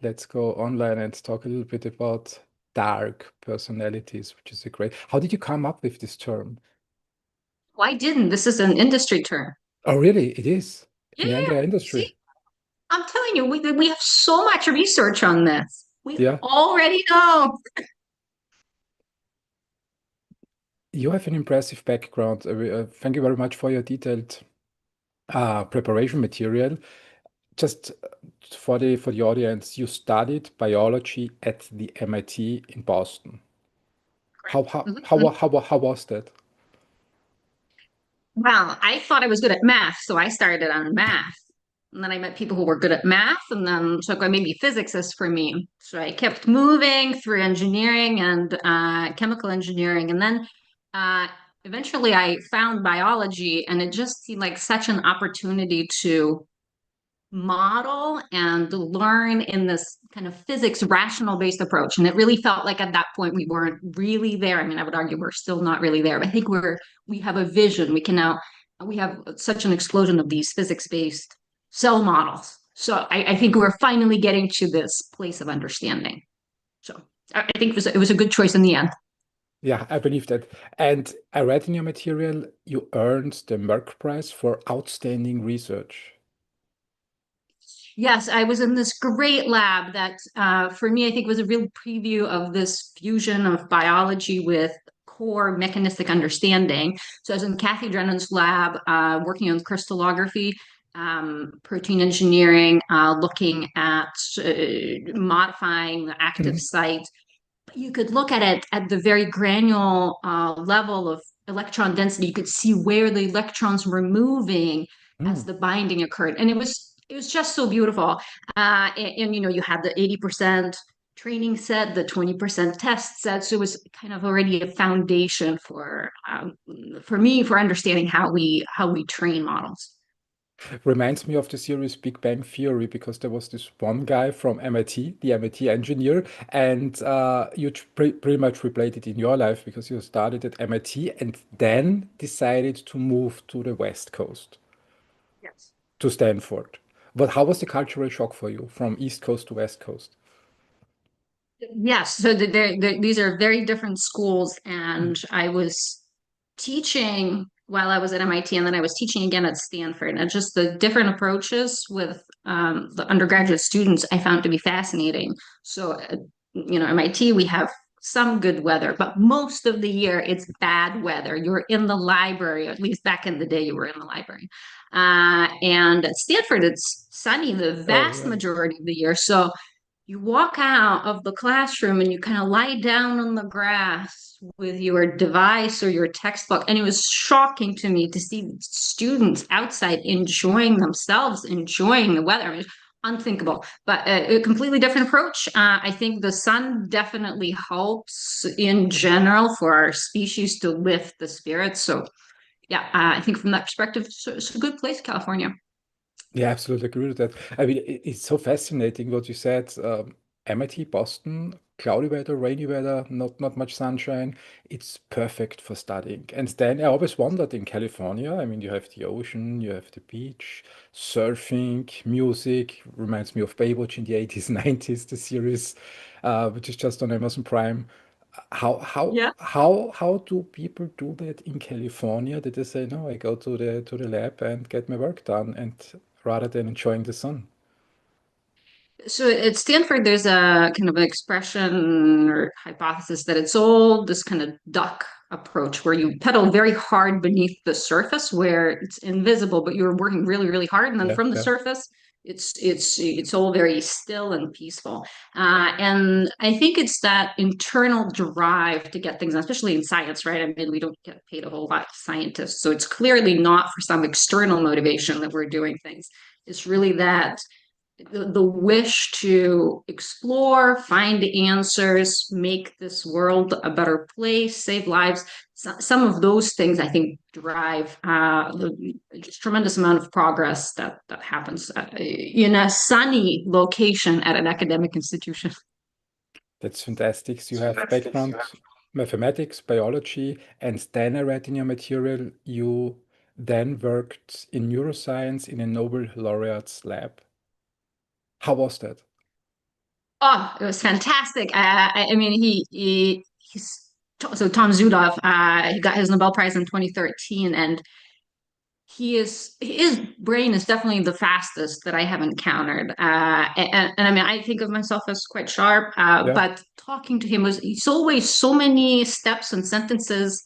let's go online and talk a little bit about dark personalities, which is a great. How did you come up with this term? Why didn't? This is an industry term. Oh, really? It is Yeah, in the yeah. entire industry. See, I'm telling you, we have so much research on this. We Yeah. already know. You have an impressive background. Thank you very much for your detailed preparation material. Just for the audience, you studied biology at the MIT in Boston. How Correct. how Mhm, how mhm. wa- how wa- how was that? Well, I thought I was good at math, so I started on math. And then I met people who were good at math, and then so I thought maybe physics is for me. So I kept moving through engineering and chemical engineering, and then uh, eventually I found biology, and it just seemed like such an opportunity to model and learn in this kind of physics rational based approach. And it really felt like at that point we weren't really there. I mean, I would argue we're still not really there, but I think we have a vision. We have such an explosion of these physics based cell models. So I think we're finally getting to this place of understanding. So I think it was a good choice in the end. Yeah, I believe that. And I read in your material you earned the Merck Prize for outstanding research. Yes, I was in this great lab that, for me, I think was a real preview of this fusion of biology with core mechanistic understanding. So I was in Kathy Drennan's lab, working on crystallography, protein engineering, looking at modifying the active Mhm. site. But you could look at it at the very granular level of electron density. You could see where the electrons were moving as Mm. the binding occurred, and it was just so beautiful. And you know, you had the 80% training set, the 20% test set, so it was kind of already a foundation for me for understanding how we train models. Reminds me of the series Big Bang Theory because there was this one guy from MIT, the MIT engineer, and you pretty much replayed it in your life because you started at MIT and then decided to move to the West Coast, Yes. to Stanford. But how was the cultural shock for you from East Coast to West Coast? Yes, so these are very different schools, and I was teaching while I was at MIT, and then I was teaching again at Stanford. And just the different approaches with the undergraduate students I found to be fascinating. So, MIT, we have some good weather, but most of the year it's bad weather. You're in the library, at least back in the day, you were in the library. And at Stanford, it's sunny the Oh, vast yeah. majority of the year. So you walk out of the classroom and you kind of lie down on the grass with your device or your textbook. And it was shocking to me to see students outside enjoying themselves, enjoying the weather. I mean, unthinkable, but a completely different approach. I think the sun definitely helps in general for our species to lift the spirits. So, yeah, I think from that perspective, it's a good place, California. Yeah, absolutely agree with that. I mean, it's so fascinating what you said. MIT, Boston, cloudy weather, rainy weather, not much sunshine. It's perfect for studying. And then I always wondered in California. I mean, you have the ocean, you have the beach, surfing, music. Reminds me of Baywatch in the 80s, 90s, the series, which is just on Amazon Prime. How do people do that in California? That they say, no, I go to the lab and get my work done, and rather than enjoying the sun. So at Stanford, there's a kind of an expression or hypothesis that it's all this kind of duck approach where you pedal very hard beneath the surface where it's invisible, but you're working really, really hard. And then Yeah, from the yeah. surface, it's all very still and peaceful. And I think it's that internal drive to get things done, especially in science, right? I mean, we don't get paid a whole lot of scientists. So it's clearly not for some external motivation that we're doing things. It's really that the wish to explore, find answers, make this world a better place, save lives. Some of those things I think drive just tremendous amount of progress that happens in a sunny location at an academic institution. That's fantastic. So you have background mathematics, biology, and then I read in your material you then worked in neuroscience in a Nobel laureate's lab. How was that? Oh, it was fantastic. I mean, he's so Tom Zudoff. He got his Nobel Prize in 2013, and his brain is definitely the fastest that I have encountered. And I mean, I think of myself as quite sharp, Yeah. but talking to him was he's always so many steps and sentences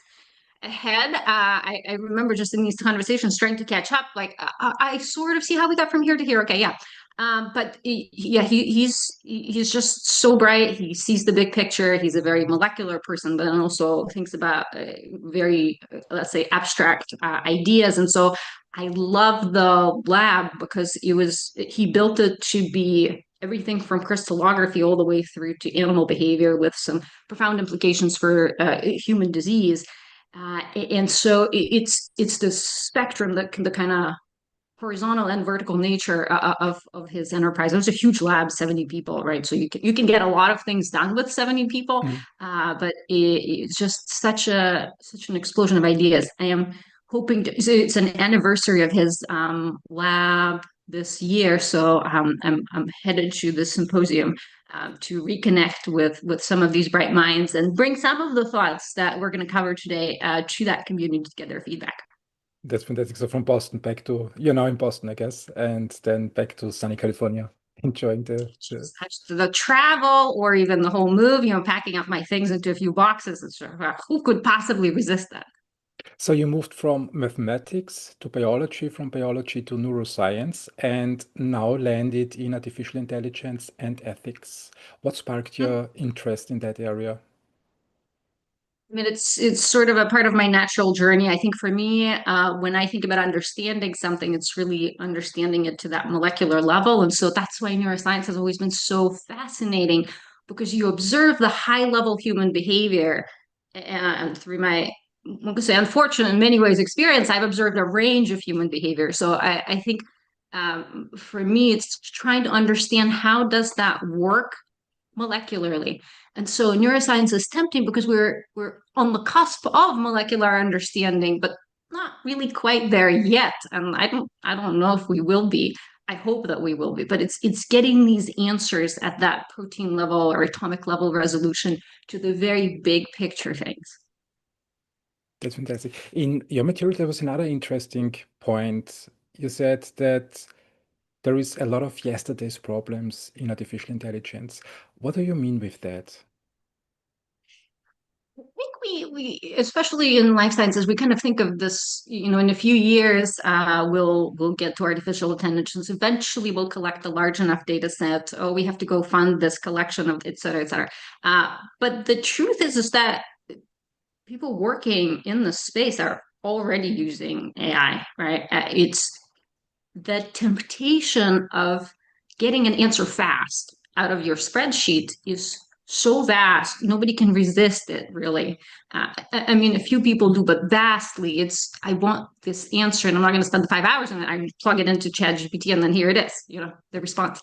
ahead. I remember just in these conversations trying to catch up. Like I sort of see how we got from here to here. Okay, yeah. But yeah, he's just so bright. He sees the big picture. He's a very molecular person, but then also thinks about very, let's say, abstract ideas. And so I love the lab because he built it to be everything from crystallography all the way through to animal behavior with some profound implications for human disease. And so it's the spectrum, the kind of horizontal and vertical nature of his enterprise. It was a huge lab, 70 people, right? So you can get a lot of things done with 70 people, Mhm. but it's just such an explosion of ideas. I am hoping to, so it's an anniversary of his lab this year, so I'm headed to the symposium to reconnect with some of these bright minds and bring some of the thoughts that we're going to cover today to that community to get their feedback. That's fantastic. So from Boston back to, you're now in Boston, I guess, and then back to sunny California, enjoying the. The travel or even the whole move, packing up my things into a few boxes. And sort of, who could possibly resist that? So you moved from mathematics to biology, from biology to neuroscience, and now landed in artificial intelligence and ethics. What sparked Hmm. your interest in that area? I mean, it's sort of a part of my natural journey. I think for me, when I think about understanding something, it's really understanding it to that molecular level. And so that's why neuroscience has always been so fascinating because you observe the high level human behavior. And through my, I'm going to say, unfortunate in many ways experience, I've observed a range of human behavior. So I think for me, it's trying to understand how does that work molecularly. And so neuroscience is tempting because we're on the cusp of molecular understanding, but not really quite there yet. And I don't know if we will be. I hope that we will be, but it's getting these answers at that protein level or atomic level resolution to the very big picture things. That's fantastic. In your material, there was another interesting point. You said that there is a lot of yesterday's problems in artificial intelligence. What do you mean with that? I think we especially in life sciences, we kind of think of this, in a few years, we'll get to artificial intelligence. Eventually, we'll collect a large enough data set. Oh, we have to go fund this collection of et cetera, et cetera. But the truth is that people working in the space are already using AI, right? It's the temptation of getting an answer fast out of your spreadsheet is so vast, nobody can resist it, really. I mean, a few people do, but vastly, I want this answer, and I'm not going to spend the 5 hours on it. I plug it into ChatGPT, and then here it is, the response.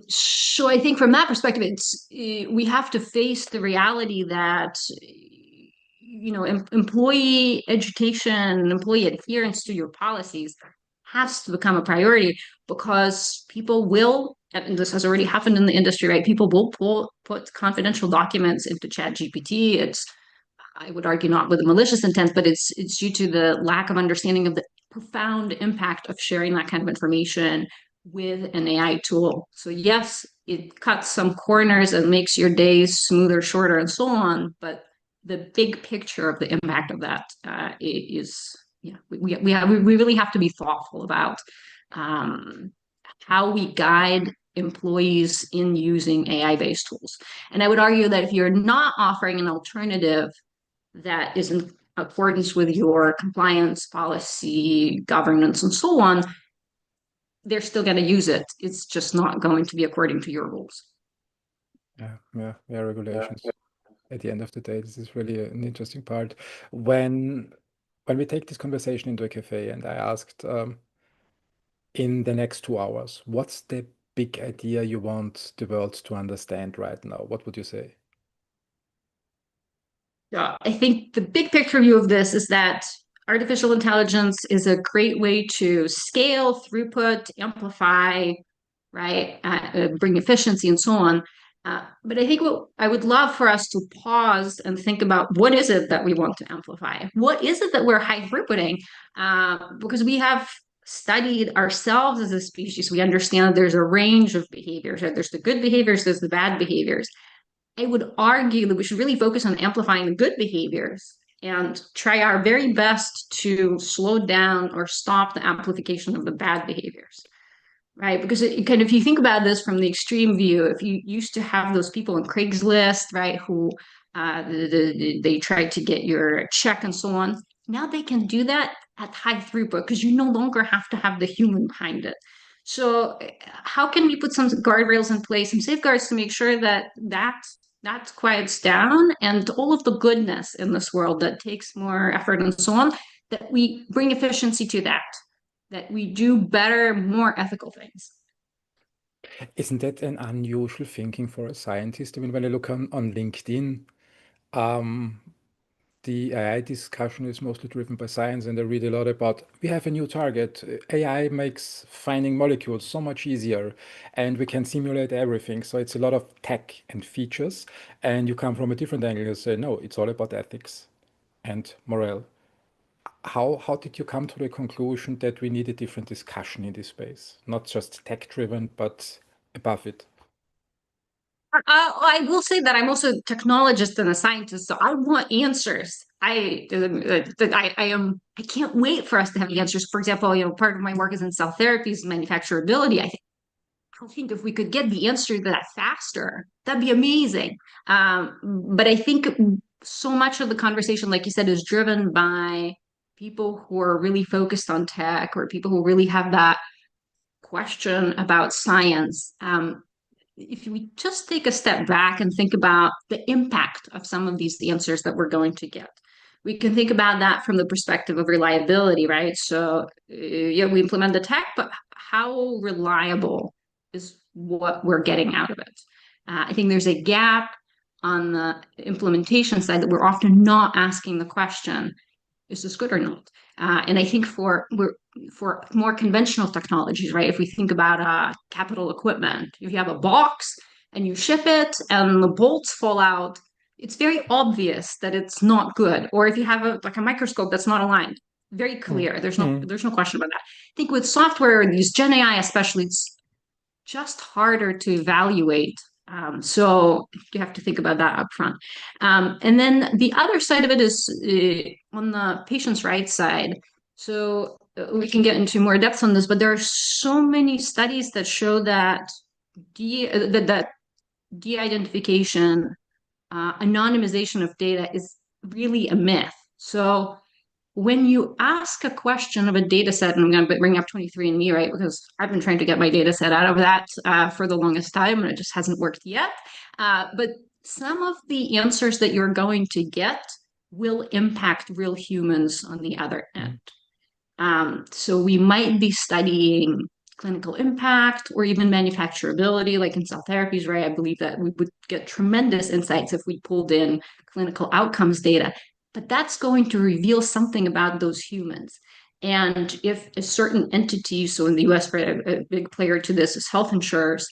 So I think from that perspective, we have to face the reality that employee education, employee adherence to your policies has to become a priority because people will, and this has already happened in the industry, right? People will put confidential documents into Chat GPT. I would argue, not with a malicious intent, but it's due to the lack of understanding of the profound impact of sharing that kind of information with an AI tool. So yes, it cuts some corners and makes your days smoother, shorter, and so on. But the big picture of the impact of that is, yeah, we really have to be thoughtful about um, how we guide employees in using AI-based tools. And I would argue that if you're not offering an alternative that is in accordance with your compliance policy, governance, and so on, they're still going to use it. It's just not going to be according to your rules. Yeah, yeah, yeah, regulations. At the end of the day, this is really an interesting part. When when we take this conversation into a cafe and I asked in the next 2 hours, what's the big idea you want the world to understand right now? What would you say? Yeah, I think the big picture view of this is that artificial intelligence is a great way to scale, throughput, amplify right? Bring efficiency and so on. But I think what I would love for us to pause and think about what is it that we want to amplify? What is it that we're high throughputing? Because we have studied ourselves as a species. We understand that there's a range of behaviors, right? There's the good behaviors, there's the bad behaviors. I would argue that we should really focus on amplifying the good behaviors and try our very best to slow down or stop the amplification of the bad behaviors, right? Because if you think about this from the extreme view, if you used to have those people on Craigslist, right, who they tried to get your check and so on, now they can do that at high throughput because you no longer have to have the human behind it. So how can we put some guardrails in place, some safeguards to make sure that that quiets down and all of the goodness in this world that takes more effort and so on, that we bring efficiency to that we do better, more ethical things. Isn't that an unusual thinking for a scientist? I mean, when I look on LinkedIn, um, the AI discussion is mostly driven by science, and I read a lot about we have a new target. AI makes finding molecules so much easier, and we can simulate everything. So it's a lot of tech and features, and you come from a different angle. You say, no, it's all about ethics and morale. How did you come to the conclusion that we need a different discussion in this space, not just tech driven, but above it? I will say that I'm also a technologist and a scientist, so I want answers. I can't wait for us to have answers. For example, part of my work is in cell therapies manufacturability. I think if we could get the answer to that faster, that'd be amazing. But I think so much of the conversation, like you said, is driven by people who are really focused on tech or people who really have that question about science. If we just take a step back and think about the impact of some of these answers that we're going to get, we can think about that from the perspective of reliability, right? So, yeah, we implement the tech, but how reliable is what we're getting out of it? I think there's a gap on the implementation side that we're often not asking the question, is this good or not? And I think for more conventional technologies, right? If we think about capital equipment, if you have a box and you ship it and the bolts fall out, it's very obvious that it's not good. Or if you have a microscope that's not aligned, very Mm. clear. Mm. There's no question about that. I think with software, these Gen AI especially, it's just harder to evaluate. So you have to think about that up front. And then the other side of it is on the patient's rights side. So we can get into more depth on this, but there are so many studies that show that that de-identification, anonymization of data is really a myth. So when you ask a question of a data set, and I'm going to bring up 23andMe, right? Because I've been trying to get my data set out of that for the longest time, and it just hasn't worked yet. But some of the answers that you're going to get will impact real humans on the other end. Mm. So we might be studying clinical impact or even manufacturability, like in cell therapies, right? I believe that we would get tremendous insights if we pulled in clinical outcomes data, but that's going to reveal something about those humans. And if a certain entity, so in the US, right, a big player to this is health insurers,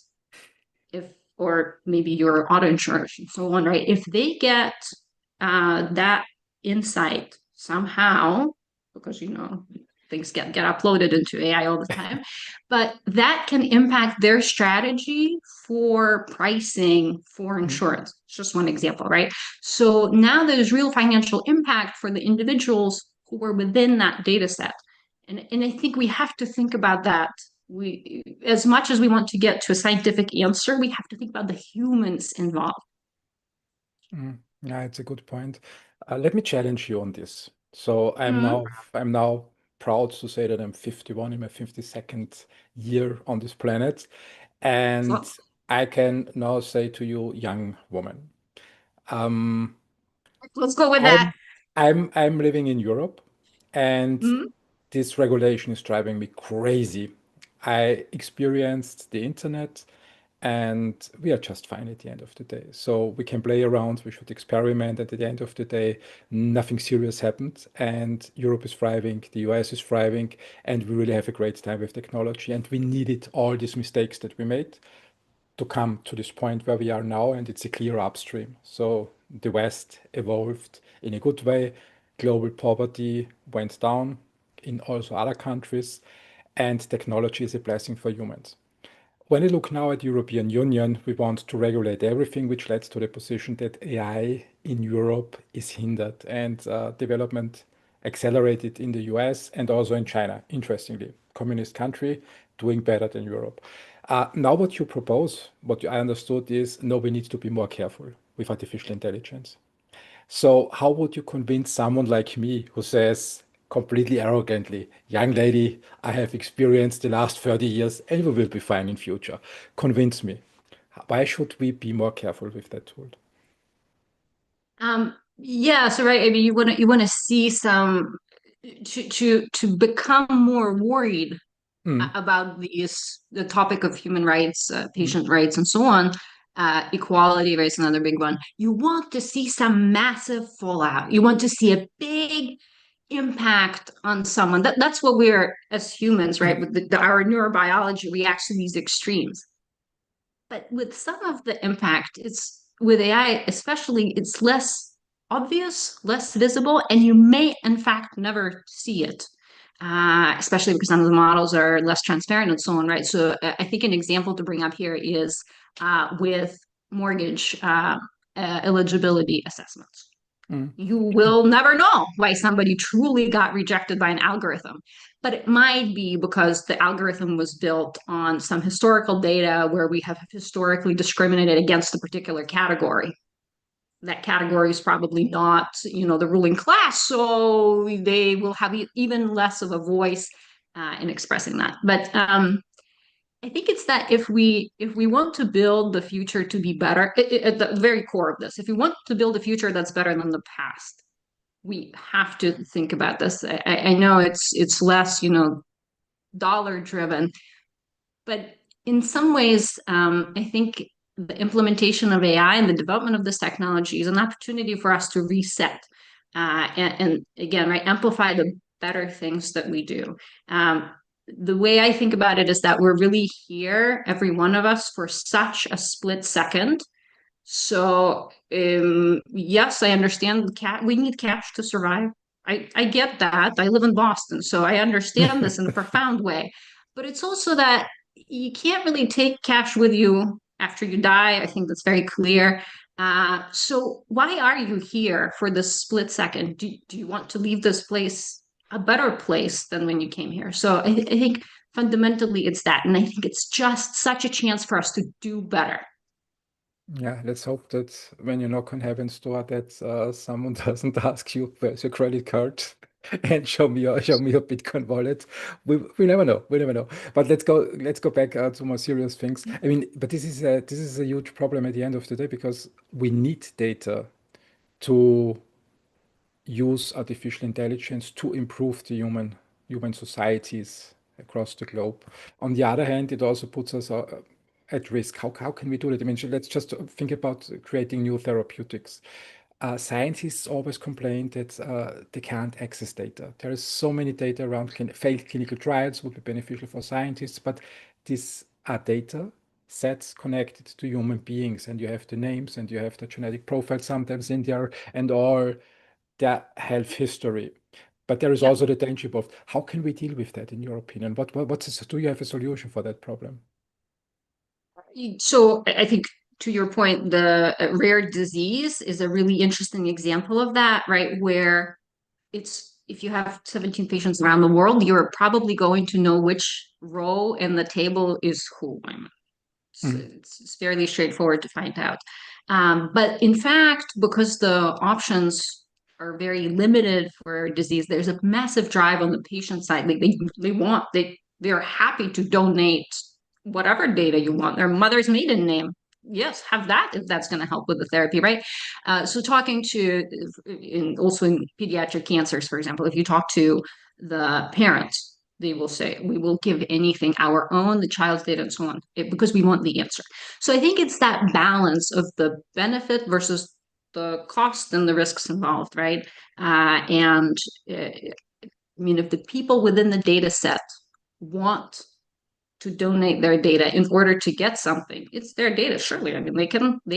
if or maybe your auto insurance and so on, right? If they get that insight somehow, because things get uploaded into AI all the time, but that can impact their strategy for pricing for Mm. insurance. It's just one example, right? So now there's real financial impact for the individuals who were within that data set. And I think we have to think about that. We, as much as we want to get to a scientific answer, we have to think about the humans involved. Mm. Yeah, it's a good point. Let me challenge you on this. So Mhm. I'm now proud to say that I'm 51 in my 52nd year on this planet, and So I can now say to you, young woman, um, let's go with that. I'm living in Europe, and Mhm. this regulation is driving me crazy. I experienced the internet and we are just fine at the end of the day. So we can play around, we should experiment, and at the end of the day, nothing serious happened. And Europe is thriving, the US is thriving, and we really have a great time with technology. And we needed all these mistakes that we made to come to this point where we are now, and it's a clear upstream. So the West evolved in a good way. Global poverty went down in also other countries, and technology is a blessing for humans. When I look now at European Union, we want to regulate everything, which leads to the position that AI in Europe is hindered and development accelerated in the US and also in China, interestingly, communist country doing better than Europe. Now what you propose, what I understood is, no, we need to be more careful with artificial intelligence. So how would you convince someone like me who says completely arrogantly, young lady, I have experienced the last 30 years and we will be fine in future. Convince me. Why should we be more careful with that tool? Yeah, so right, I mean you want to see some to become more worried Mm, about the topic of human rights, mm, patient rights, and so on. Equality, right, is another big one. You want to see some massive fallout. You want to see a big impact on someone. That's what we're as humans, right? mm, With our neurobiology reacts to these extremes. But with some of the impact, it's with AI, especially, it's less obvious, less visible, and you may, in fact, never see it, especially because some of the models are less transparent and so on, right? So I think an example to bring up here is with mortgage eligibility assessments. mm, You will never know why somebody truly got rejected by an algorithm. But it might be because the algorithm was built on some historical data where we have historically discriminated against a particular category. That category is probably not, the ruling class, so they will have even less of a voice in expressing that. But I think it's that if we want to build the future to be better, at the very core of this, if we want to build a future that's better than the past, we have to think about this. I know it's less, dollar driven, but in some ways, I think the implementation of AI and the development of this technology is an opportunity for us to reset and again, right, amplify the better things that we do. The way I think about it is that we're really here, every one of us, for such a split second. So, yes, I understand we need cash to survive. I get that. I live in Boston, so I understand this in a profound way. But it's also that you can't really take cash with you after you die. I think that's very clear. So why are you here for this split second? Do you want to leave this place a better place than when you came here? So I think fundamentally it's that. And I think it's just such a chance for us to do better. yeah, let's hope that when you knock on heaven's door that someone doesn't ask you where's your credit card and show me your Bitcoin wallet. We never know. We never know. But let's go back to more serious things. I mean, but this is a huge problem at the end of the day because we need data to use artificial intelligence to improve the human societies across the globe. On the other hand, it also puts us at risk. How can we do that? I mean, let's just think about creating new therapeutics. Scientists always complain that they can't access data. There is so many data around failed clinical trials would be beneficial for scientists, but these are data sets connected to human beings, and you have the names and you have the genetic profile sometimes in there and all their health history. But there is Yeah. also the danger of how can we deal with that in your opinion? Do you have a solution for that problem? So I think to your point, the rare disease is a really interesting example of that, right? Where it's if you have 17 patients around the world, you're probably going to know which row in the table is who. Mm, It's fairly straightforward to find out. But in fact, because the options are very limited for disease, there's a massive drive on the patient side. They're happy to donate whatever data you want, their mother's maiden name. Yes, have that if that's going to help with the therapy, right? So talking also in pediatric cancers, for example, if you talk to the parents, they will say, we will give anything, our own, the child's data, and so on, because we want the answer. So I think it's that balance of the benefit versus the cost and the risks involved, right? And I mean, if the people within the data set want to donate their data in order to get something, it's their data, surely. I mean, they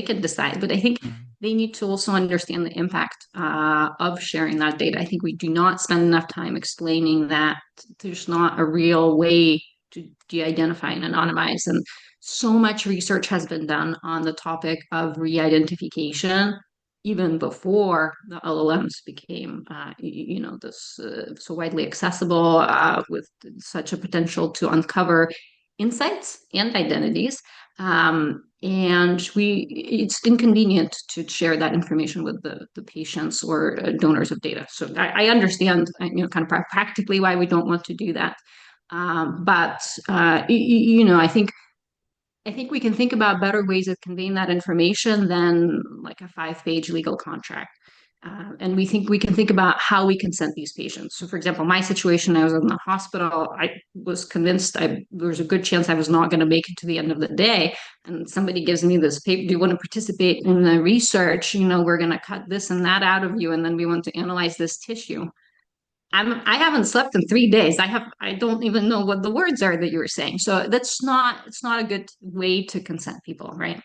can decide, but I think Mm. they need to also understand the impact of sharing that data. I think we do not spend enough time explaining that there's not a real way to de-identify and anonymize. And so much research has been done on the topic of re-identification even before the LLMs became, this so widely accessible with such a potential to uncover insights and identities. And it's inconvenient to share that information with the patients or donors of data. So I understand, kind of practically why we don't want to do that. But I think we can think about better ways of conveying that information than like a 5-page legal contract. And we can think about how we consent these patients. So, for example, my situation, I was in the hospital. I was convinced there was a good chance I was not going to make it to the end of the day. And somebody gives me this paper. Do you want to participate in the research? We're going to cut this and that out of you, and then we want to analyze this tissue. I haven't slept in 3 days. I don't even know what the words are that you were saying. So it's not a good way to consent people, right?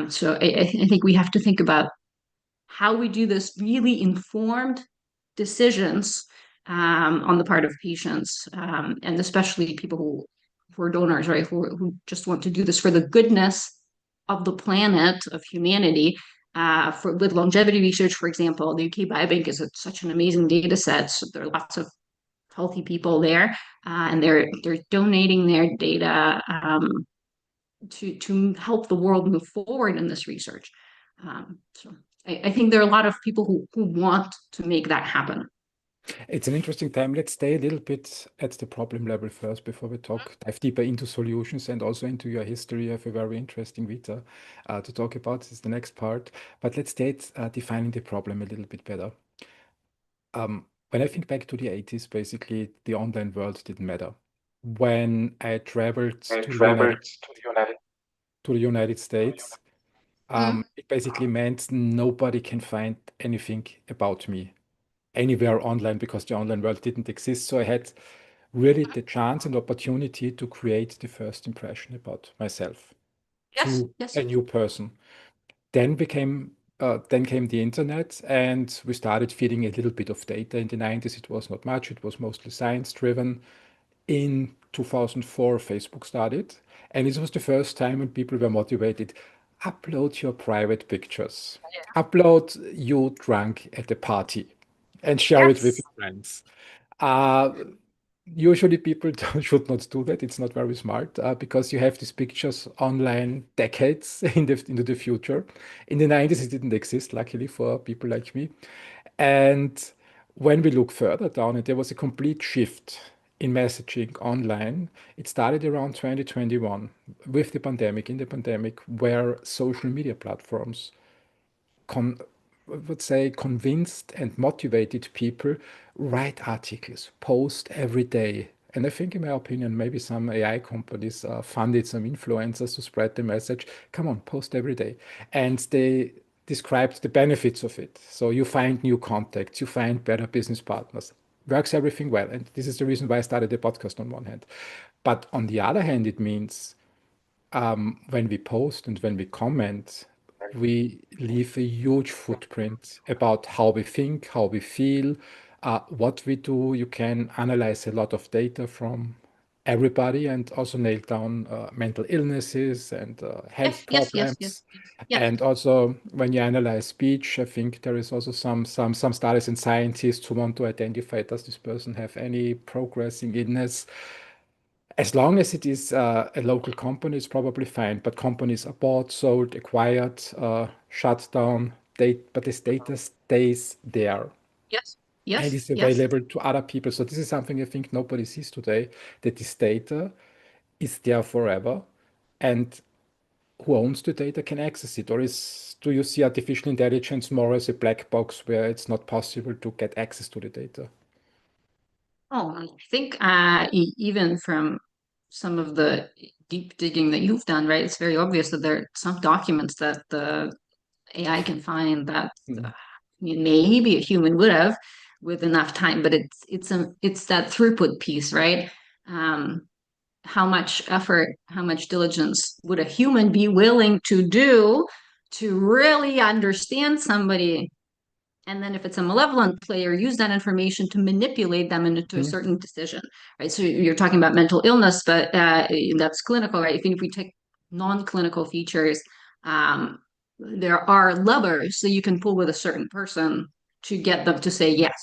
So I think we have to think about how we do this really informed decisions on the part of patients, and especially people who are donors, right? Who just want to do this for the goodness of the planet, of humanity. With longevity research, for example, the UK Biobank is such an amazing data set. So there are lots of healthy people there, and they're donating their data to help the world move forward in this research. So I think there are a lot of people who want to make that happen. It's an interesting time. Let's stay a little bit at the problem level first before we dive deeper into solutions and also into your history. You have a very interesting vita to talk about. This is the next part. But let's stay at defining the problem a little bit better. When I think back to the 80s, basically the online world didn't matter. When I traveled to the United States, Mm. it basically meant nobody can find anything about me anywhere online because the online world didn't exist. So I had really the chance and opportunity to create the first impression about myself Yes, to yes, a new person. Then came the internet, and we started feeding a little bit of data. In the 90s, it was not much. It was mostly science driven. In 2004, Facebook started, and it was the first time when people were motivated. Upload your private pictures. Upload you drunk at a party and share it with yes, your friends. Uh, Usually people should not do that. It's not very smart because you have these pictures online decades into the future. In the 90s, it didn't exist, luckily for people like me. And when we look further down, and there was a complete shift in messaging online. It started around 2021 with the pandemic, in the pandemic, where social media platforms con I would say convinced and motivated people write articles, post every day. And I think, in my opinion, maybe some AI companies funded some influencers to spread the message. Come on, post every day. And they described the benefits of it. So you find new contacts, you find better business partners. Works everything well. And this is the reason why I started the podcast on one hand. But on the other hand, it means when we post and when we comment, we leave a huge footprint about how we think, how we feel, what we do. You can analyze a lot of data from everybody and also nail down mental illnesses and yes, health yes, yes, yes, problems. yes, And also, when you analyze speech, I think there is also some studies and scientists who want to identify, does this person have any progressing illness? As long as it is a local company, it's probably fine. But companies are bought, sold, acquired, shut down. But this data stays there yes, and yes, is yes. available to other people. So this is something I think nobody sees today, that this data is there forever, and who owns the data can access it. Or do you see artificial intelligence more as a black box where it's not possible to get access to the data? Oh, I think even from some of the deep digging that you've done, right, it's very obvious that there are some documents that the AI can find that Mm. maybe a human would have with enough time, but it's that throughput piece, right? Um, how much effort, how much diligence would a human be willing to do to really understand somebody? And then if it's a malevolent player, use that information to manipulate them into a Mm. certain decision, right? So you're talking about mental illness, but that's clinical, right? If we take non-clinical features, um, there are levers that you can pull with a certain person to get them to say yes.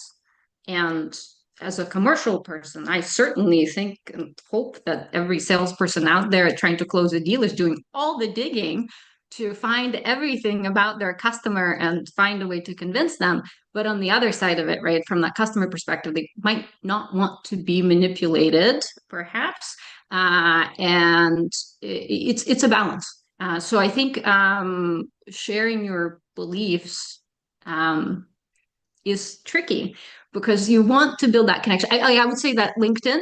And as a commercial person, I certainly think and hope that every salesperson out there trying to close a deal is doing all the digging to find everything about their customer and find a way to convince them. But on the other side of it, right, from that customer perspective, they might not want to be manipulated, perhaps. And it's a balance. So I think sharing your beliefs um, is tricky because you want to build that connection. I would say that LinkedIn,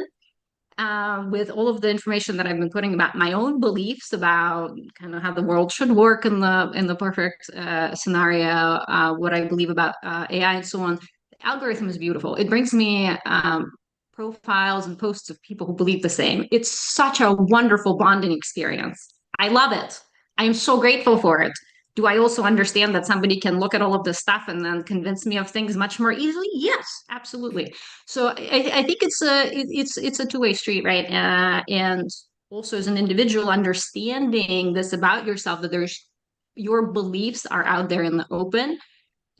with all of the information that I've been putting about my own beliefs about kind of how the world should work in the perfect scenario, what I believe about AI and so on. The algorithm is beautiful. It brings me profiles and posts of people who believe the same. It's such a wonderful bonding experience. I love it. I am so grateful for it. Do I also understand that somebody can look at all of this stuff and then convince me of things much more easily? Yes, absolutely. So I think it's a two-way street, right? And also as an individual, understanding this about yourself, that there's your beliefs are out there in the open.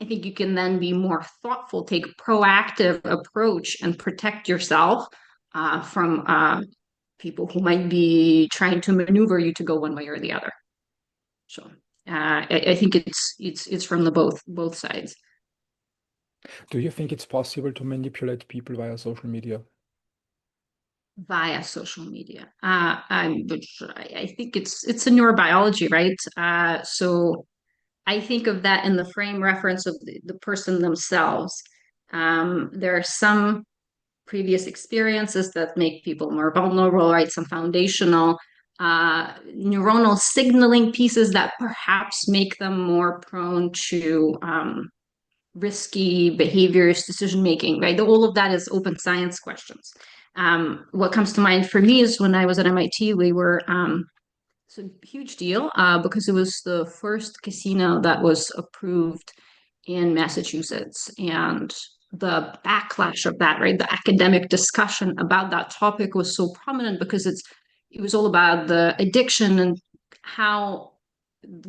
I think you can then be more thoughtful, take a proactive approach, and protect yourself from people who might be trying to maneuver you to go one way or the other. So I think it's from the both sides. Do you think it's possible to manipulate people via social media? Via social media. I think it's a neurobiology, right? So I think of that in the frame reference of the person themselves. There are some previous experiences that make people more vulnerable, right? Some foundational neuronal signaling pieces that perhaps make them more prone to risky behaviors, decision making, right? All of that is open science questions. What comes to mind for me is when I was at MIT, we were it's a huge deal because it was the first casino that was approved in Massachusetts, and the backlash of that, right? The academic discussion about that topic was so prominent because it was all about the addiction and how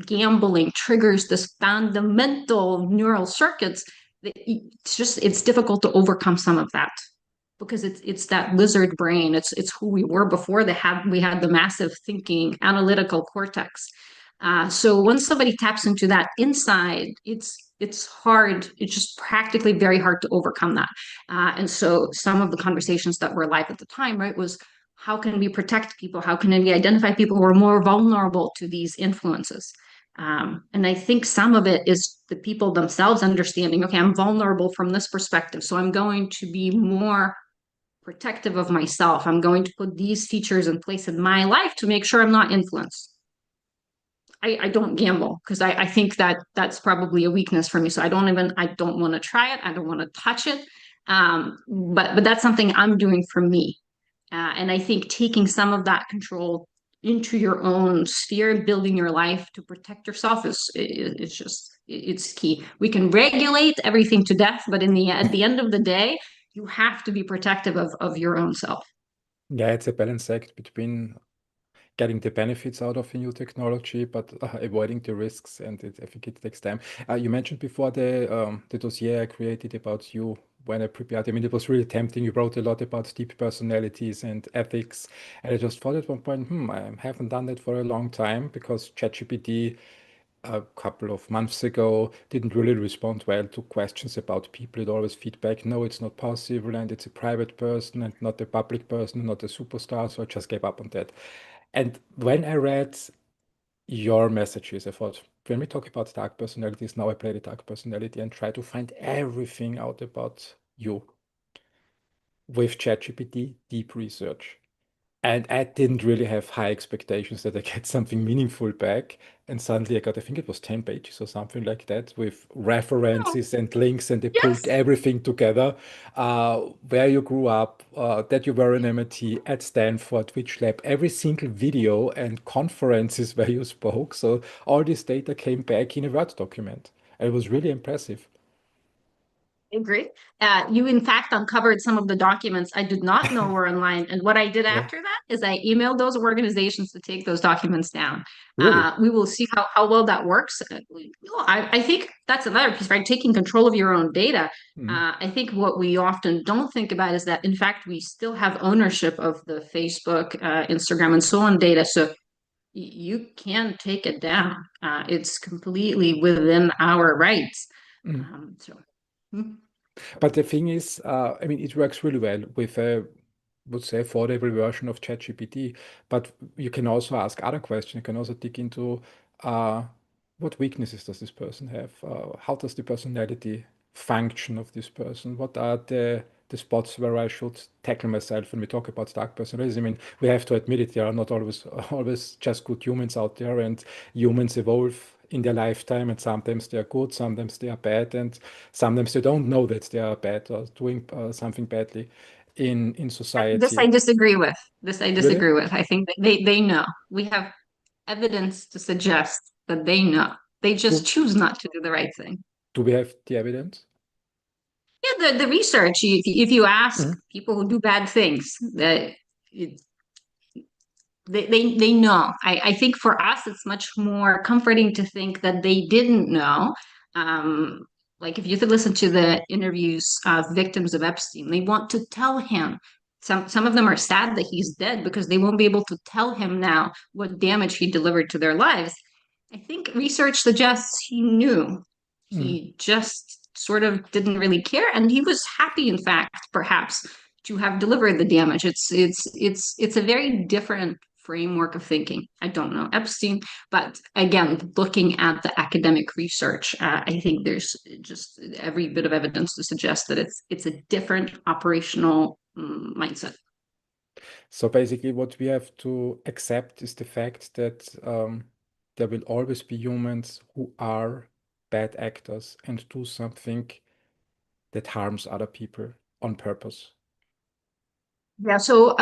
gambling triggers this fundamental neural circuits. It's difficult to overcome some of that because it's that lizard brain. It's who we were before we had the massive thinking analytical cortex. So once somebody taps into that inside, it's hard. It's just practically very hard to overcome that. And so some of the conversations that were alive at the time, right, was how can we protect people? How can we identify people who are more vulnerable to these influences? And I think some of it is the people themselves understanding, okay, I'm vulnerable from this perspective. So I'm going to be more protective of myself. I'm going to put these features in place in my life to make sure I'm not influenced. I don't gamble because I think that that's probably a weakness for me. So I don't want to try it. I don't want to touch it. But that's something I'm doing for me. And I think taking some of that control into your own sphere, building your life to protect yourself is just it's key. We can regulate everything to death, but at the end of the day, you have to be protective of your own self. Yeah, it's a balance act between getting the benefits out of a new technology, but avoiding the risks, and I think it takes time. You mentioned before the dossier I created about you when I prepared. I mean, it was really tempting. You wrote a lot about deep personalities and ethics, and I just thought at one point, I haven't done that for a long time because ChatGPT a couple of months ago didn't really respond well to questions about people. It always feedback, no, it's not possible, and it's a private person and not a public person, not a superstar. So I just gave up on that. And when I read your messages, I thought, when we talk about dark personalities, now I play the dark personality and try to find everything out about you. with ChatGPT deep research. And I didn't really have high expectations that I get something meaningful back. And suddenly I got, I think it was 10 pages or something like that, with Oh, references and links, and they pulled yes. everything together. Where you grew up, that you were in MIT, at Stanford, which lab, every single video and conferences where you spoke. So all this data came back in a Word document. It was really impressive. I agree. You, in fact, uncovered some of the documents I did not know were online. And what I did Yeah, after that is I emailed those organizations to take those documents down. really. We will see how well that works. I think that's another piece, right? Taking control of your own data. Mm, I think what we often don't think about is that, in fact, we still have ownership of the Facebook, Instagram, and so on data. So you can take it down. It's completely within our rights. mm. So. Hmm. But the thing is, I mean, it works really well with a, would say, affordable version of ChatGPT. But you can also ask other questions. You can also dig into uh, what weaknesses does this person have? How does the personality function of this person? What are the spots where I should tackle myself when we talk about dark personalities? I mean, we have to admit it, there are not always always just good humans out there, and humans evolve in their lifetime, and sometimes they are good, sometimes they are bad, and sometimes they don't know that they are bad or doing something badly in This I society. disagree with. This I Really? disagree with. I think that they know. We have evidence to suggest that they know. They just Do choose not to do the right thing. do we have the evidence? Yeah, the research, if you ask Mhm. people who do bad things, that it, they know. I think for us, it's much more comforting to think that they didn't know. Um, like if you could listen to the interviews of victims of Epstein, they want to tell him. Some of them are sad that he's dead because they won't be able to tell him now what damage he delivered to their lives. I think research suggests he knew. Mm. He just sort of didn't really care, and he was happy, in fact, perhaps, to have delivered the damage. It's a very different framework of thinking. I don't know Epstein, but again, looking at the academic research, I think there's just every bit of evidence to suggest that it's a different operational mindset. So basically, what we have to accept is the fact that there will always be humans who are bad actors and do something that harms other people on purpose. Yeah, so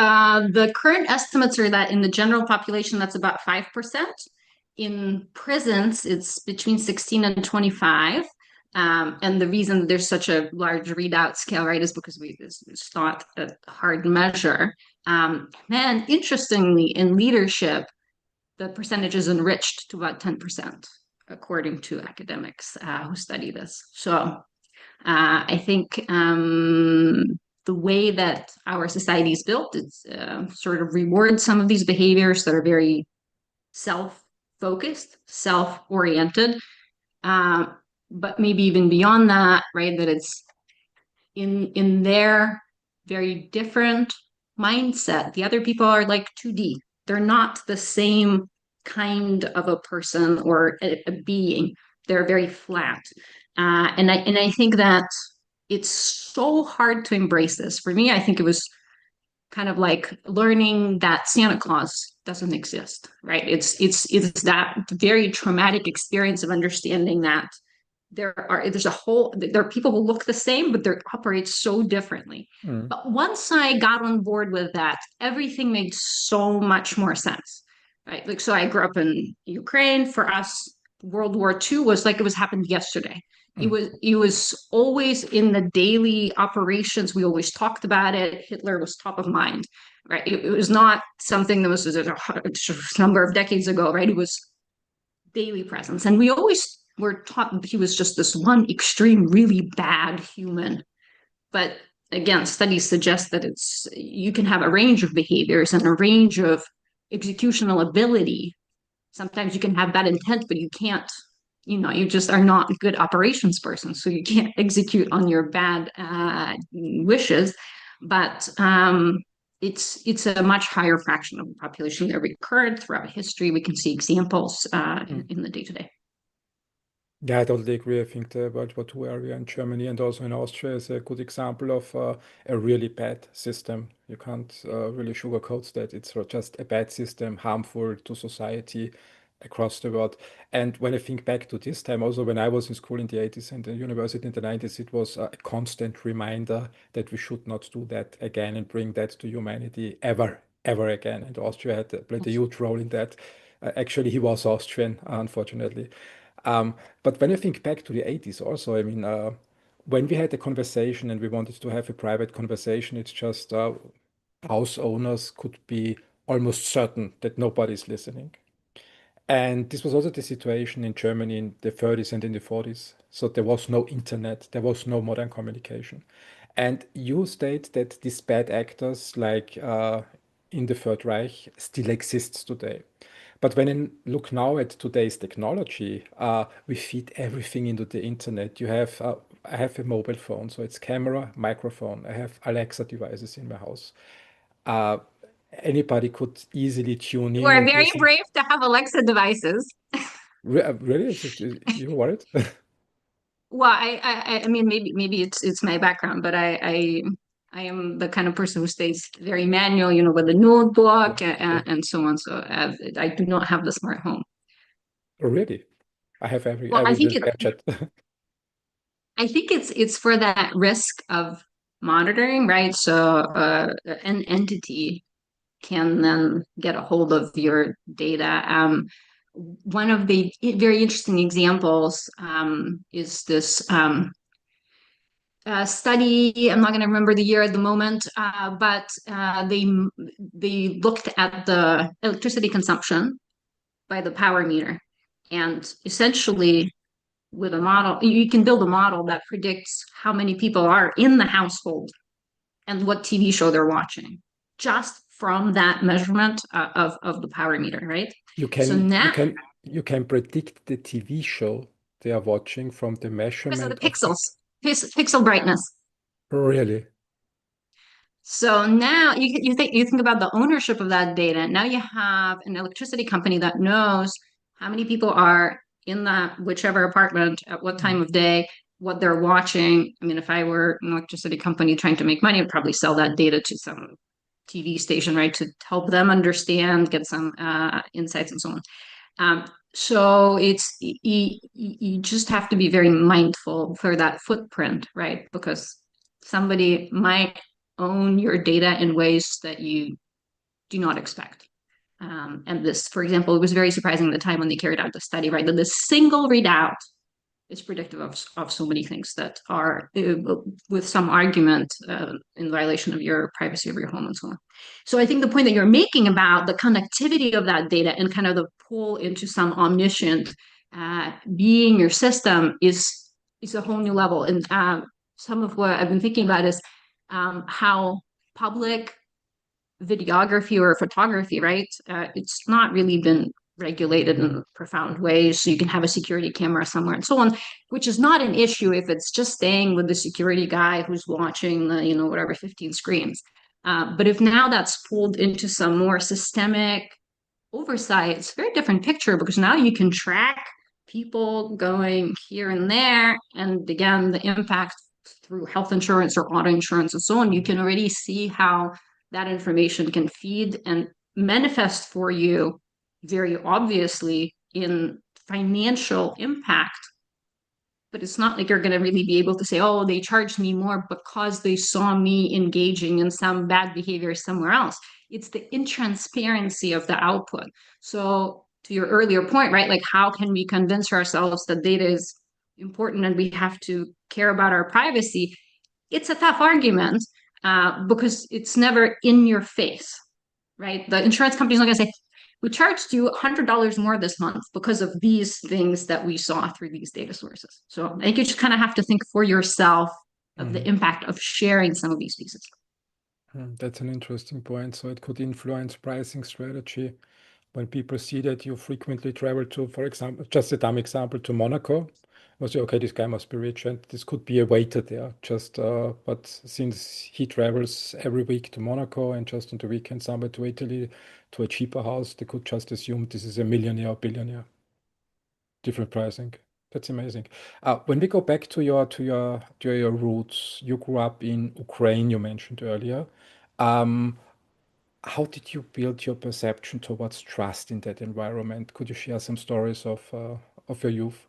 the current estimates are that in the general population, that's about 5%. In prisons, it's between 16 and 25. And the reason there's such a large readout scale, right, is because it's not a hard measure. And interestingly, in leadership, the percentage is enriched to about 10%, according to academics who study this. So I think the way that our society is built, it's sort of rewards some of these behaviors that are very self-focused, self-oriented, uh, but maybe even beyond that, right? That it's in their very different mindset. The other people are like 2D. They're not the same kind of a person or a being. They're very flat. And I think that it's so hard to embrace this. For me, I think it was kind of like learning that Santa Claus doesn't exist, right? It's that very traumatic experience of understanding that there are people who look the same, but they operate so differently. Mm. But once I got on board with that, everything made so much more sense, right? Like, so I grew up in Ukraine. For us, World War II was like it was happened yesterday. Mm. It was always in the daily operations. We always talked about it. Hitler was top of mind, right? It was not something that was a number of decades ago, right? It was daily presence. And we always were taught he was just this one extreme, really bad human. But again, studies suggest that it's you can have a range of behaviors and a range of executional ability. Sometimes you can have bad intent, but you can't, you just are not a good operations person. So you can't execute on your bad wishes. But it's a much higher fraction of the population that recurred throughout history. We can see examples Mm. in the day to day. Yeah, I totally agree. I think the World War II area in Germany and also in Austria is a good example of a really bad system. You can't really sugarcoat that. It's just a bad system, harmful to society across the world. And when I think back to this time, also when I was in school in the 80s and in university in the 90s, it was a constant reminder that we should not do that again and bring that to humanity ever, ever again. And Austria had played a huge role in that. Actually, he was Austrian, unfortunately. But when I think back to the 80s also, I mean, when we had a conversation and we wanted to have a private conversation, it's just house owners could be almost certain that nobody's listening. And this was also the situation in Germany in the 30s and in the 40s. So there was no internet, there was no modern communication. And you state that these bad actors, like in the Third Reich, still exists today. But when I look now at today's technology, we feed everything into the internet. I have a mobile phone, so it's camera, microphone. I have Alexa devices in my house. Uh, Anybody could easily tune You in are and very listen. brave to have Alexa devices. Really? You worried? Well, I mean, maybe it's my background, but I am the kind of person who stays very manual, with a Yeah, notebook sure. and so on. So I do not have the smart home. Oh, really? I have Well, every little gadget. I think it's for that risk of monitoring, right? So an entity can then get a hold of your data. One of the very interesting examples is this study. I'm not going to remember the year at the moment, but they looked at the electricity consumption by the power meter, and essentially with a model, you can build a model that predicts how many people are in the household and what TV show they're watching, just from that measurement of the power meter, right? You So can you now, can you can predict the TV show they are watching from the because of the measurement of the pixels, pixel brightness. really. So now you think about the ownership of that data. Now you have an electricity company that knows how many people are in that whichever apartment at what time Mm. of day, what they're watching. I mean, if I were an electricity company trying to make money, I'd probably sell that data to some TV station, right, to help them understand, get some insights and so on. So you just have to be very mindful for that footprint, right? Because somebody might own your data in ways that you do not expect. And this, for example, it was very surprising at the time when they carried out the study, right? That this single readout is predictive of so many things that are with some argument in violation of your privacy of your home and so on. So I think the point that you're making about the connectivity of that data and kind of the pull into some omniscient being your system is a whole new level. And some of what I've been thinking about is how public videography or photography, right? It's not really been regulated in profound ways. So you can have a security camera somewhere and so on, which is not an issue if it's just staying with the security guy who's watching the, whatever 15 screens. But if now that's pulled into some more systemic oversight, it's a very different picture because now you can track people going here and there. And again, the impact through health insurance or auto insurance and so on, you can already see how that information can feed and manifest for you very obviously in financial impact. But it's not like you're going to really be able to say, oh, they charged me more because they saw me engaging in some bad behavior somewhere else. It's the intransparency of the output. So, to your earlier point, right? Like, how can we convince ourselves that data is important and we have to care about our privacy? It's a tough argument because it's never in your face, right? The insurance company's not going to say, we charged you $100 more this month because of these things that we saw through these data sources. So I think you just kind of have to think for yourself of the Mhm. impact of sharing some of these pieces. That's an interesting point. So it could influence pricing strategy when people see that you frequently travel to, for example, just a dumb example, to Monaco. I say, okay, this guy must be rich, and this could be a waiter there. But since he travels every week to Monaco and just on the weekend somewhere to Italy to a cheaper house, they could just assume this is a millionaire or billionaire. Different pricing. That's amazing. When we go back to your roots, you grew up in Ukraine, you mentioned earlier. Um, how did you build your perception towards trust in that environment? Could you share some stories of your youth?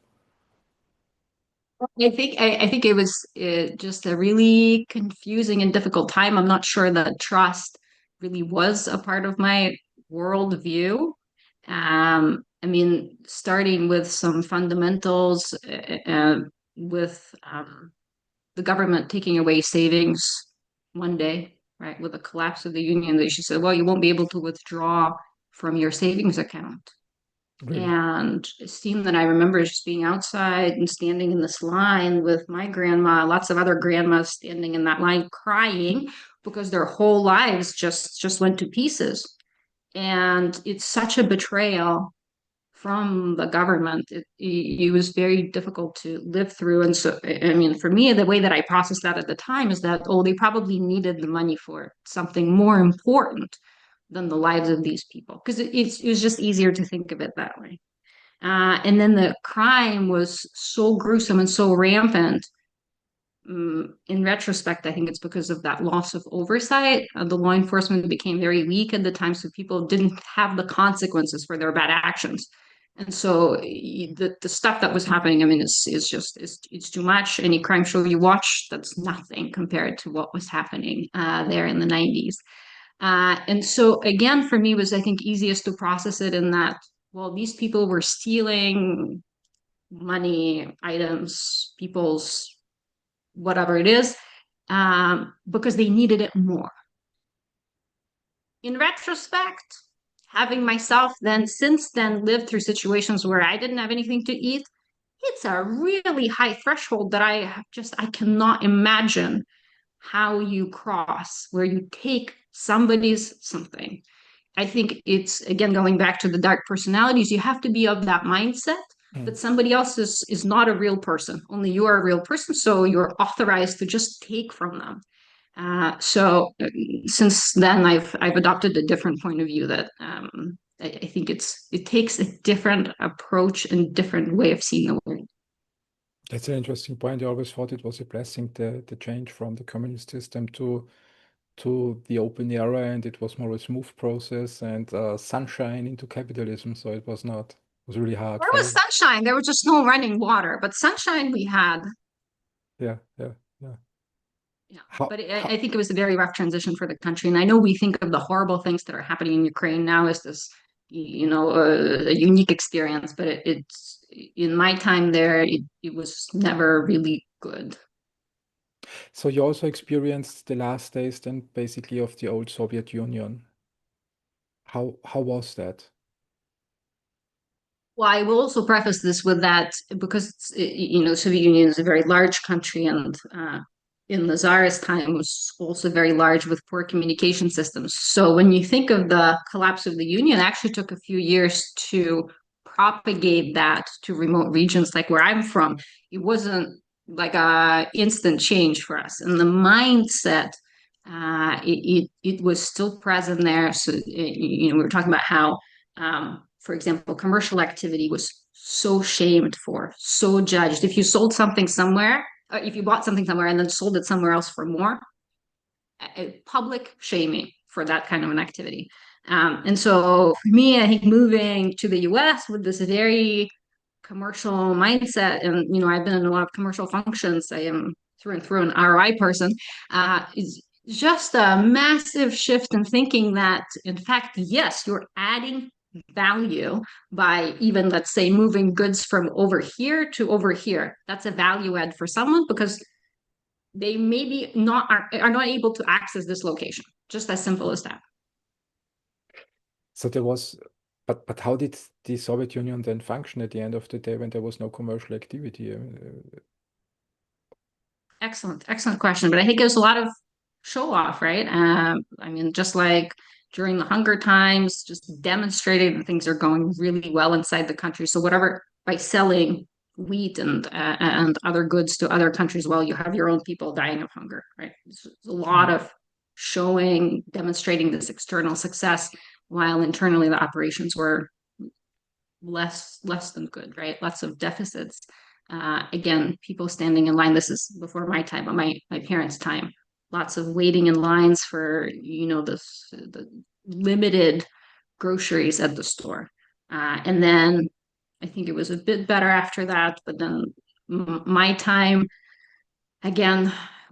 I think it was just a really confusing and difficult time. I'm not sure that trust really was a part of my worldview. I mean, starting with some fundamentals, with the government taking away savings one day, right, with the collapse of the union, that she said, well, you won't be able to withdraw from your savings account. Really? And a scene that I remember is just being outside and standing in this line with my grandma, lots of other grandmas standing in that line crying because their whole lives just went to pieces. And it's such a betrayal from the government. It was very difficult to live through. And so, I mean, for me, the way that I processed that at the time is that, oh, they probably needed the money for something more important than the lives of these people, because it was just easier to think of it that way. And then the crime was so gruesome and so rampant. In retrospect, I think it's because of that loss of oversight. The law enforcement became very weak at the time, so people didn't have the consequences for their bad actions. And so the stuff that was happening, I mean, is just it's too much. Any crime show you watch, that's nothing compared to what was happening there in the 90s. And so again, for me, was I think easiest to process it in that, well, these people were stealing money, items, people's whatever it is, because they needed it more. In retrospect, having myself then since then lived through situations where I didn't have anything to eat, it's a really high threshold that I cannot imagine how you cross, where you take somebody's something. I think it's again going back to the dark personalities. You have to be of that mindset Mm. that somebody else is not a real person. Only you are a real person, so you're authorized to just take from them. So since then, I've adopted a different point of view that I think it takes a different approach and different way of seeing the world. That's an interesting point. I always thought it was a blessing, the change from the communist system to the open era, and it was more a smooth process and sunshine into capitalism. So it was not, it was really hard There for was you. sunshine. There was just no running water, but sunshine we had. Yeah, yeah, yeah. Yeah, How, but I how, think it was a very rough transition for the country. And I know we think of the horrible things that are happening in Ukraine now as this, a unique experience, but it's in my time there, it was never really good. so you also experienced the last days then basically of the old Soviet Union. How was that? Well, I will also preface this with that because the Soviet Union is a very large country, and in the Tsarist time was also very large with poor communication systems. So when you think of the collapse of the Union, it actually took a few years to propagate that to remote regions like where I'm from. It wasn't like a instant change for us, and the mindset. It was still present there. So we were talking about how for example, commercial activity was so shamed for, so judged. If you sold something somewhere, if you bought something somewhere and then sold it somewhere else for more, public shaming for that kind of an activity. And so for me, I think moving to the US with this very commercial mindset, and I've been in a lot of commercial functions. I am through and through an ROI person. Is just a massive shift in thinking that, in fact, yes, you're adding value by even, let's say, moving goods from over here to over here. That's a value add for someone because they maybe are not able to access this location. Just as simple as that. So there was, but how did the Soviet Union then function at the end of the day when there was no commercial activity? I mean, Excellent question. But I think it was a lot of show off, right? I mean, just like during the hunger times, just demonstrating that things are going really well inside the country. So whatever by selling wheat and other goods to other countries, well, you have your own people dying of hunger, right? It's a lot mm. of showing, demonstrating this external success, while internally the operations were less than good, right? Lots of deficits. Again, people standing in line. This is before my time, but my parents' time. Lots of waiting in lines for, the limited groceries at the store. And then I think it was a bit better after that, but then my time, again,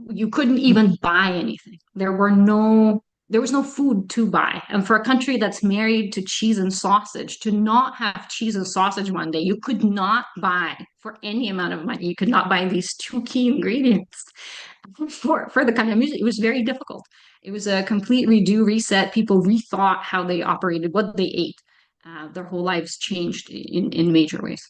you couldn't even buy anything. There was no food to buy. And for a country that's married to cheese and sausage, to not have cheese and sausage one day, you could not buy for any amount of money. You could not buy these two key ingredients for the country. I mean, it was very difficult. It was a complete redo, reset. People rethought how they operated, what they ate. Their whole lives changed in major ways.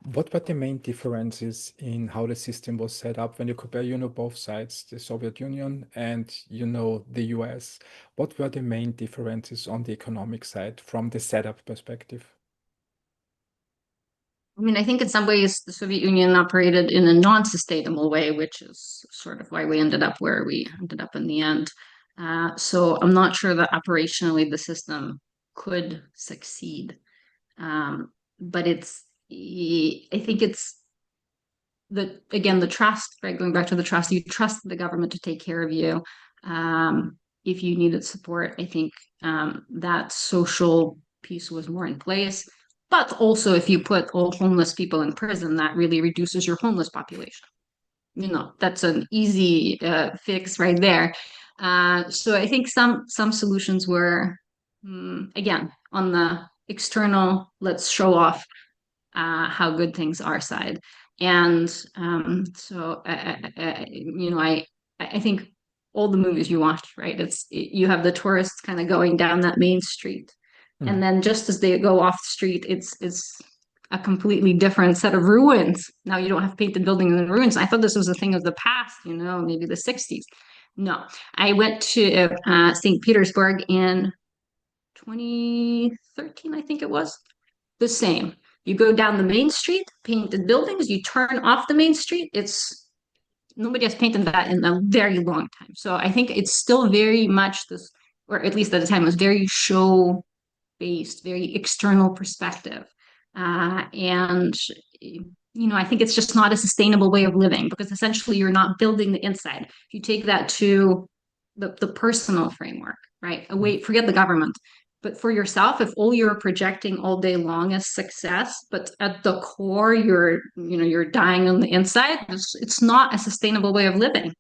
What were the main differences in how the system was set up when you compare, both sides, the Soviet Union and, the US? What were the main differences on the economic side from the setup perspective? I mean, I think in some ways the Soviet Union operated in a non-sustainable way, which is sort of why we ended up where we ended up in the end. So I'm not sure that operationally the system could succeed. But I think it's the trust, right? Going back to the trust, you trust the government to take care of you. If you needed support, I think that social piece was more in place. But also, if you put all homeless people in prison, that really reduces your homeless population. That's an easy fix right there. So I think some solutions were, again, on the external, let's show off how good things are side. And so, I think all the movies you watch, right? You have the tourists kind of going down that main street, and Mhm. then just as they go off the street, it's a completely different set of ruins. Now you don't have painted buildings and ruins. I thought this was a thing of the past, maybe the 60s. No, I went to St. Petersburg in 2013, I think it was. The same. You go down the main street, painted buildings, you turn off the main street. Nobody has painted that in a very long time. So I think it's still very much this, or at least at the time, it was very show based, very external perspective. And I think it's just not a sustainable way of living because essentially you're not building the inside. If you take that to the personal framework, right? Away, forget the government. But for yourself, if all you're projecting all day long is success, but at the core you're dying on the inside, it's not a sustainable way of living.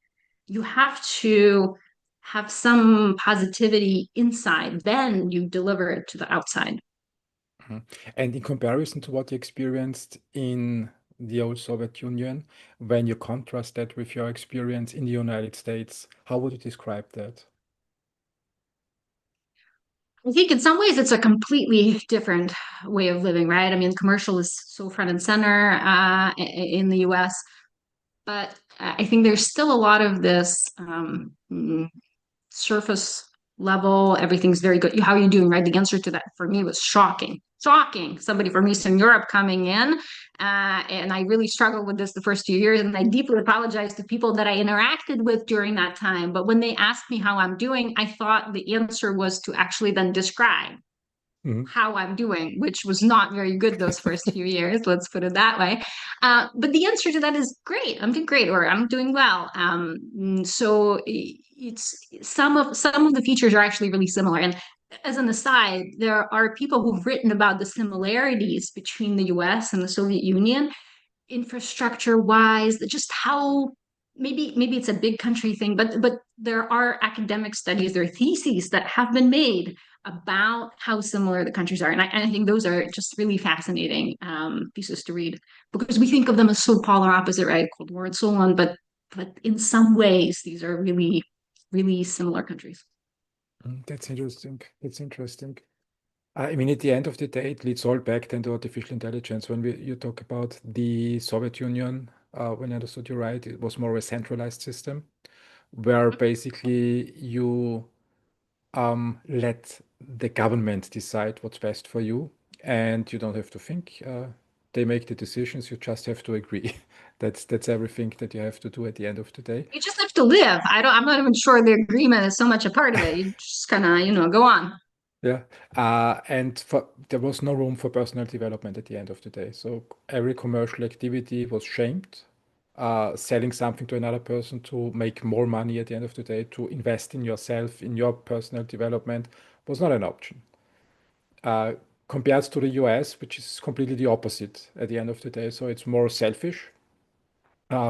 You have to have some positivity inside, then you deliver it to the outside. Mhm. And in comparison to what you experienced in the old Soviet Union, when you contrast that with your experience in the United States, how would you describe that? I think in some ways it's a completely different way of living, right? I mean, commercial is so front and center in the US, but I think there's still a lot of this surface level, everything's very good. How are you doing, right? The answer to that for me was shocking. Shocking. Somebody from Eastern Europe coming in. And I really struggled with this the first few years. And I deeply apologize to people that I interacted with during that time. But when they asked me how I'm doing, I thought the answer was to actually then describe Mhm. how I'm doing, which was not very good those first few years, let's put it that way. But the answer to that is great. I'm doing great, or I'm doing well. So it's some of the features are actually really similar. And as an aside, there are people who've written about the similarities between the US and the Soviet Union, infrastructure wise, just how maybe it's a big country thing, but there are academic studies, there are theses that have been made about how similar the countries are, and I think those are just really fascinating pieces to read because we think of them as so polar opposite, right? Cold War and so on, but in some ways these are really really similar countries. That's interesting. That's interesting. I mean, at the end of the day, it leads all back then to artificial intelligence. When you talk about the Soviet Union, when I understood you right, it was more a centralized system where basically you let the government decide what's best for you, and you don't have to think. They make the decisions. You just have to agree. That's everything that you have to do at the end of the day. You just have to live. I'm not even sure the agreement is so much a part of it. You just kind of go on. Yeah. There was no room for personal development at the end of the day. So every commercial activity was shamed. Selling something to another person to make more money at the end of the day, to invest in yourself, in your personal development, was not an option. Uh, Compared to the US, which is completely the opposite at the end of the day. So it's more selfish.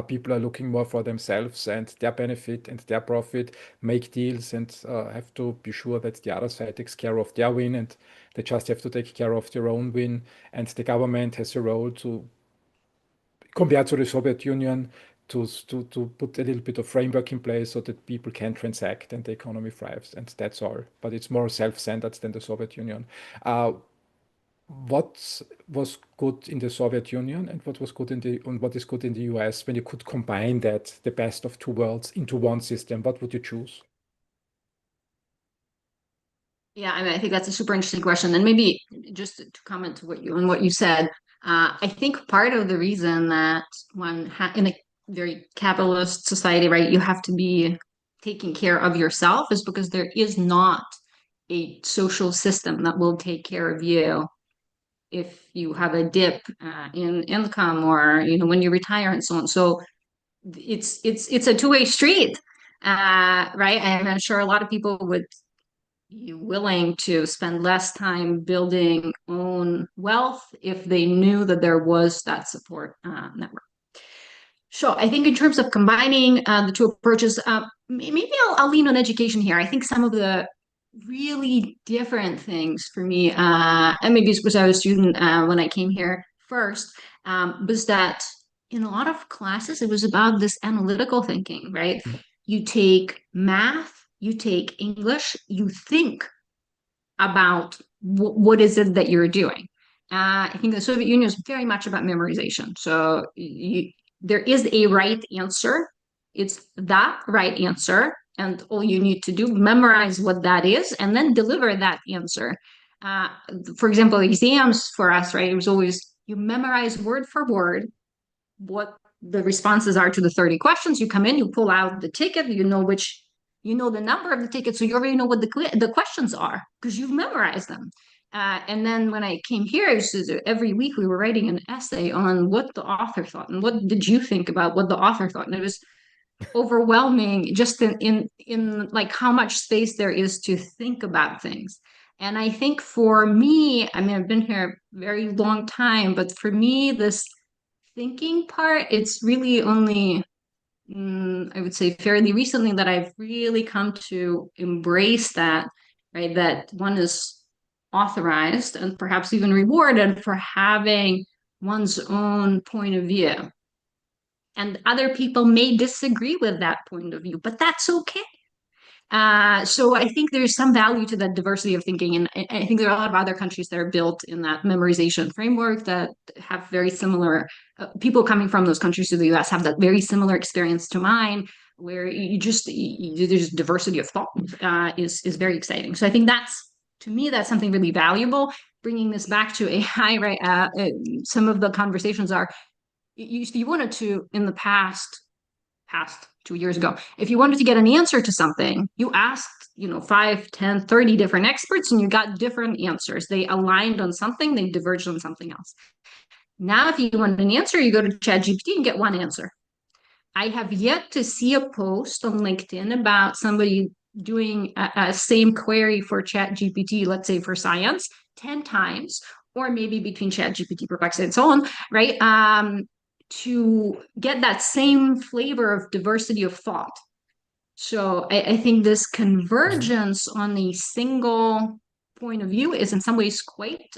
People are looking more for themselves and their benefit and their profit, make deals and have to be sure that the other side takes care of their win, and they just have to take care of their own win. And the government has a role to, compared to the Soviet Union, to put a little bit of framework in place so that people can transact and the economy thrives. And that's all. But it's more self-centered than the Soviet Union. Uh, what was good in the Soviet Union and what was good in the and what is good in the US, when you could combine that, the best of two worlds, into one system, what would you choose? Yeah, I mean, I think that's a super interesting question. And maybe just to comment to what you said, I think part of the reason that in a very capitalist society, right, you have to be taking care of yourself is because there is not a social system that will take care of you if you have a dip in income, or when you retire and so on. So it's a two-way street, right? And I'm sure a lot of people would be willing to spend less time building own wealth if they knew that there was that support network. Sure. I think in terms of combining the two approaches, maybe I'll lean on education here. I think some of the really different things for me, and maybe it's because I was a student when I came here first, was that in a lot of classes, it was about this analytical thinking, right? Mhm. You take math, you take English, you think about what is it that you're doing. I think the Soviet Union is very much about memorization. So there is a right answer. It's that right answer. And all you need to do, memorize what that is, and then deliver that answer. Uh, for example, exams for us, right? It was always you memorize word for word what the responses are to the 30 questions. You come in, you pull out the ticket, you know the number of the ticket, so you already know what the questions are because you've memorized them. And then when I came here, every week we were writing an essay on what the author thought and what did you think about what the author thought, and it was overwhelming just in like how much space there is to think about things. And I think for me, I mean, I've been here a very long time, but for me, this thinking part, it's really only, I would say, fairly recently that I've really come to embrace that, right? That one is authorized and perhaps even rewarded for having one's own point of view. And other people may disagree with that point of view, but that's okay. So I think there's some value to that diversity of thinking, and I think there are a lot of other countries that are built in that memorization framework that have very similar people coming from those countries to the U.S. have that very similar experience to mine, where there's diversity of thought is very exciting. So I think that's to me that's something really valuable. Bringing this back to AI, right? Some of the conversations are you wanted to in the past 2 years ago. If you wanted to get an answer to something, you asked, 5, 10, 30 different experts and you got different answers. They aligned on something, they diverged on something else. Now, if you want an answer, you go to ChatGPT and get one answer. I have yet to see a post on LinkedIn about somebody doing a same query for ChatGPT, let's say for science, 10 times, or maybe between ChatGPT, Perplexity, and so on, right? To get that same flavor of diversity of thought. So I think this Mhm. convergence on a single point of view is in some ways quite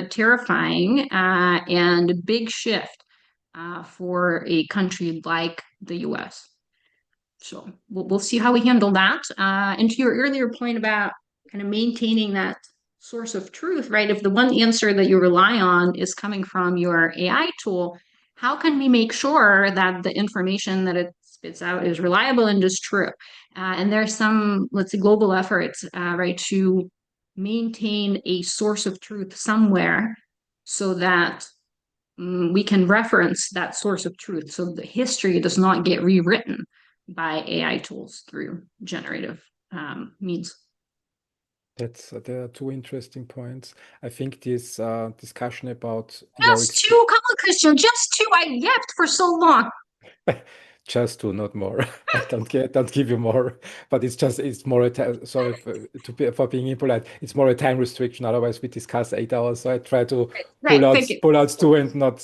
terrifying and a big shift for a country like the US. So we'll see how we handle that. And to your earlier point about kind of maintaining that source of truth, right? If the one answer that you rely on is coming from your AI tool, how can we make sure that the information that it spits out is reliable and is true? And there's some, let's say, global efforts, right, to maintain a source of truth somewhere so that we can reference that source of truth so the history does not get rewritten by AI tools through generative means. There are two interesting points. I think this discussion about your Just two, come on, Christian, just two. I yapped for so long. just two, not more. I don't give you more, but it's more a sorry for being impolite. It's more a time restriction. Otherwise, we discuss 8 hours. So I try to Right, thank you. pull out two and not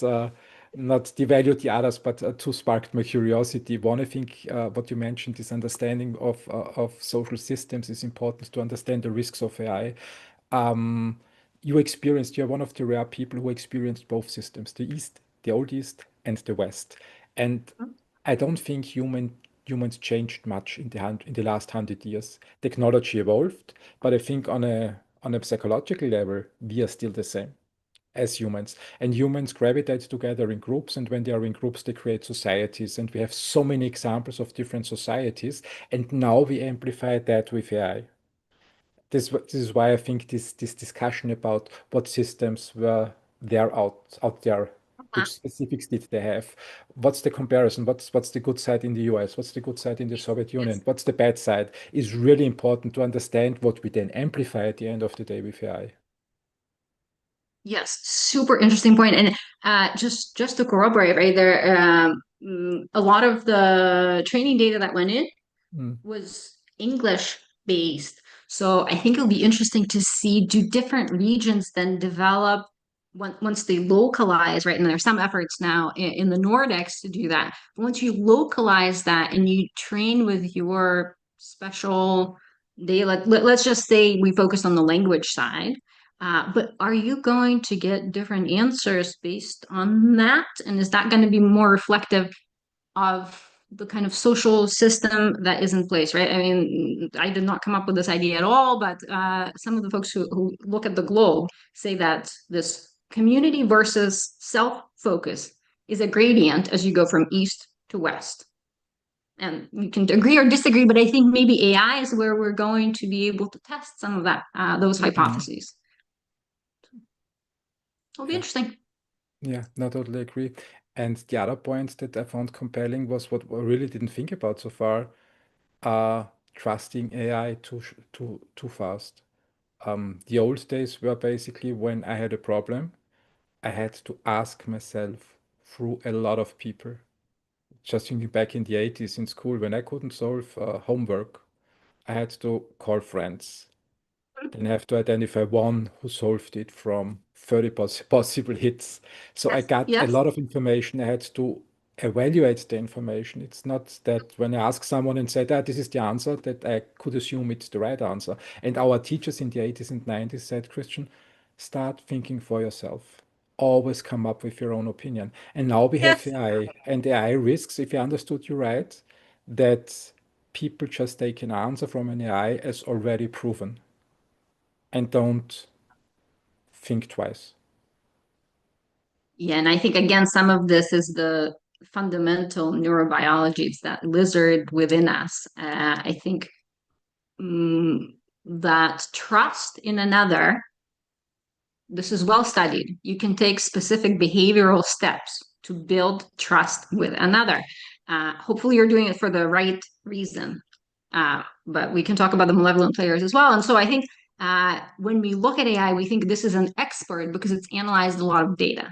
devalue the others, but two sparked my curiosity. One, I think, what you mentioned, this understanding of social systems is important to understand the risks of AI. Um, you're one of the rare people who experienced both systems, the East, the old East, and the West. And I don't think humans changed much in the last 100 years. Technology evolved, but I think on a psychological level, we are still the same as humans. And humans gravitate together in groups, and when they are in groups, they create societies. And we have so many examples of different societies. And now we amplify that with AI. This is why I think this discussion about what systems were there out there, Uh-huh. which specifics did they have? What's the comparison? What's the good side in the US? What's the good side in the Soviet Union? Yes. What's the bad side? Is really important to understand what we then amplify at the end of the day with AI. Yes, super interesting point. And just to corroborate, right there, a lot of the training data that went in Mm, was English based. So I think it'll be interesting to see, do different regions then develop once they localize, right? And there's some efforts now in the Nordics to do that. Once you localize that and you train with your special data, let's just say we focus on the language side. But are you going to get different answers based on that? And is that going to be more reflective of the kind of social system that is in place, right? I mean, I did not come up with this idea at all, but some of the folks who look at the globe say that this community versus self-focus is a gradient as you go from east to west. And you can agree or disagree, but I think maybe AI is where we're going to be able to test some of that, those mm, hypotheses. It'll be yeah, interesting. yeah, no, totally agree. And the other point that I found compelling was what I really didn't think about so far, trusting AI too fast. The old days were basically when I had a problem, I had to ask myself through a lot of people. Just thinking back in the 80s in school, when I couldn't solve homework, I had to call friends. Then I have to identify one who solved it from 30 possible hits. So I Yes, got a yes, lot of information. I had to evaluate the information. It's not that when I ask someone and said, this is the answer, that I could assume it's the right answer. And our teachers in the 80s and 90s said, Christian, start thinking for yourself. Always come up with your own opinion. And now we have yes. AI, and AI risks, if I understood you right, that people just take an answer from an AI as already proven and don't think twice. Yeah, and I think again, some of this is the fundamental neurobiology. It's that lizard within us. I think that trust in another, this is well studied. You can take specific behavioral steps to build trust with another. Hopefully, you're doing it for the right reason. But we can talk about the malevolent players as well. And so I think when we look at AI, we think this is an expert because it's analyzed a lot of data.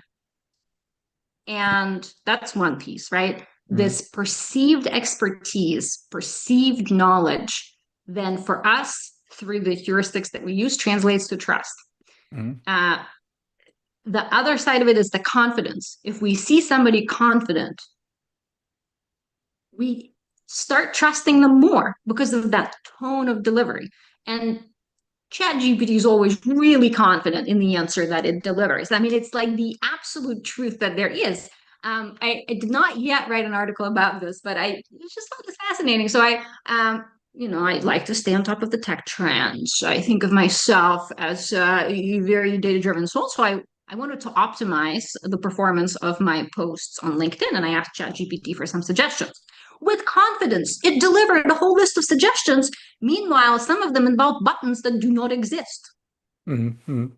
And that's one piece, right? Mm, This perceived expertise, perceived knowledge, then for us, through the heuristics that we use, translates to trust. mm, Uh, the other side of it is the confidence. If we see somebody confident, we start trusting them more because of that tone of delivery. And ChatGPT is always really confident in the answer that it delivers. I mean, it's like the absolute truth that there is. I did not yet write an article about this, but I just thought this fascinating. So I like to stay on top of the tech trends. I think of myself as a very data-driven soul. So I wanted to optimize the performance of my posts on LinkedIn, and I asked ChatGPT for some suggestions. With confidence, it delivered a whole list of suggestions. Meanwhile, some of them involve buttons that do not exist. mm, mm.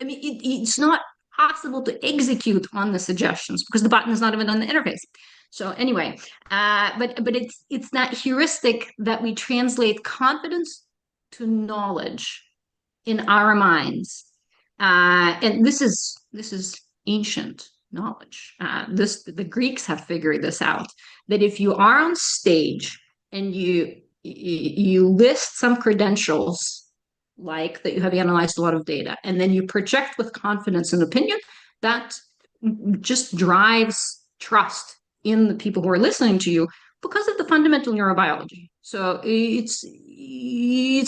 I mean, it's not possible to execute on the suggestions because the button is not even on the interface. So anyway, but it's that heuristic that we translate confidence to knowledge. in our minds, and this is ancient knowledge. The Greeks have figured this out, that if you are on stage and you list some credentials, like that you have analyzed a lot of data, and then you project with confidence and opinion, that just drives trust in the people who are listening to you because of the fundamental neurobiology. So it's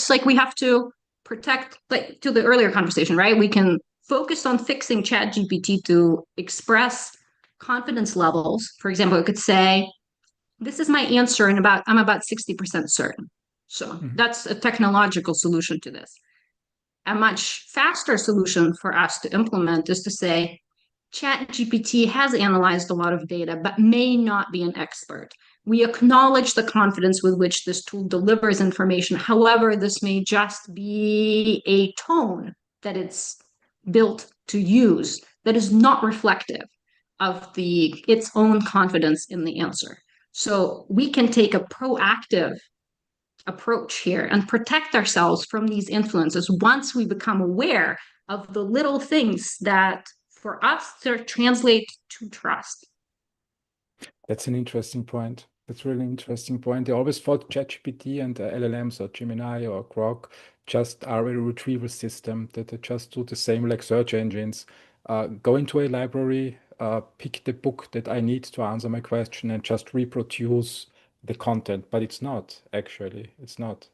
like we have to protect, like to the earlier conversation, right? We can focus on fixing Chat GPT to express confidence levels. For example, it could say, this is my answer, and I'm about 60% certain. So Mhm. that's a technological solution to this. A much faster solution for us to implement is to say, ChatGPT has analyzed a lot of data, but may not be an expert. We acknowledge the confidence with which this tool delivers information. However, this may just be a tone that it's built to use that is not reflective of its own confidence in the answer. So we can take a proactive approach here and protect ourselves from these influences once we become aware of the little things that for us to translate to trust. That's an interesting point. That's really an interesting point. I always thought ChatGPT and LLMs or Gemini or Grok just are a retrieval system that they just do the same like search engines. Go into a library, pick the book that I need to answer my question, and just reproduce the content. But it's not, actually. It's not.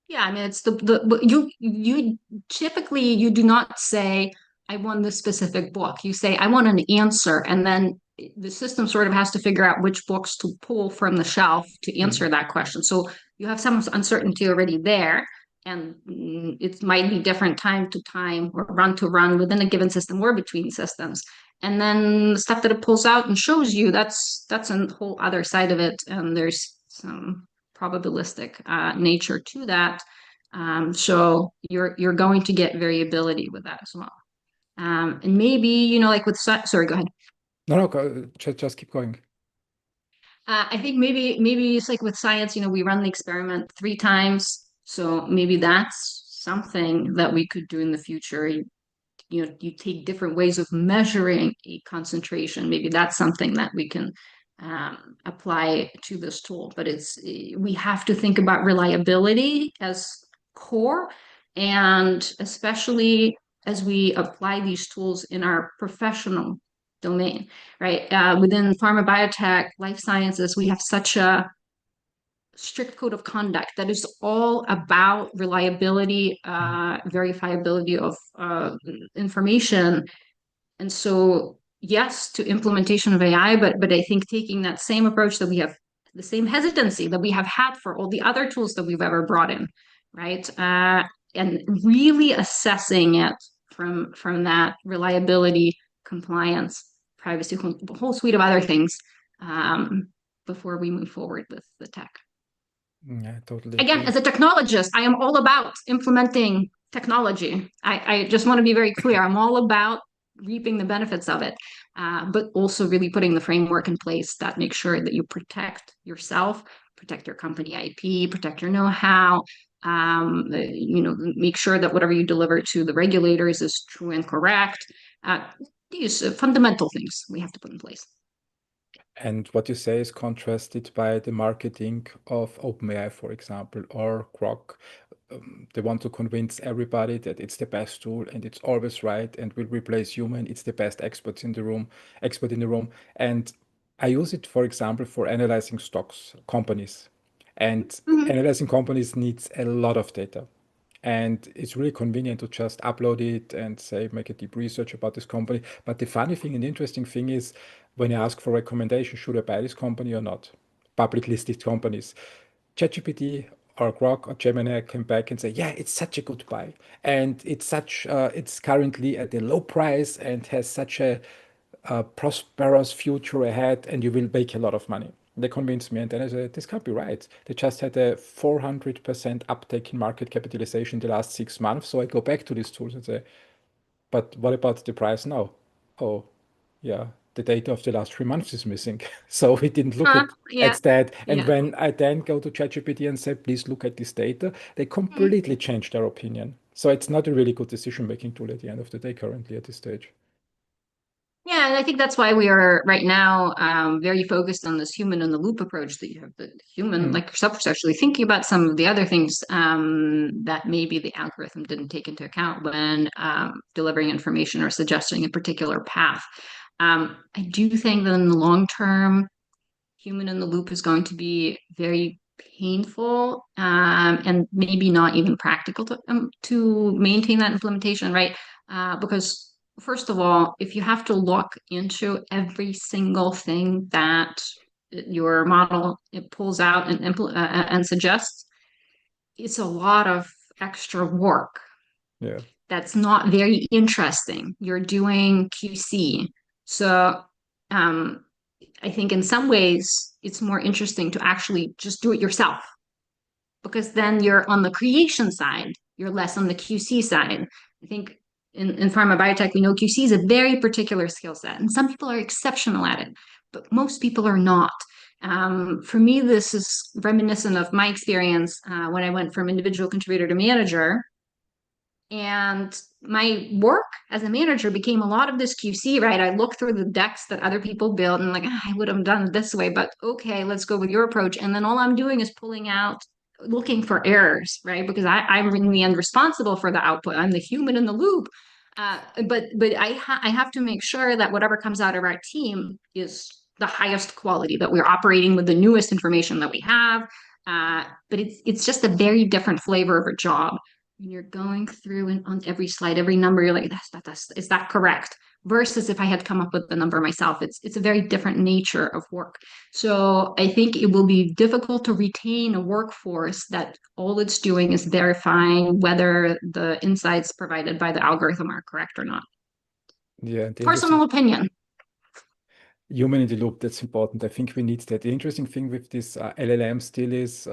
Yeah, I mean, it's the you typically you do not say I want this specific book. You say I want an answer, and then the system sort of has to figure out which books to pull from the shelf to answer Mhm. that question. So you have some uncertainty already there, and it might be different time to time or run to run within a given system or between systems. And then the stuff that it pulls out and shows you, that's a whole other side of it, and there's some probabilistic nature to that. So you're going to get variability with that as well. And maybe, like with, sorry, go ahead. No, no, just keep going. I think maybe it's like with science, we run the experiment 3 times. So maybe that's something that we could do in the future. You take different ways of measuring a concentration. Maybe that's something that we can apply to this tool. But we have to think about reliability as core, and especially as we apply these tools in our professional domain, right? Within pharma, biotech, life sciences, we have such a strict code of conduct that is all about reliability, verifiability of information. And so, yes, to implementation of AI, but I think taking that same approach that we have, the same hesitancy that we have had for all the other tools that we've ever brought in, right? And really assessing it from that reliability, compliance, privacy, whole suite of other things, um, before we move forward with the tech. Yeah, I totally Again, agree. as a technologist, I am all about implementing technology. I just want to be very clear. I'm all about reaping the benefits of it, but also really putting the framework in place that makes sure that you protect yourself, protect your company IP, protect your know-how, make sure that whatever you deliver to the regulators is true and correct. These fundamental things we have to put in place. And what you say is contrasted by the marketing of OpenAI, for example, or Grok. They want to convince everybody that it's the best tool and it's always right and will replace human. It's the best expert in the room. And I use it, for example, for analyzing stocks, companies. And Mhm. analyzing companies needs a lot of data. And it's really convenient to just upload it and say, make a deep research about this company. But the funny thing and interesting thing is when I ask for recommendation, should I buy this company or not? Public listed companies. ChatGPT or Grok or Gemini come back and say, yeah, it's such a good buy. And it's currently at a low price and has such a prosperous future ahead and you will make a lot of money. They convinced me, and then I said, this can't be right. They just had a 400% uptake in market capitalization in the last 6 months. So I go back to these tools and say, but what about the price now? Oh, yeah. the data of the last 3 months is missing. So we didn't look Yeah, at that. And yeah. when I then go to ChatGPT and say, please look at this data, they Mm. completely change their opinion. So it's not a really good decision-making tool at the end of the day currently at this stage. Yeah, and I think that's why we are right now very focused on this human in the loop approach that you have the human, Mm, like yourself, is actually thinking about some of the other things that maybe the algorithm didn't take into account when delivering information or suggesting a particular path. I do think that in the long term, human in the loop is going to be very painful and maybe not even practical to maintain that implementation, right? Because first of all, if you have to look into every single thing that your model it pulls out and suggests, it's a lot of extra work yeah. that's not very interesting. You're doing QC. So um, I think in some ways it's more interesting to actually just do it yourself because then you're on the creation side, you're less on the QC side. I think in pharma biotech, we know QC is a very particular skill set, and some people are exceptional at it, but most people are not. For me, this is reminiscent of my experience when I went from individual contributor to manager. And my work as a manager became a lot of this QC, right? I look through the decks that other people build and like, I would have done it this way, but okay, let's go with your approach. And then all I'm doing is pulling out, looking for errors, right? Because I'm in the end responsible for the output. I'm the human in the loop. But I have to make sure that whatever comes out of our team is the highest quality, that we're operating with the newest information that we have. But it's just a very different flavor of a job when you're going through and on every slide, every number, you're like, is that correct? Versus if I had come up with the number myself, it's a very different nature of work. So I think it will be difficult to retain a workforce that all it's doing is verifying whether the insights provided by the algorithm are correct or not. Yeah. The interesting Personal opinion. human in the loop, that's important. I think we need that. The interesting thing with this LLM still is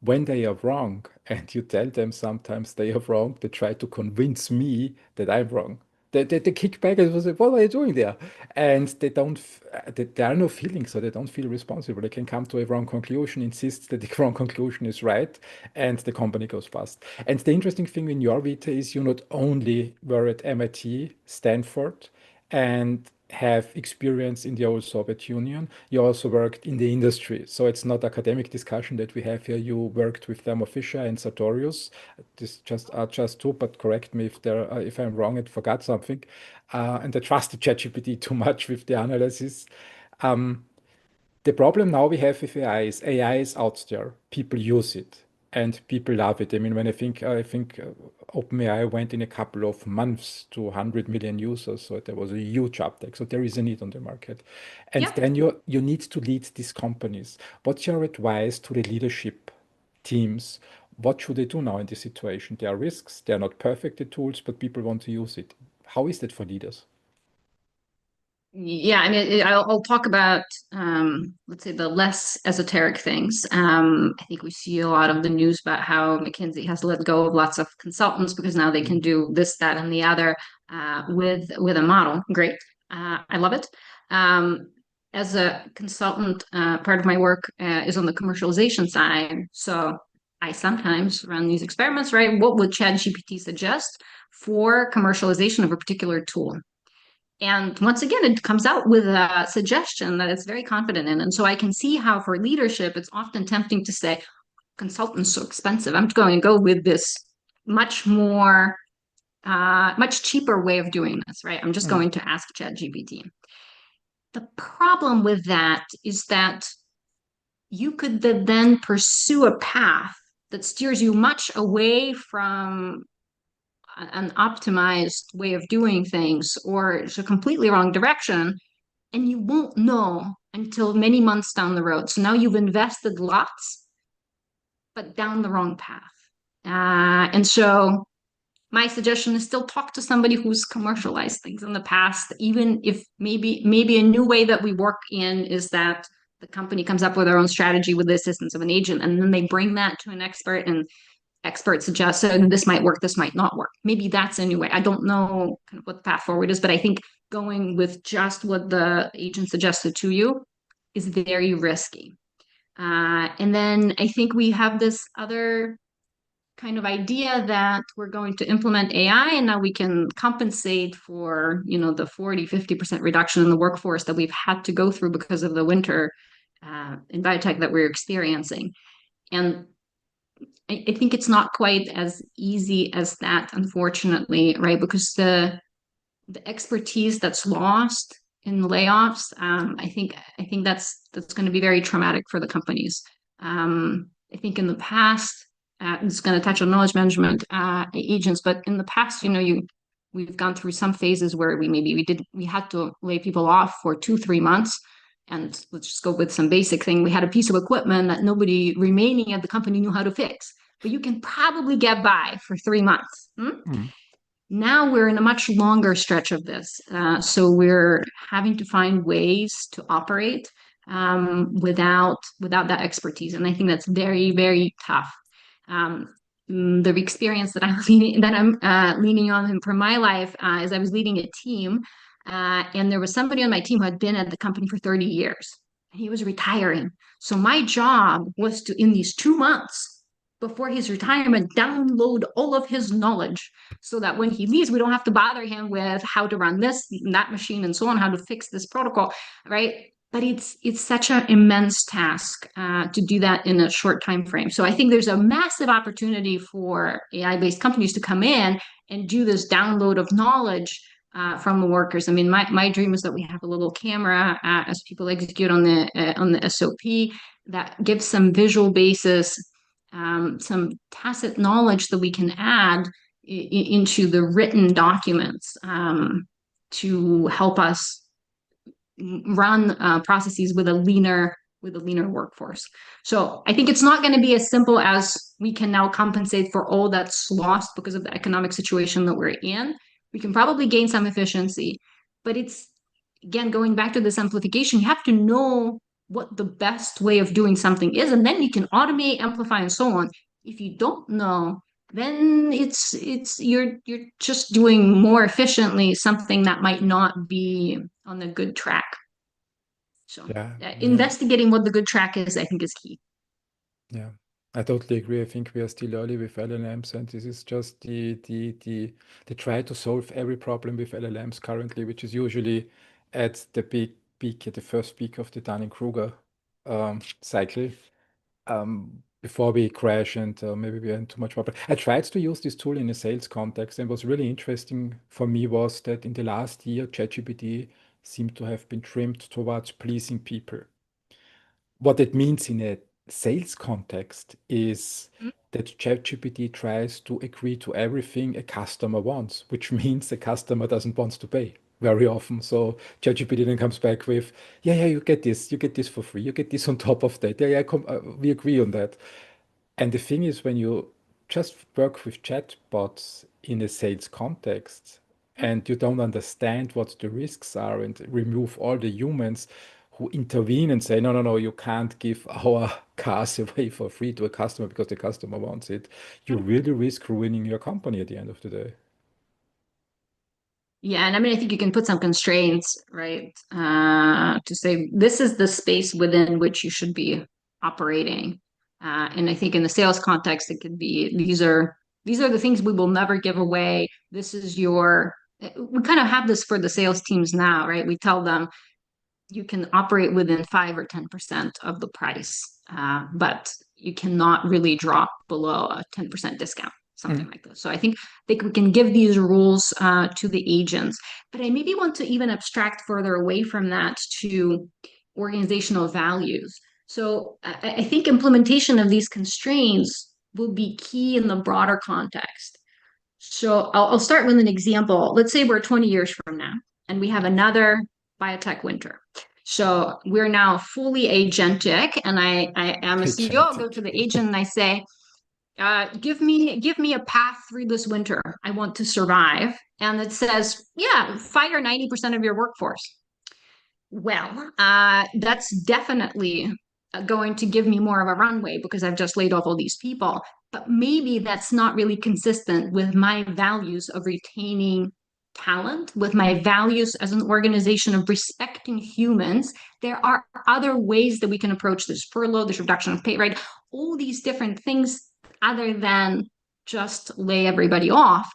when they are wrong, and you tell them sometimes they are wrong, they try to convince me that I'm wrong. They kick back and say, what are you doing there? And they don't, there are no feelings, so they don't feel responsible. They can come to a wrong conclusion, insist that the wrong conclusion is right, and the company goes bust. And the interesting thing in your vita is you not only were at MIT, Stanford, and have experience in the old Soviet Union. You also worked in the industry. So it's not academic discussion that we have here. You worked with Thermo Fisher and Sartorius. This just are just two, but correct me if there if I'm wrong and forgot something. And I trusted ChatGPT too much with the analysis. Um, the problem now we have with AI is out there. People use it and people love it. I mean, when I think OpenAI went in a couple of months to 100 million users, so there was a huge uptake. So there is a need on the market, and Yeah. then you need to lead these companies. What's your advice to the leadership teams? What should they do now in this situation? There are risks. They are not perfect, the tools, but people want to use it. How is that for leaders? Yeah, I mean, I'll talk about, let's say, the less esoteric things. I think we see a lot of the news about how McKinsey has let go of lots of consultants because now they can Mm, do this, that, and the other with a model. Great, I love it. As a consultant, part of my work is on the commercialization side. So I sometimes run these experiments, right? What would ChatGPT suggest for commercialization of a particular tool? And once again, it comes out with a suggestion that it's very confident in. And so I can see how for leadership, it's often tempting to say, consultants so expensive. I'm going to go with this much more, much cheaper way of doing this, right? I'm just mm, going to ask ChatGPT. The problem with that is that you could then pursue a path that steers you much away from an optimized way of doing things or it's a completely wrong direction and you won't know until many months down the road. So now you've invested lots, but down the wrong path. And so my suggestion is still talk to somebody who's commercialized things in the past, even if maybe a new way that we work in is that the company comes up with their own strategy with the assistance of an agent, and then they bring that to an expert, and expert suggests so this might work, this might not work. Maybe that's a new way. I don't know kind of what the path forward is, but I think going with just what the agent suggested to you is very risky. And then I think we have this other kind of idea that we're going to implement AI and now we can compensate for, the 40-50% reduction in the workforce that we've had to go through because of the winter in biotech that we're experiencing. And I think it's not quite as easy as that, unfortunately, right? Because the expertise that's lost in the layoffs, I think that's going to be very traumatic for the companies. I think in the past, it's going to touch on knowledge management agents, but in the past, we've gone through some phases where we had to lay people off for 2-3 months. And let's just go with some basic thing. We had a piece of equipment that nobody remaining at the company knew how to fix, but you can probably get by for 3 months. Mm. Now we're in a much longer stretch of this. So we're having to find ways to operate without that expertise. And I think that's very, very tough. The experience that I'm leaning on from my life is I was leading a team, and there was somebody on my team who had been at the company for 30 years. And he was retiring. So my job was to, in these 2 months before his retirement, download all of his knowledge so that when he leaves, we don't have to bother him with how to run this, that machine, and so on, how to fix this protocol, right? But it's such an immense task to do that in a short time frame. So I think there's a massive opportunity for AI-based companies to come in and do this download of knowledge from the workers. I mean, my dream is that we have a little camera as people execute on the SOP that gives some visual basis, some tacit knowledge that we can add into the written documents to help us run processes with a leaner workforce. So I think it's not going to be as simple as we can now compensate for all that's lost because of the economic situation that we're in. We can probably gain some efficiency, but it's, again, going back to this amplification, you have to know what the best way of doing something is, and then you can automate, amplify, and so on. If you don't know, then you're just doing more efficiently something that might not be on the good track. So Yeah, yeah, investigating what the good track is, I think, is key. yeah. I totally agree. I think we are still early with LLMs, and this is just they try to solve every problem with LLMs currently, which is usually at the peak, at the first peak of the Dunning-Kruger cycle. Before we crash and maybe we are in too much trouble. I tried to use this tool in a sales context, and what's really interesting for me was that in the last year, ChatGPT seemed to have been trimmed towards pleasing people. What it means in a sales context is that ChatGPT tries to agree to everything a customer wants, which means the customer doesn't want to pay very often. So ChatGPT then comes back with, yeah, yeah, you get this for free, you get this on top of that. Yeah, yeah, we agree on that. And the thing is, when you just work with chatbots in a sales context and you don't understand what the risks are and remove all the humans who intervene and say, no, no, no, you can't give our cars away for free to a customer because the customer wants it, you really risk ruining your company at the end of the day. Yeah, and I mean, I think you can put some constraints, right? To say this is the space within which you should be operating. And I think in the sales context, it could be these are the things we will never give away. This is your we kind of have this for the sales teams now, right? We tell them you can operate within 5 or 10% of the price, but you cannot really drop below a 10% discount, something Mm. like this. So I think we can give these rules to the agents, but I maybe want to even abstract further away from that to organizational values. So I think implementation of these constraints will be key in the broader context. So I'll start with an example. Let's say we're 20 years from now and we have another biotech winter. So we're now fully agentic, and I am a CEO. I'll go to Agentic. the agent and I say, give me a path through this winter. I want to survive. And it says, yeah, fire 90% of your workforce. Well, that's definitely going to give me more of a runway because I've just laid off all these people. But maybe that's not really consistent with my values of retaining talent, with my values as an organization of respecting humans, there are other ways that we can approach this furlough, this reduction of pay, right? All these different things other than just lay everybody off.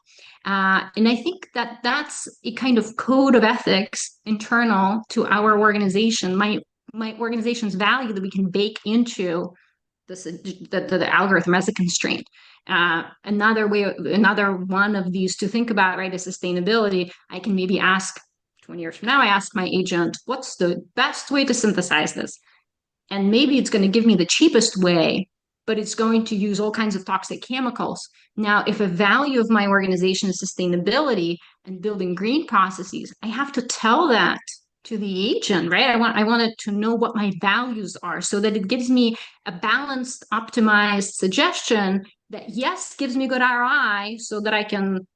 And I think that that's a kind of code of ethics internal to our organization, my organization's value that we can bake into this the algorithm as a constraint. Another one of these to think about, right, is sustainability. I can maybe ask 20 years from now, I ask my agent, what's the best way to synthesize this? And maybe it's going to give me the cheapest way, but it's going to use all kinds of toxic chemicals. Now, if a value of my organization is sustainability and building green processes, I have to tell that to the agent, right? I want it to know what my values are so that it gives me a balanced, optimized suggestion that, yes, gives me good ROI so that I can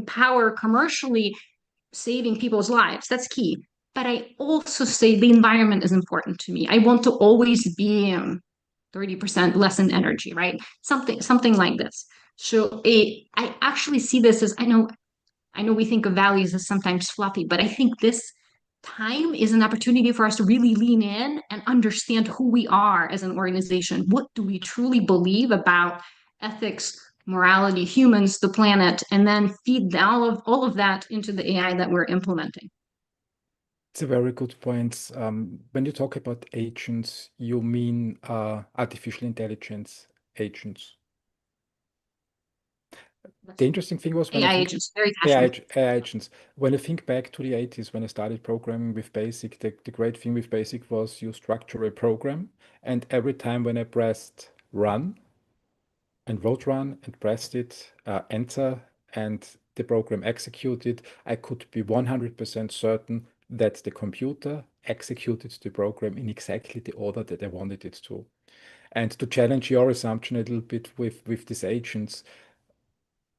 power commercially saving people's lives. That's key. But I also say the environment is important to me. I want to always be 30% less in energy, right? Something like this. So I actually see this as, I know we think of values as sometimes fluffy, but I think this time is an opportunity for us to really lean in and understand who we are as an organization. What do we truly believe about ethics, morality, humans, the planet, and then feed all of that into the AI that we're implementing. It's a very good point. When you talk about agents, you mean artificial intelligence agents. The interesting thing was when I AI think agents, very AI, passionate. AI agents, when I think back to the 80s when I started programming with BASIC, the great thing with BASIC was you structure a program, and every time when I pressed run and wrote run and pressed it, enter, and the program executed, I could be 100% certain that the computer executed the program in exactly the order that I wanted it to. And to challenge your assumption a little bit with these agents,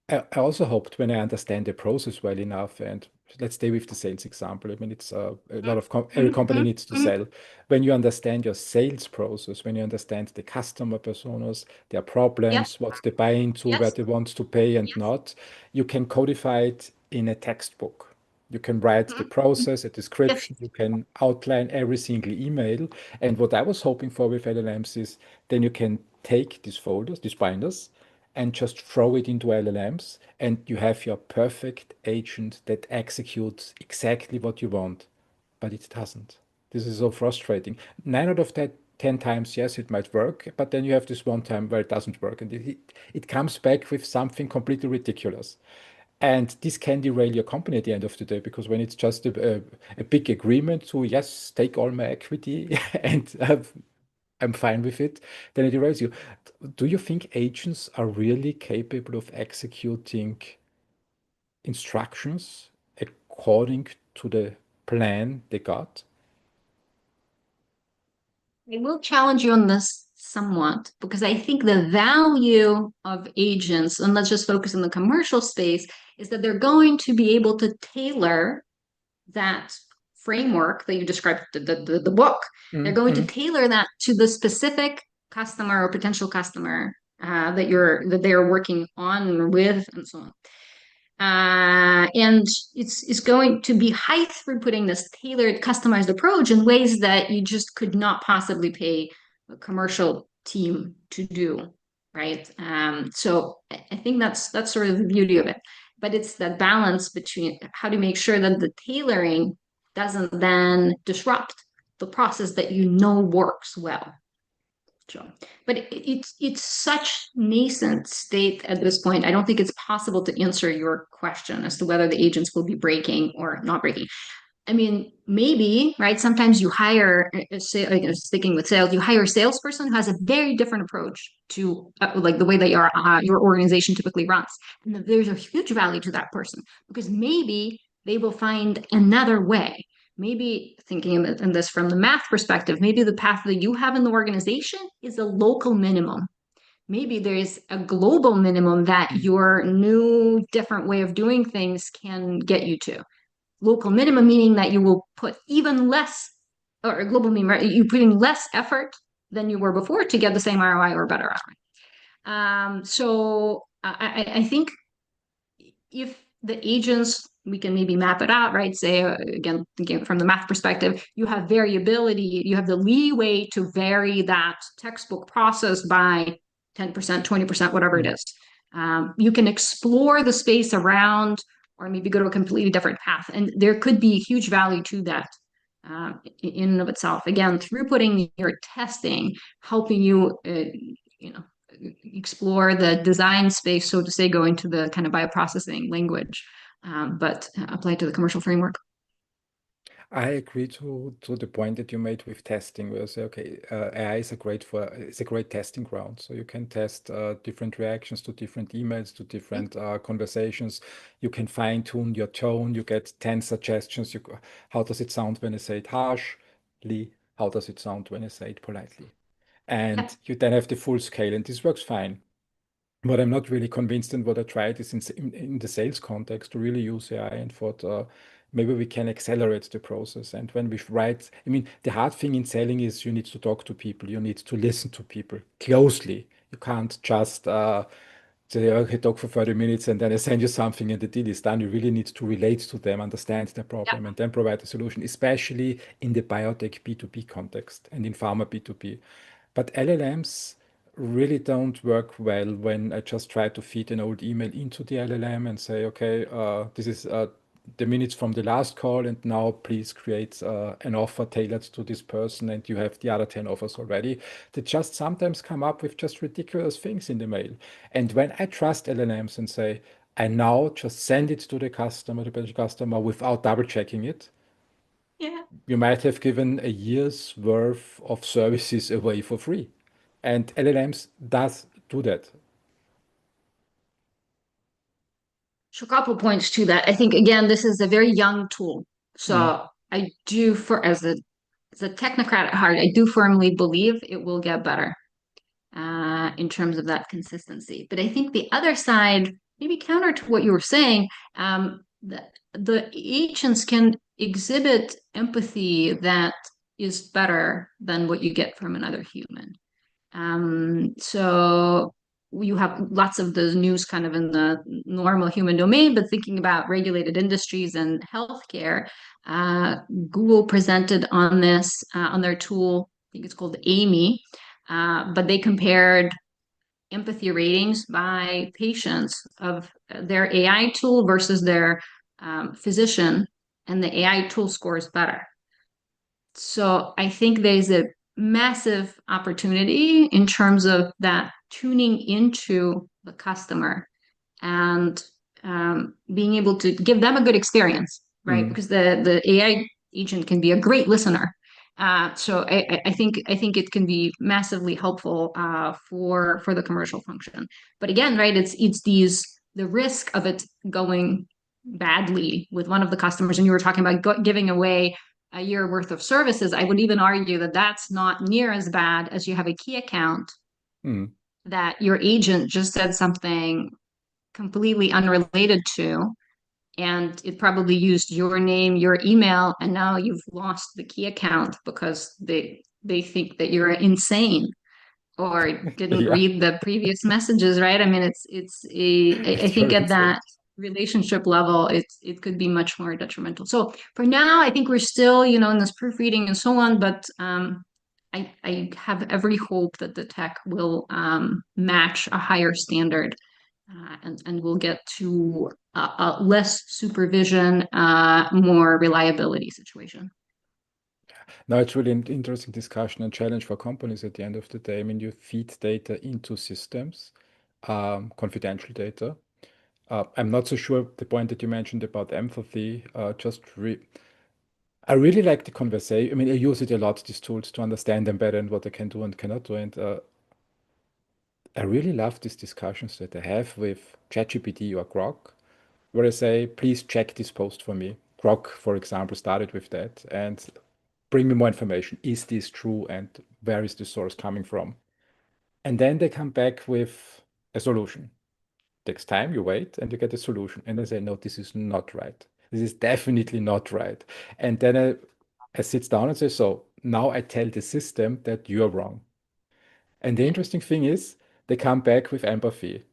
I also hoped when I understand the process well enough, and let's stay with the sales example. I mean, it's a lot of every company needs to sell. When you understand your sales process, when you understand the customer personas, their Yep. problems, what they buy into, where Yes. they want to pay and Yes. not, you can codify it in a textbook. You can write the process, a Yes. description, you can outline every single email. And what I was hoping for with LLMs is then you can take these folders, these binders, and just throw it into LLMs, and you have your perfect agent that executes exactly what you want, but it doesn't. This is so frustrating. 9 out of 10 times, yes, it might work, but then you have this one time where it doesn't work, and it comes back with something completely ridiculous. And this can derail your company at the end of the day because when it's just a big agreement to, yes, take all my equity and I'm fine with it, then it derails you. Do you think agents are really capable of executing instructions according to the plan they got? I will challenge you on this somewhat because I think the value of agents, and let's just focus on the commercial space, is that they're going to be able to tailor that framework that you described, the book. They're going to Mm-hmm. tailor that to the specific customer or potential customer that they are working on with, and so on. And it's going to be high throughputing this tailored, customized approach in ways that you just could not possibly pay a commercial team to do, right? So I think that's sort of the beauty of it. But it's that balance between how to make sure that the tailoring doesn't then disrupt the process that you know works well. So, but it's such nascent state at this point. I don't think it's possible to answer your question as to whether the agents will be breaking or not breaking. I mean, maybe, right? Sometimes you hire, sticking with sales, you hire a salesperson who has a very different approach to like the way that your organization typically runs. And there's a huge value to that person because maybe they will find another way. Maybe thinking in this from the math perspective, maybe the path that you have in the organization is a local minimum. Maybe there is a global minimum that your new different way of doing things can get you to. Local minimum meaning that you will put even less, or global minimum, right? You put in less effort than you were before to get the same ROI or better ROI. So I think if the agents, we can maybe map it out, right? Say, again, thinking from the math perspective, you have variability, you have the leeway to vary that textbook process by 10%, 20%, whatever it Mm. is. You can explore the space around, or maybe go to a completely different path. And there could be huge value to that in and of itself. Again, through putting your testing, helping you, you know, explore the design space, so to say, go into the kind of bioprocessing language, but apply to the commercial framework. I agree to the point that you made with testing, where you say, okay, AI is it's a great testing ground. So you can test different reactions to different emails, to Yep. different conversations. You can fine tune your tone. You get 10 suggestions. How does it sound when I say it harshly? How does it sound when I say it politely? Yep. And you then have the full scale, and this works fine. What I'm not really convinced in what I tried is in the sales context to really use AI and thought maybe we can accelerate the process. And when we write, I mean, the hard thing in selling is you need to talk to people, you need to listen to people closely. You can't just say, okay, talk for 30 minutes and then I send you something and the deal is done. You really need to relate to them, understand their Yep. problem, and then provide a solution, especially in the biotech B2B context and in pharma B2B. But LLMs really don't work well when I just try to feed an old email into the LLM and say, okay, this is the minutes from the last call, and now please create an offer tailored to this person, and you have the other 10 offers already. They just sometimes come up with just ridiculous things in the mail. And when I trust LLMs and say, I now just send it to the potential customer without double checking it, Yeah. you might have given a year's worth of services away for free. And LLMs does do that. So a couple points to that. I think again, this is a very young tool. Mm, So I do, for as a technocrat at heart, I do firmly believe it will get better in terms of that consistency. But I think the other side, maybe counter to what you were saying, the agents can exhibit empathy that is better than what you get from another human. So you have lots of the news kind of in the normal human domain, but thinking about regulated industries and healthcare, uh, Google presented on this on their tool. I think it's called Amy, but they compared empathy ratings by patients of their AI tool versus their physician, and the AI tool scores better. So I think there's a massive opportunity in terms of that tuning into the customer and being able to give them a good experience, right? mm. Because the AI agent can be a great listener. So I think it can be massively helpful for the commercial function. But again, right, it's the risk of it going badly with one of the customers, and you were talking about giving away a year worth of services. I would even argue that that's not near as bad as you have a key account Mm. that your agent just said something completely unrelated to, and it probably used your name, your email, and now you've lost the key account because they think that you're insane or didn't Yeah, read the previous messages, right? I mean, I think you're at insane. that relationship level, it could be much more detrimental. So for now, I think we're still, in this proofreading and so on, but I have every hope that the tech will match a higher standard, and we'll get to a less supervision, more reliability situation. No, it's really an interesting discussion and challenge for companies at the end of the day. I mean, you feed data into systems, confidential data. I'm not so sure the point that you mentioned about empathy. I really like the conversation. I mean, I use it a lot, these tools, to understand them better and what I can do and cannot do. And I really love these discussions that I have with ChatGPT or Grok, where I say, please check this post for me. Grok, for example, started with that and bring me more information. Is this true? And where is the source coming from? And then they come back with a solution. Takes time, you wait, and you get a solution. And I say, no, this is not right. This is definitely not right. And then I sit down and say, so now I tell the system that you're wrong. And the Yeah. interesting thing is, they come back with empathy.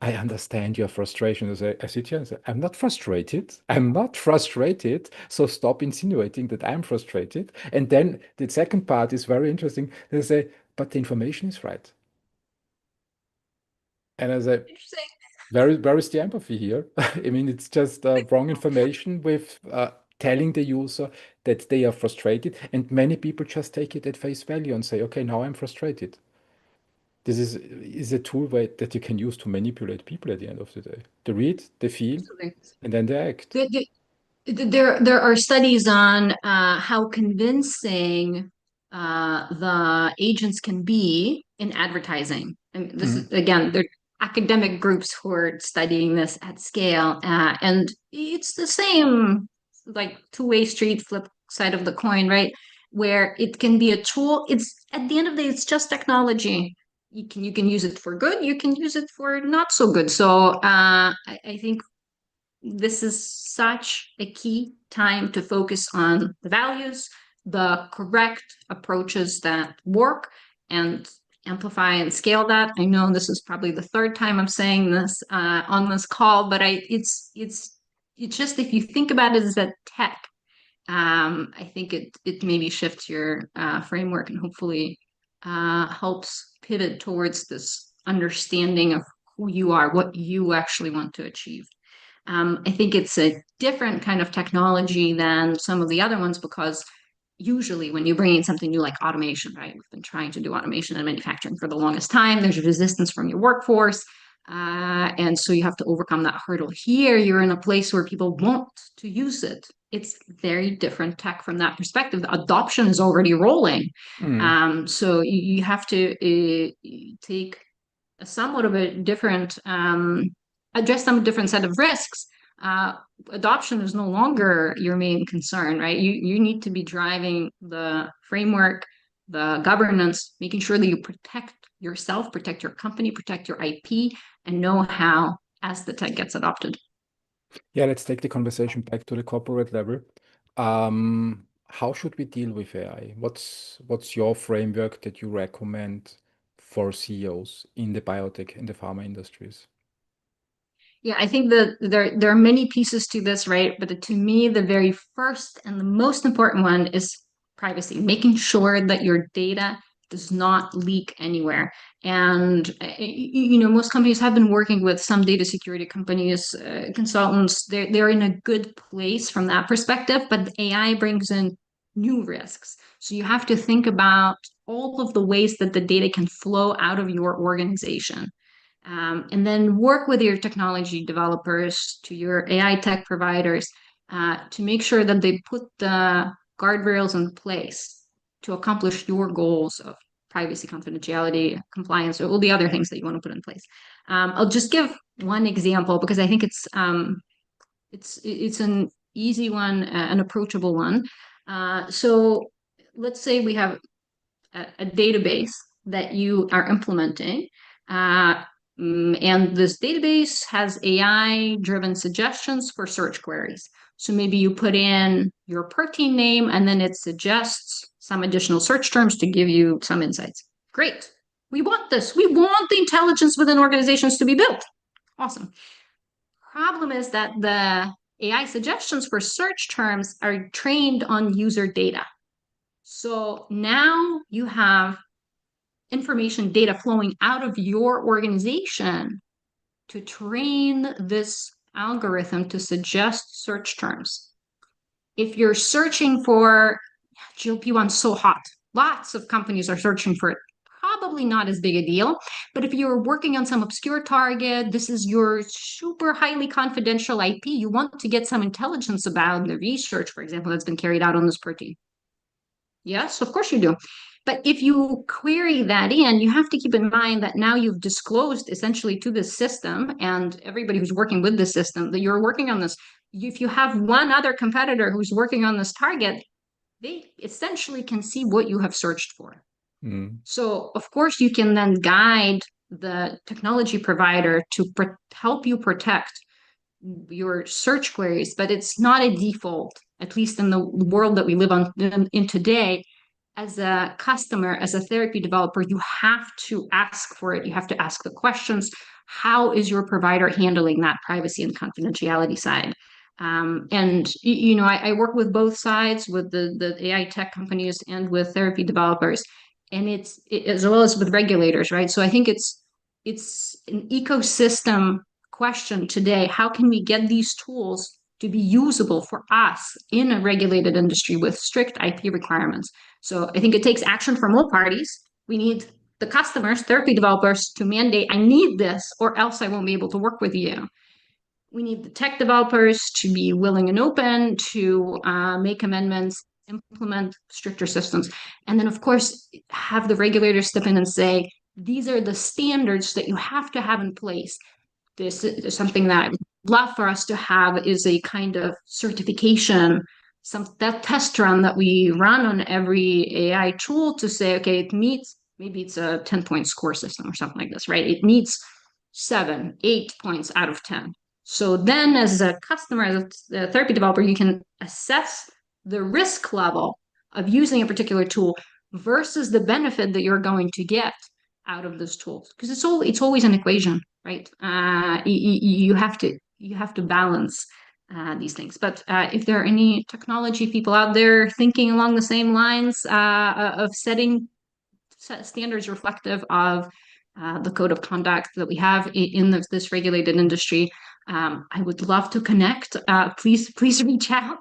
I understand your frustration. I sit here and say, I'm not frustrated. I'm not frustrated. So stop insinuating that I'm frustrated. And then the second part is very interesting. They say, but the information is right. And I say, Interesting. where is the empathy here? I mean, it's just wrong information with telling the user that they are frustrated. And many people just take it at face value and say, okay, now I'm frustrated. This is a tool that you can use to manipulate people at the end of the day. They read, they feel, Absolutely. and then they act. There are studies on how convincing the agents can be in advertising. And this is Mhm. again, they're academic groups who are studying this at scale, and it's the same like two-way street, flip side of the coin, right? Where it can be a tool. It's at the end of the day, it's just technology. You can use it for good. You can use it for not so good. So I think this is such a key time to focus on the values, the correct approaches that work, and amplify and scale that. I know this is probably the third time I'm saying this on this call, but it's just if you think about it as a tech, I think it maybe shifts your framework and hopefully helps pivot towards this understanding of who you are, what you actually want to achieve. I think it's a different kind of technology than some of the other ones because usually when you bring in something new like automation, right? We've been trying to do automation in manufacturing for the longest time. There's resistance from your workforce. And so you have to overcome that hurdle. Here, you're in a place where people want to use it. It's very different tech from that perspective. The adoption is already rolling. Mhm. So you have to take a somewhat of a different address some different set of risks. uh, Adoption is no longer your main concern, right? You need to be driving the framework, the governance, making sure that you protect yourself, protect your company, protect your IP and know how as the tech gets adopted. Yeah, let's take the conversation back to the corporate level. How should we deal with AI? What's your framework that you recommend for CEOs in the biotech and the pharma industries? Yeah, I think that there are many pieces to this, right? But to me, the very first and the most important one is privacy, making sure that your data does not leak anywhere. And most companies have been working with some data security companies, consultants. They're in a good place from that perspective, but the AI brings in new risks. So you have to think about all of the ways that the data can flow out of your organization, and then work with your technology developers to your AI tech providers to make sure that they put the guardrails in place to accomplish your goals of privacy, confidentiality, compliance, or all the other things that you want to put in place. I'll just give one example because I think it's an easy one, an approachable one. So let's say we have a database that you are implementing. Uh, and this database has AI driven suggestions for search queries. So maybe you put in your protein name and then it suggests some additional search terms to give you some insights. Great. We want this. We want the intelligence within organizations to be built. Awesome. Problem is that the AI suggestions for search terms are trained on user data. So now you have information data flowing out of your organization to train this algorithm to suggest search terms. If you're searching for GLP-1 so hot, lots of companies are searching for it. Probably not as big a deal. But if you're working on some obscure target, this is your super highly confidential IP, you want to get some intelligence about the research, for example, that's been carried out on this protein. Yes, of course you do. But if you query that in, you have to keep in mind that now you've disclosed essentially to the system and everybody who's working with the system that you're working on this. If you have one other competitor who's working on this target, they essentially can see what you have searched for. Mm. So, of course, you can then guide the technology provider to help you protect your search queries, but it's not a default, at least in the world that we live in today. as a customer, as a therapy developer, you have to ask for it. You have to ask the questions. How is your provider handling that privacy and confidentiality side? And I work with both sides, with the AI tech companies and with therapy developers, and as well as with regulators, right? So I think it's an ecosystem question today. How can we get these tools to be usable for us in a regulated industry with strict IP requirements? So I think it takes action from all parties. We need the customers, therapy developers, to mandate, I need this, or else I won't be able to work with you. We need the tech developers to be willing and open to make amendments, implement stricter systems. And then, of course, have the regulators step in and say, these are the standards that you have to have in place. This is something that I would love for us to have, is a kind of certification, that test run that we run on every AI tool to say, okay, it meets, maybe it's a 10-point score system or something like this, right? It meets 7, 8 points out of 10. So then as a customer, as a therapy developer, you can assess the risk level of using a particular tool versus the benefit that you're going to get out of this tool, because it's always an equation, right? You have to balance these things. But if there are any technology people out there thinking along the same lines of setting standards reflective of the code of conduct that we have in this regulated industry, I would love to connect. Please reach out.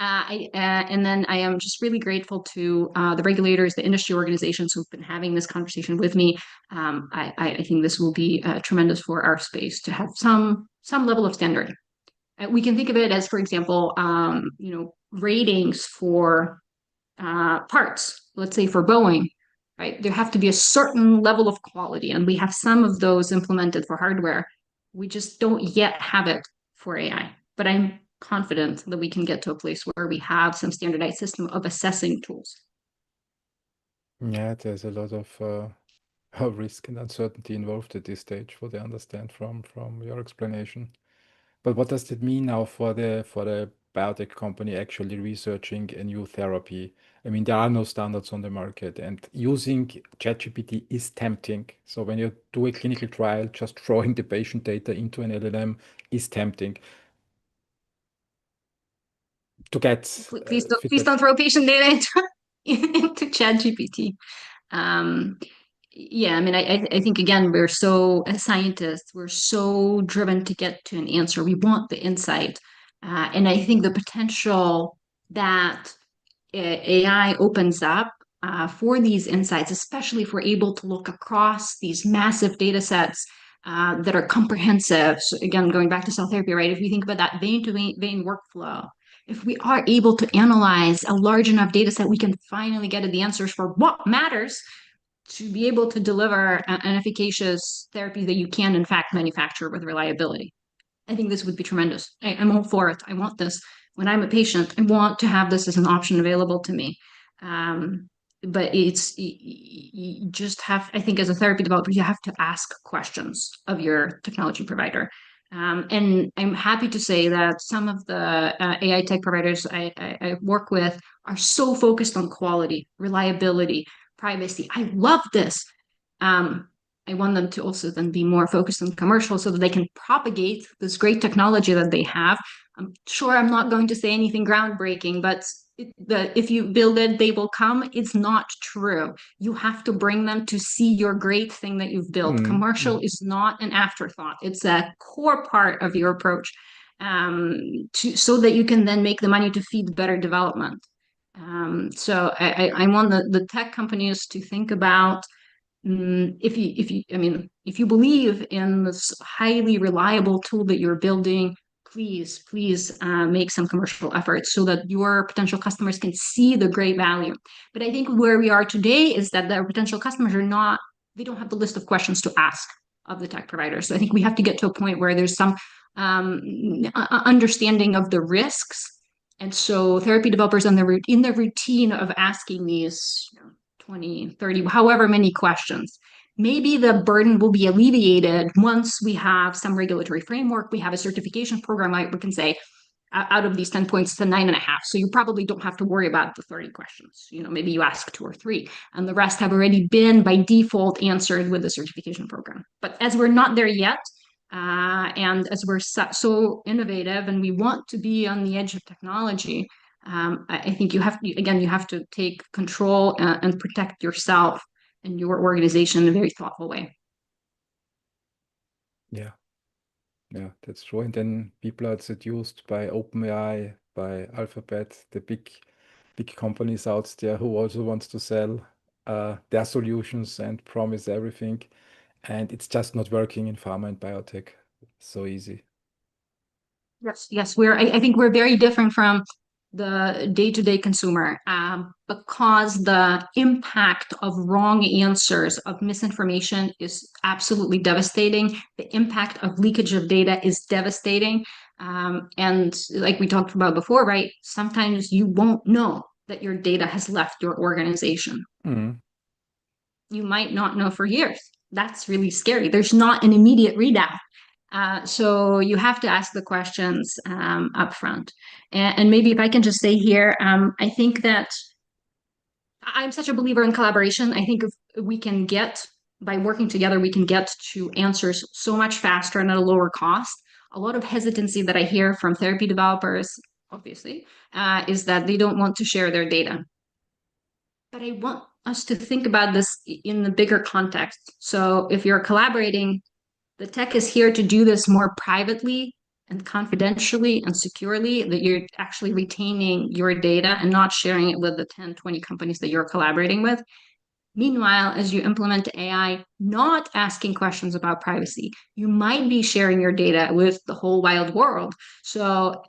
And then I am just really grateful to the regulators, the industry organizations who've been having this conversation with me. I think this will be tremendous for our space to have some level of standard. We can think of it as, for example, ratings for parts. Let's say for Boeing, right? There have to be a certain level of quality, and we have some of those implemented for hardware. We just don't yet have it for AI. But I'm confident that we can get to a place where we have some standardized system of assessing tools. Yeah, there's a lot of risk and uncertainty involved at this stage, what I understand from your explanation. But what does it mean now for the biotech company actually researching a new therapy? I mean, there are no standards on the market, and using ChatGPT is tempting. So when you do a clinical trial, just throwing the patient data into an LLM is tempting to get Please feedback. don't throw patient data into ChatGPT. Um, yeah, I mean, I think again, we're so, as scientists, we're so driven to get to an answer. We want the insight. And I think the potential that AI opens up for these insights, especially if we're able to look across these massive data sets that are comprehensive. So again, going back to cell therapy, right? If we think about that vein to vein workflow, if we are able to analyze a large enough data set, we can finally get at the answers for what matters to be able to deliver an efficacious therapy that you can, in fact, manufacture with reliability. I think this would be tremendous. I'm all for it. I want this. When I'm a patient, I want to have this as an option available to me. But you just have, I think, as a therapy developer, you have to ask questions of your technology provider. And I'm happy to say that some of the AI tech providers I work with are so focused on quality, reliability, privacy. I love this. I want them to also then be more focused on commercial so that they can propagate this great technology that they have. I'm sure I'm not going to say anything groundbreaking, but if you build it, they will come. It's not true. You have to bring them to see your great thing that you've built. Mm, Commercial mm. is not an afterthought. It's a core part of your approach, so that you can then make the money to feed better development. So I want the tech companies to think about, if you believe in this highly reliable tool that you're building, please make some commercial efforts so that your potential customers can see the great value. But I think where we are today is that the potential customers they don't have the list of questions to ask of the tech providers. So I think we have to get to a point where there's some understanding of the risks. And so therapy developers in the routine of asking these 20, 30, however many questions, maybe the burden will be alleviated once we have some regulatory framework, we have a certification program, we can say, out of these 10 points to 9.5. So you probably don't have to worry about the 30 questions. Maybe you ask 2 or 3, and the rest have already been by default answered with the certification program. But as we're not there yet, and as we're so innovative and we want to be on the edge of technology, I think you have to take control and protect yourself and your organization in a very thoughtful way. Yeah. Yeah, that's true. And then people are seduced by OpenAI, by Alphabet, the big companies out there who also wants to sell their solutions and promise everything. And it's just not working in pharma and biotech so easy. Yes, I think we're very different from the day-to-day consumer, because the impact of wrong answers, of misinformation is absolutely devastating. The impact of leakage of data is devastating. And like we talked about before, right? Sometimes you won't know that your data has left your organization. Mm. You might not know for years. That's really scary. There's not an immediate readout. So you have to ask the questions up front. And maybe if I can just say here, I think that I'm such a believer in collaboration. I think if we can get, by working together, we can get to answers so much faster and at a lower cost. A lot of hesitancy that I hear from therapy developers, obviously, is that they don't want to share their data. But I want us to think about this in the bigger context. So if you're collaborating, the tech is here to do this more privately and confidentially and securely, that you're actually retaining your data and not sharing it with the 10, 20 companies that you're collaborating with. Meanwhile, as you implement AI, not asking questions about privacy, you might be sharing your data with the whole wild world. So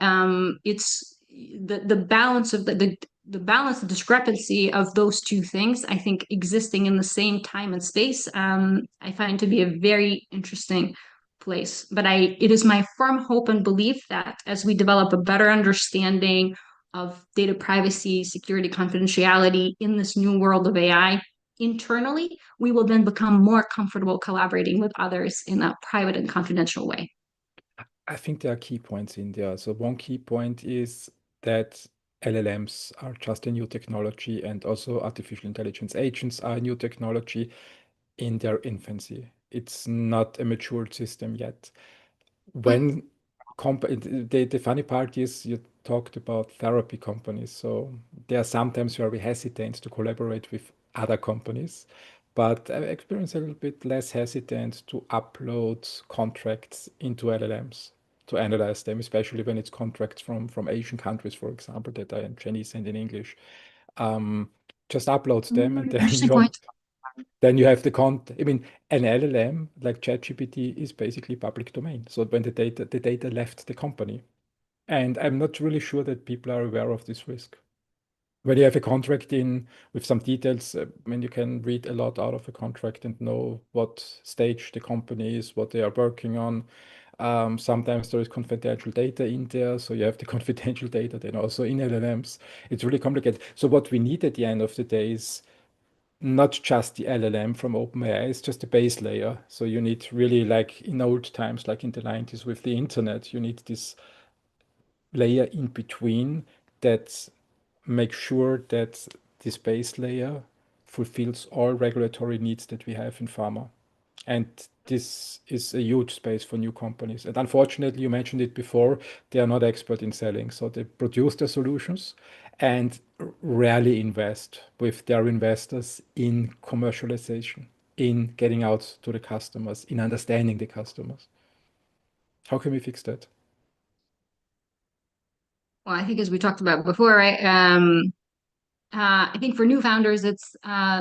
it's the balance of the balance, the discrepancy of those two things, I think, existing in the same time and space, I find to be a very interesting place. But it is my firm hope and belief that as we develop a better understanding of data privacy, security, confidentiality in this new world of AI, internally, we will then become more comfortable collaborating with others in a private and confidential way. I think there are key points in there. So one key point is that LLMs are just a new technology, and also artificial intelligence agents are a new technology in their infancy. It's not a mature system yet. When the funny part is you talked about therapy companies, so they are sometimes very hesitant to collaborate with other companies, but I experience a little bit less hesitant to upload contracts into LLMs to analyze them, especially when it's contracts from Asian countries, for example, that are in Chinese and in English. Um, just upload them, and then Interesting point. you have the I mean, an LLM like ChatGPT is basically public domain. So when the data left the company, and I'm not really sure that people are aware of this risk. When you have a contract in with some details, I mean, you can read a lot out of a contract and know what stage the company is, what they are working on. Sometimes there is confidential data in there, so you have the confidential data then also in LLMs. It's really complicated. So what we need at the end of the day is not just the LLM from OpenAI, it's just a base layer. So you need really, like in old times, like in the 90s with the internet, you need this layer in between that makes sure that this base layer fulfills all regulatory needs that we have in pharma. And this is a huge space for new companies. And unfortunately, you mentioned it before, they are not expert in selling. So they produce their solutions and rarely invest with their investors in commercialization, in getting out to the customers, in understanding the customers. How can we fix that? Well, I think as we talked about before, right? I think for new founders, it's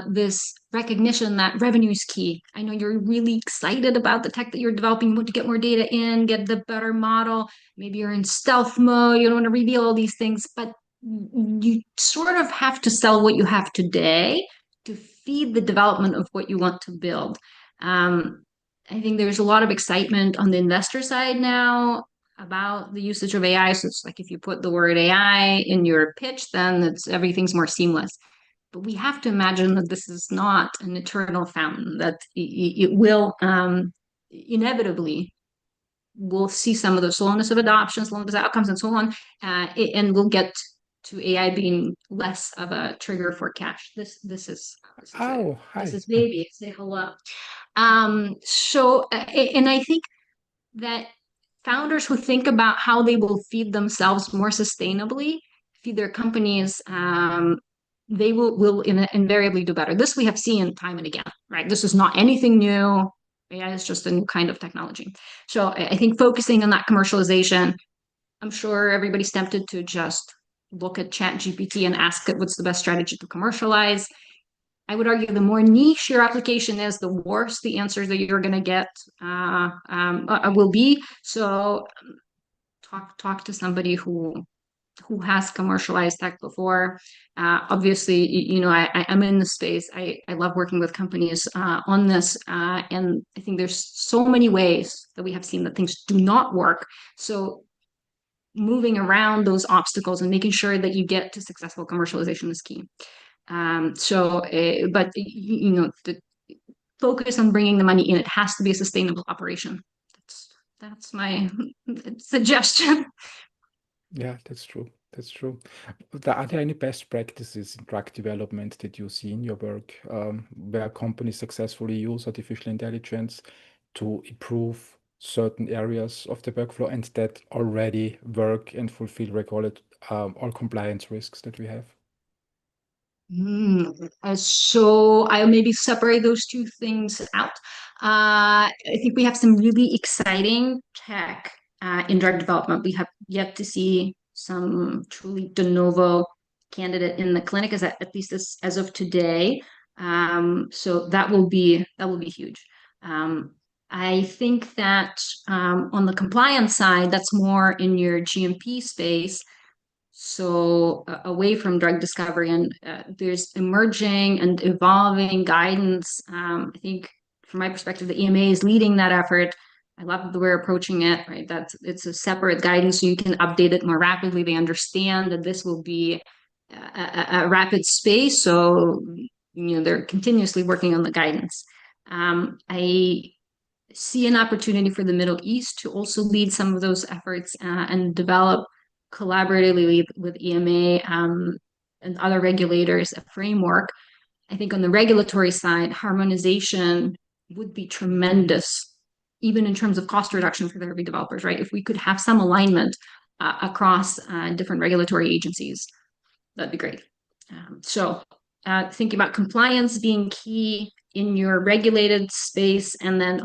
this recognition that revenue is key. I know you're really excited about the tech that you're developing. You want to get more data in, get the better model. Maybe you're in stealth mode. You don't want to reveal all these things, but you sort of have to sell what you have today to feed the development of what you want to build. I think there's a lot of excitement on the investor side now about the usage of AI. So it's like if you put the word AI in your pitch, then everything's more seamless. But we have to imagine that this is not an eternal fountain, that it will inevitably we'll see some of the slowness of adoption, slowness of outcomes, and so on. And we'll get to AI being less of a trigger for cash. Oh, this hi. is baby. Say hello. And I think that founders who think about how they will feed themselves more sustainably, feed their companies, they will invariably do better. This we have seen time and again, right? This is not anything new. Yeah, it's just a new kind of technology. So I think focusing on that commercialization, I'm sure everybody's tempted to just look at Chat GPT and ask it what's the best strategy to commercialize. I would argue the more niche your application is, the worse the answers that you're going to get will be. So talk to somebody who has commercialized tech before. Obviously, I'm in the space. I love working with companies on this, and I think there's so many ways that we have seen that things do not work. So moving around those obstacles and making sure that you get to successful commercialization is key. But the focus on bringing the money in, it has to be a sustainable operation. That's my suggestion. Yeah, that's true. That's true. Are there any best practices in drug development that you see in your work, where companies successfully use artificial intelligence to improve certain areas of the workflow and that already work and fulfill all compliance risks that we have? So I'll maybe separate those two things out. I think we have some really exciting tech in drug development. We have yet to see some truly de novo candidate in the clinic, at least as of today. So that will be huge. I think that on the compliance side, that's more in your GMP space, so away from drug discovery, and there's emerging and evolving guidance. I think from my perspective, the EMA is leading that effort. I love that we're approaching it, right? It's a separate guidance, so you can update it more rapidly. They understand that this will be a rapid space, so they're continuously working on the guidance. I see an opportunity for the Middle East to also lead some of those efforts and develop collaboratively with EMA and other regulators a framework. I think on the regulatory side, harmonization would be tremendous, even in terms of cost reduction for therapy developers, right? If we could have some alignment across different regulatory agencies, that'd be great. Thinking about compliance being key in your regulated space, and then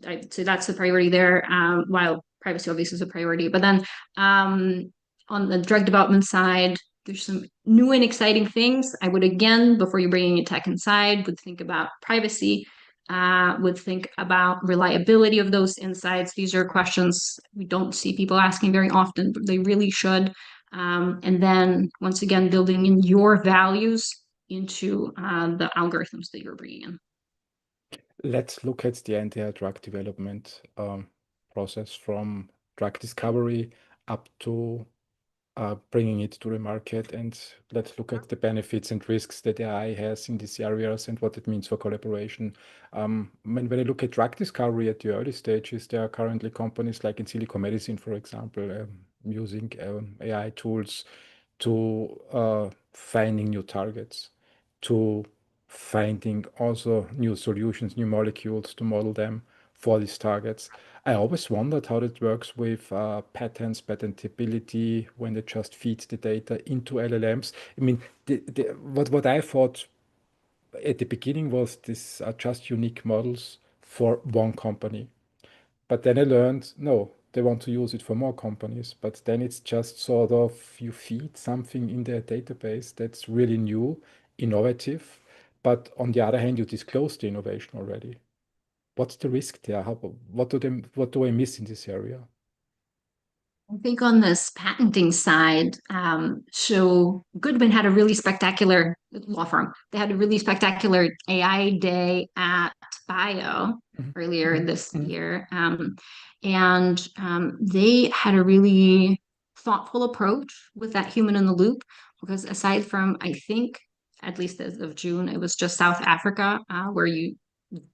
I'd say that's the priority there, while privacy obviously is a priority. But then on the drug development side, there's some new and exciting things. I would, again, before you're bringing your tech inside, would think about privacy, would think about reliability of those insights. These are questions we don't see people asking very often, but they really should. And then once again, building in your values into the algorithms that you're bringing in. Let's look at the entire drug development process from drug discovery up to bringing it to the market, and let's look at the benefits and risks that AI has in these areas and what it means for collaboration. When I look at drug discovery at the early stages, there are currently companies like in silico medicine, for example, using AI tools to finding new targets, to finding also new solutions, new molecules to model them for these targets. I always wondered how that works with patents, patentability, when they just feed the data into LLMs. I mean, what I thought at the beginning was these are just unique models for one company. But then I learned, no, they want to use it for more companies. But then it's just sort of you feed something in their database that's really new, innovative. But on the other hand, you disclose the innovation already. What's the risk there? What do I miss in this area? I think on this patenting side, so Goodwin had a really spectacular law firm. They had a really spectacular AI day at Bio Mhm, earlier mhm, this mhm. year. And they had a really thoughtful approach with that human in the loop, because aside from, I think, at least as of June, it was just South Africa, where you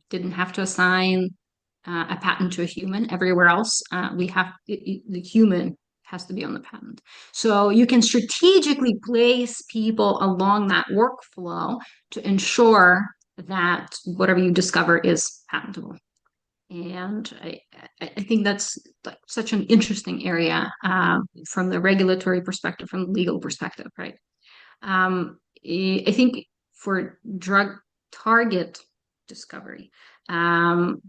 didn't have to assign a patent to a human. Everywhere else, the human has to be on the patent. So you can strategically place people along that workflow to ensure that whatever you discover is patentable. And I think that's like such an interesting area from the regulatory perspective, from the legal perspective, right? I think for drug target discovery,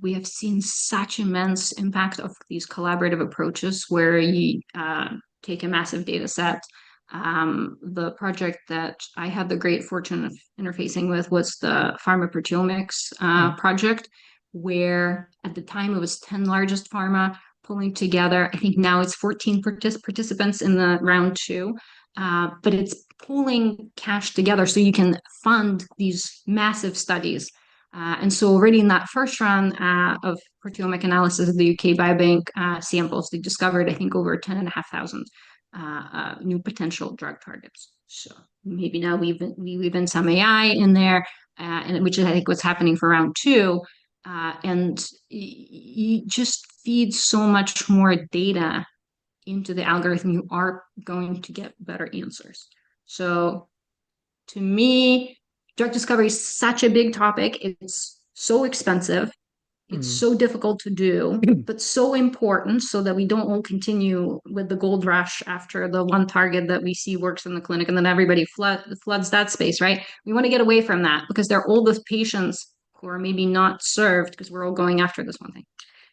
we have seen such immense impact of these collaborative approaches where you take a massive data set. The project that I had the great fortune of interfacing with was the pharmacoproteomics project, where at the time it was 10 largest pharma pulling together. I think now it's 14 participants in the round two, but it's pulling cash together so you can fund these massive studies. And so already in that first round of proteomic analysis of the UK Biobank samples, they discovered, I think, over 10,500 new potential drug targets. So maybe now we weave in some AI in there, and which is, I think, what's happening for round two. And you just feed so much more data into the algorithm, you are going to get better answers. So to me, drug discovery is such a big topic. It's so expensive. It's so difficult to do, but so important so that we don't all continue with the gold rush after the one target that we see works in the clinic and then everybody floods that space, right? We want to get away from that because they're all those patients who are maybe not served because we're all going after this one thing.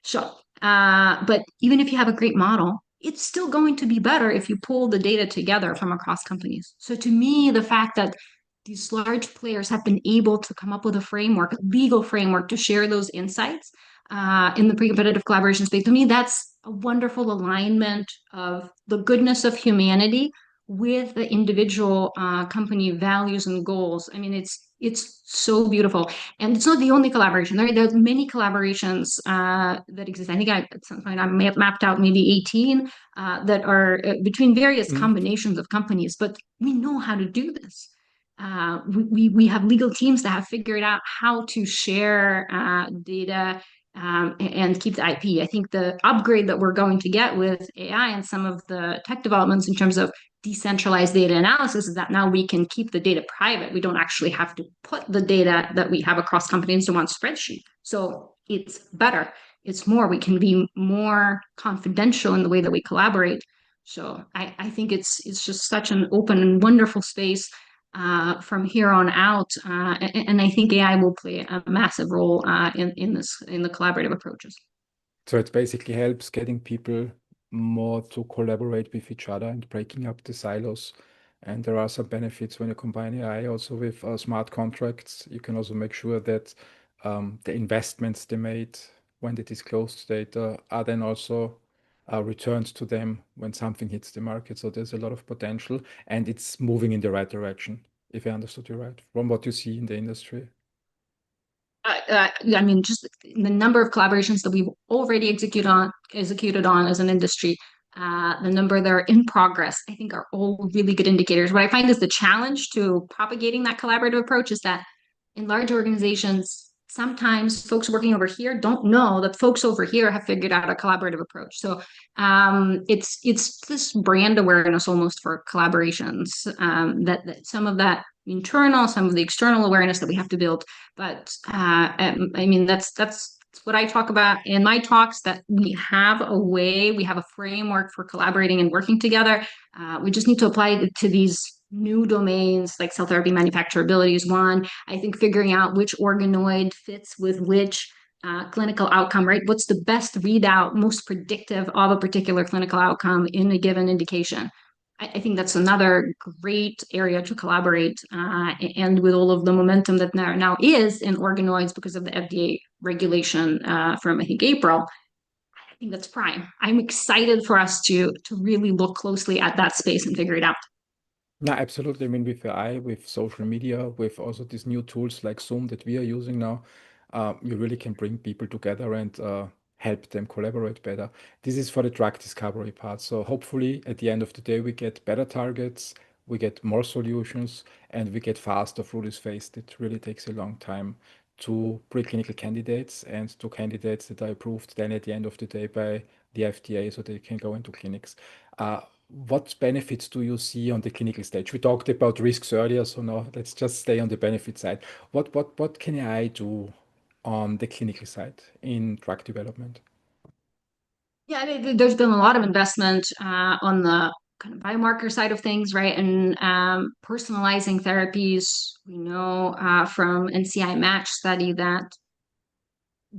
So, but even if you have a great model, it's still going to be better if you pull the data together from across companies. So to me, the fact that these large players have been able to come up with a framework, a legal framework to share those insights in the pre-competitive collaboration space, to me, that's a wonderful alignment of the goodness of humanity with the individual company values and goals. I mean, it's so beautiful. And it's not the only collaboration. There's many collaborations that exist. I think at some point I may have mapped out maybe 18 that are between various combinations of companies, but we know how to do this. We have legal teams that have figured out how to share data and keep the IP. I think the upgrade that we're going to get with AI and some of the tech developments in terms of decentralized data analysis is that now we can keep the data private. We don't actually have to put the data that we have across companies into one spreadsheet. So it's better. It's more. We can be more confidential in the way that we collaborate. So I think it's just such an open and wonderful space from here on out. And I think AI will play a massive role in the collaborative approaches. So it basically helps getting people more to collaborate with each other and breaking up the silos. And there are some benefits when you combine AI also with smart contracts. You can also make sure that the investments they made when they disclose data are then also returned to them when something hits the market. So there's a lot of potential and it's moving in the right direction, if I understood you right, from what you see in the industry. I mean, just the number of collaborations that we've already executed on as an industry, the number that are in progress, I think are all really good indicators. What I find is the challenge to propagating that collaborative approach is that in large organizations, sometimes folks working over here don't know that folks over here have figured out a collaborative approach. So it's this brand awareness almost for collaborations that some of that internal, some of the external awareness that we have to build. But I mean, that's what I talk about in my talks, that we have a way, we have a framework for collaborating and working together. We just need to apply it to these new domains, like cell therapy manufacturability is one. I think figuring out which organoid fits with which clinical outcome, right? What's the best readout, most predictive of a particular clinical outcome in a given indication? I think that's another great area to collaborate. And with all of the momentum that there now is in organoids because of the FDA regulation from, I think, April, I think that's prime. I'm excited for us to really look closely at that space and figure it out. No, absolutely. I mean, with AI, with social media, with also these new tools like Zoom that we are using now, you really can bring people together and help them collaborate better. This is for the drug discovery part. So hopefully, at the end of the day, we get better targets, we get more solutions, and we get faster through this phase. It really takes a long time to preclinical candidates and to candidates that are approved then at the end of the day by the FDA so they can go into clinics. What benefits do you see on the clinical stage? We talked about risks earlier, so now let's just stay on the benefit side. What can I do on the clinical side in drug development? Yeah, there's been a lot of investment on the kind of biomarker side of things, right? And personalizing therapies. We know from NCI Match study that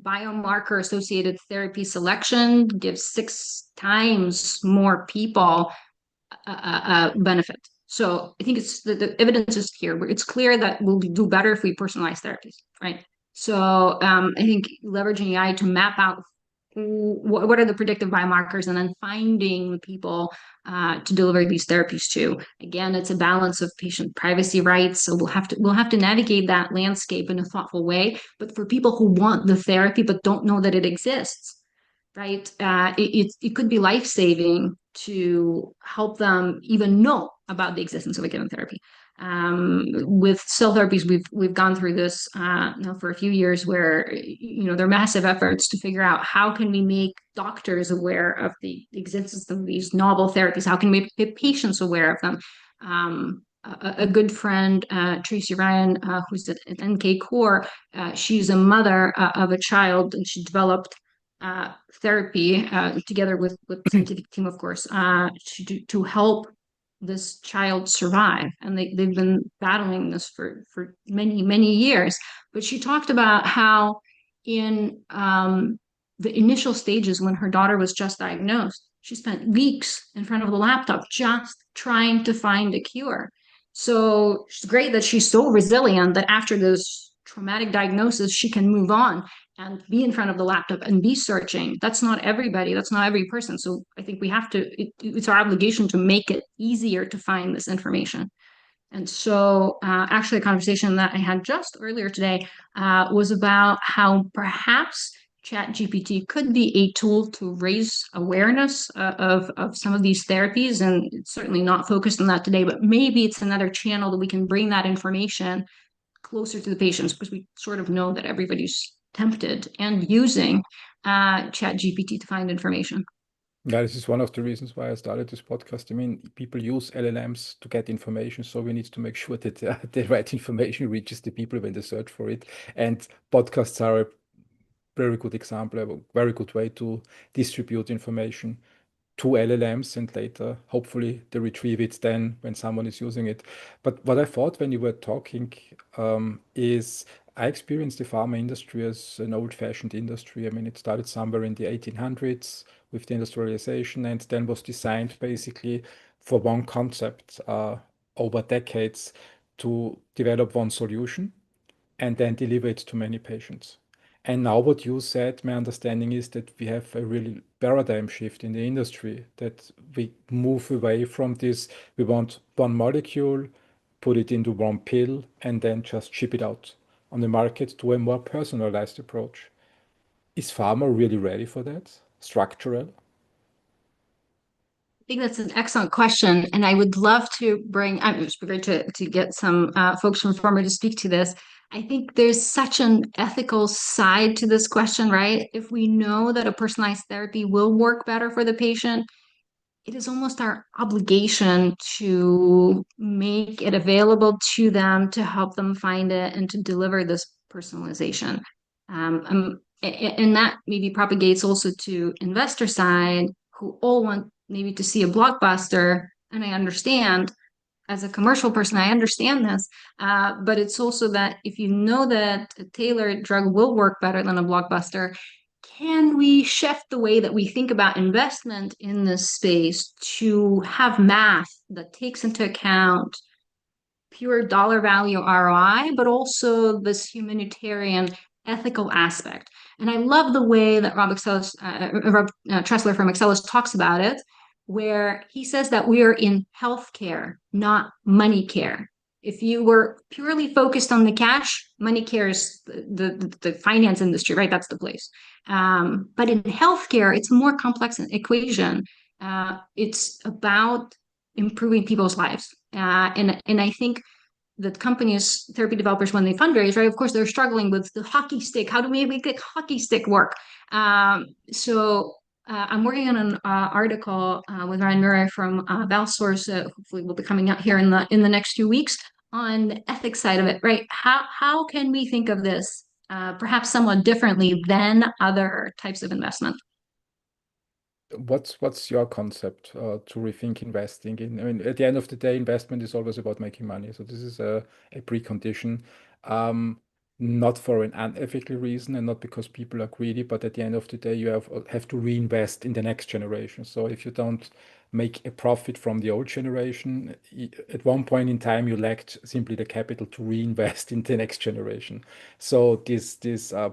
biomarker associated therapy selection gives 6 times more people benefit. So I think it's the evidence is here. It's clear that we'll do better if we personalize therapies, right? So I think leveraging AI to map out what are the predictive biomarkers and then finding the people to deliver these therapies to. Again, it's a balance of patient privacy rights. So we'll have to navigate that landscape in a thoughtful way. But for people who want the therapy but don't know that it exists, right? It could be life-saving to help them even know about the existence of a given therapy. With cell therapies, we've gone through this now for a few years, where there are massive efforts to figure out how can we make doctors aware of the existence of these novel therapies. How can we make patients aware of them? A good friend, Tracy Ryan, who's at NK Core, she's a mother of a child, and she developed therapy together with scientific team, of course, to help this child survive. And they've been battling this for many, many years. But she talked about how in the initial stages when her daughter was just diagnosed, she spent weeks in front of the laptop just trying to find a cure. So it's great that she's so resilient that after this traumatic diagnosis, she can move on and be in front of the laptop and be searching. That's not everybody. That's not every person. So I think we have to, it's our obligation to make it easier to find this information. And so actually a conversation that I had just earlier today was about how perhaps ChatGPT could be a tool to raise awareness of some of these therapies. And it's certainly not focused on that today, but maybe it's another channel that we can bring that information closer to the patients, because we sort of know that everybody's tempted and using chat GPT to find information. Yeah, this is one of the reasons why I started this podcast. I mean, people use LLMs to get information, so we need to make sure that the right information reaches the people when they search for it. And podcasts are a very good example, a very good way to distribute information to LLMs, and later, hopefully, they retrieve it then when someone is using it. But what I thought when you were talking is I experienced the pharma industry as an old-fashioned industry. I mean, it started somewhere in the 1800s with the industrialization, and then was designed basically for one concept over decades to develop one solution and then deliver it to many patients. And now what you said, my understanding is that we have a really paradigm shift in the industry, that we move away from this, we want one molecule, put it into one pill, and then just ship it out on the market, to a more personalized approach. Is pharma really ready for that? Structural? I think that's an excellent question, and I would love to bring. It was great to get some folks from pharma to speak to this. I think there's such an ethical side to this question, right? If we know that a personalized therapy will work better for the patient, it is almost our obligation to make it available to them, to help them find it and to deliver this personalization. And that maybe propagates also to investor side, who all want maybe to see a blockbuster. And I understand, as a commercial person, I understand this, but it's also that if you know that a tailored drug will work better than a blockbuster, can we shift the way that we think about investment in this space to have math that takes into account pure dollar value ROI, but also this humanitarian ethical aspect? And I love the way that Rob Tressler from Excellus talks about it, where he says that we are in healthcare, not money care. If you were purely focused on the cash, money care is the finance industry, right? That's the place. But in healthcare, it's a more complex equation. It's about improving people's lives. And I think that companies, therapy developers, when they fundraise, right, of course, they're struggling with the hockey stick. How do we make the hockey stick work? I'm working on an article with Ryan Murray from ValSource, hopefully will be coming out here in the next few weeks, on the ethics side of it, right? How can we think of this perhaps somewhat differently than other types of investment? What's your concept to rethink investing in? I mean, at the end of the day, investment is always about making money. So this is a precondition, um, not for an unethical reason and not because people are greedy, but at the end of the day, you have to reinvest in the next generation. So if you don't make a profit from the old generation, at one point in time, you lacked simply the capital to reinvest in the next generation. So these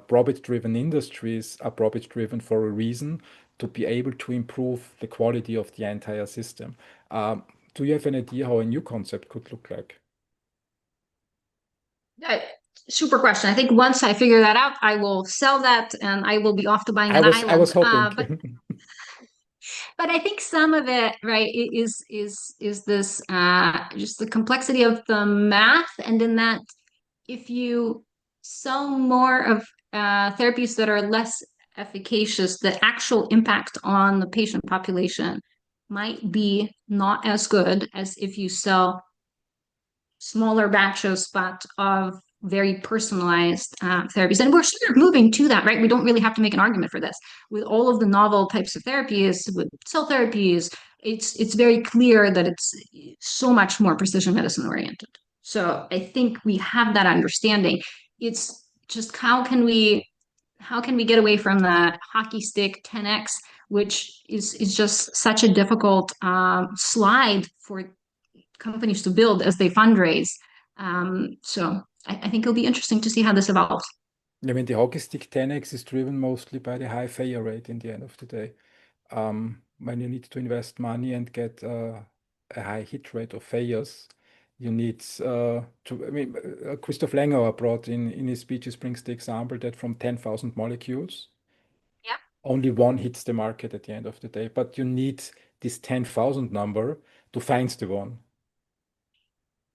profit-driven industries are profit-driven for a reason to be able to improve the quality of the entire system. Do you have an idea how a new concept could look like? Uh, Super question. I think once I figure that out, I will sell that and I will be off to buying I an was I was island. hoping. But I think some of it, right, is this just the complexity of the math, and in that if you sell more of therapies that are less efficacious, the actual impact on the patient population might be not as good as if you sell smaller batches, but of very personalized therapies. And we're sort of moving to that, right? We don't really have to make an argument for this. With all of the novel types of therapies, with cell therapies, it's very clear that it's so much more precision medicine oriented. So I think we have that understanding. It's just how can we get away from that hockey stick 10x, which is just such a difficult slide for companies to build as they fundraise. So I think it'll be interesting to see how this evolves. I mean, the hockey stick 10x is driven mostly by the high failure rate in the end of the day. When you need to invest money and get a high hit rate of failures, you need to. I mean, Christoph Lengauer brought in his speeches brings the example that from 10,000 molecules, Yeah. only one hits the market at the end of the day. But you need this 10,000 number to find the one.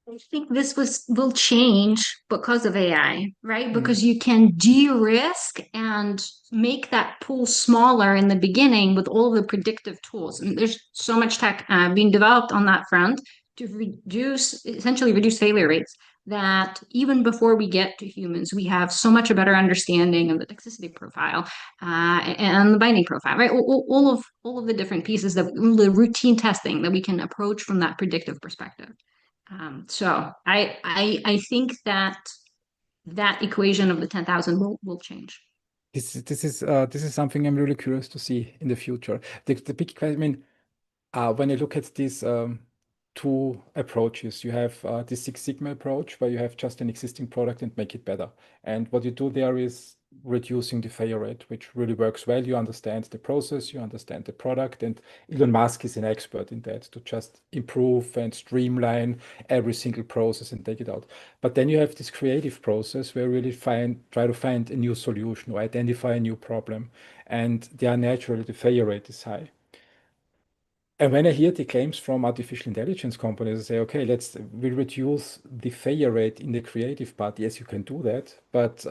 I think this will change because of AI, right? Mm. Because you can de-risk and make that pool smaller in the beginning with all the predictive tools. And there's so much tech being developed on that front to essentially reduce failure rates, that even before we get to humans, we have so much a better understanding of the toxicity profile and the binding profile, right? All of the different pieces, that the routine testing that we can approach from that predictive perspective. So I think that equation of the 10,000 will change. This is something I'm really curious to see in the future. The big question, I mean, when you look at these two approaches, you have the Six Sigma approach where you have just an existing product and make it better. And what you do there is reducing the failure rate, which really works well. You understand the process, you understand the product, and Elon Musk is an expert in that to just improve and streamline every single process and take it out. But then you have this creative process where you really try to find a new solution or identify a new problem. And there naturally the failure rate is high. And when I hear the claims from artificial intelligence companies, I say, okay, we reduce the failure rate in the creative part. Yes, you can do that, but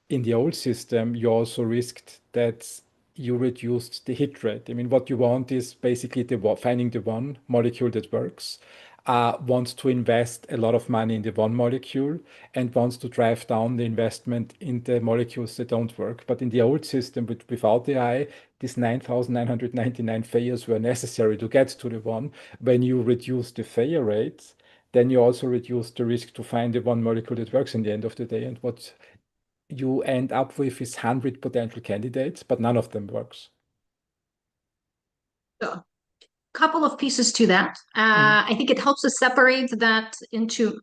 in the old system, you also risked that you reduced the hit rate. I mean, what you want is basically finding the one molecule that works, wants to invest a lot of money in the one molecule, and wants to drive down the investment in the molecules that don't work. But in the old system, without AI, these 9,999 failures were necessary to get to the one. When you reduce the failure rates, then you also reduce the risk to find the one molecule that works in the end of the day. And what you end up with is 100 potential candidates, but none of them works. So, couple of pieces to that. Mm, I think it helps us separate that into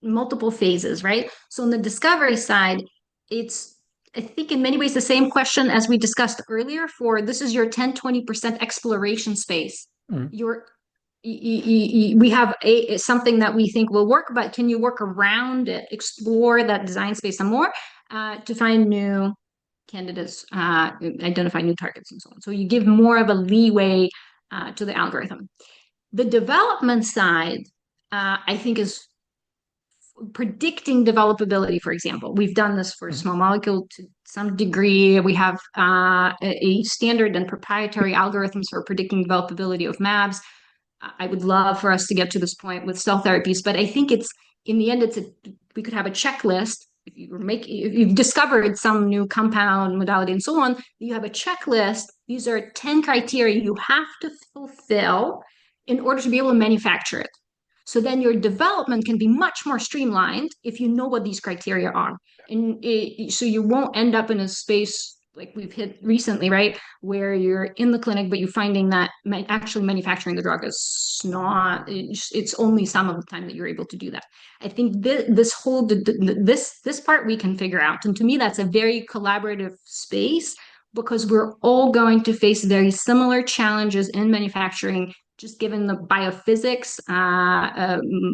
multiple phases, right? So on the discovery side, it's I think in many ways the same question as we discussed earlier. For this is your 10-20% exploration space. mm. Your we have something that we think will work, but can you work around it, explore that design space some more to find new candidates, identify new targets, and so on. So you give more of a leeway to the algorithm. The development side, I think, is predicting developability, for example. We've done this for Mhm. small molecule to some degree. We have a standard and proprietary algorithms for predicting developability of mAbs. I would love for us to get to this point with cell therapies, but I think it's in the end, we could have a checklist. If you've discovered some new compound modality and so on, you have a checklist. These are 10 criteria you have to fulfill in order to be able to manufacture it. So then your development can be much more streamlined if you know what these criteria are. So you won't end up in a space like we've hit recently, right? Where you're in the clinic, but you're finding that actually manufacturing the drug is not, it's only some of the time that you're able to do that. I think this part we can figure out. And to me, that's a very collaborative space because we're all going to face very similar challenges in manufacturing just given the biophysics,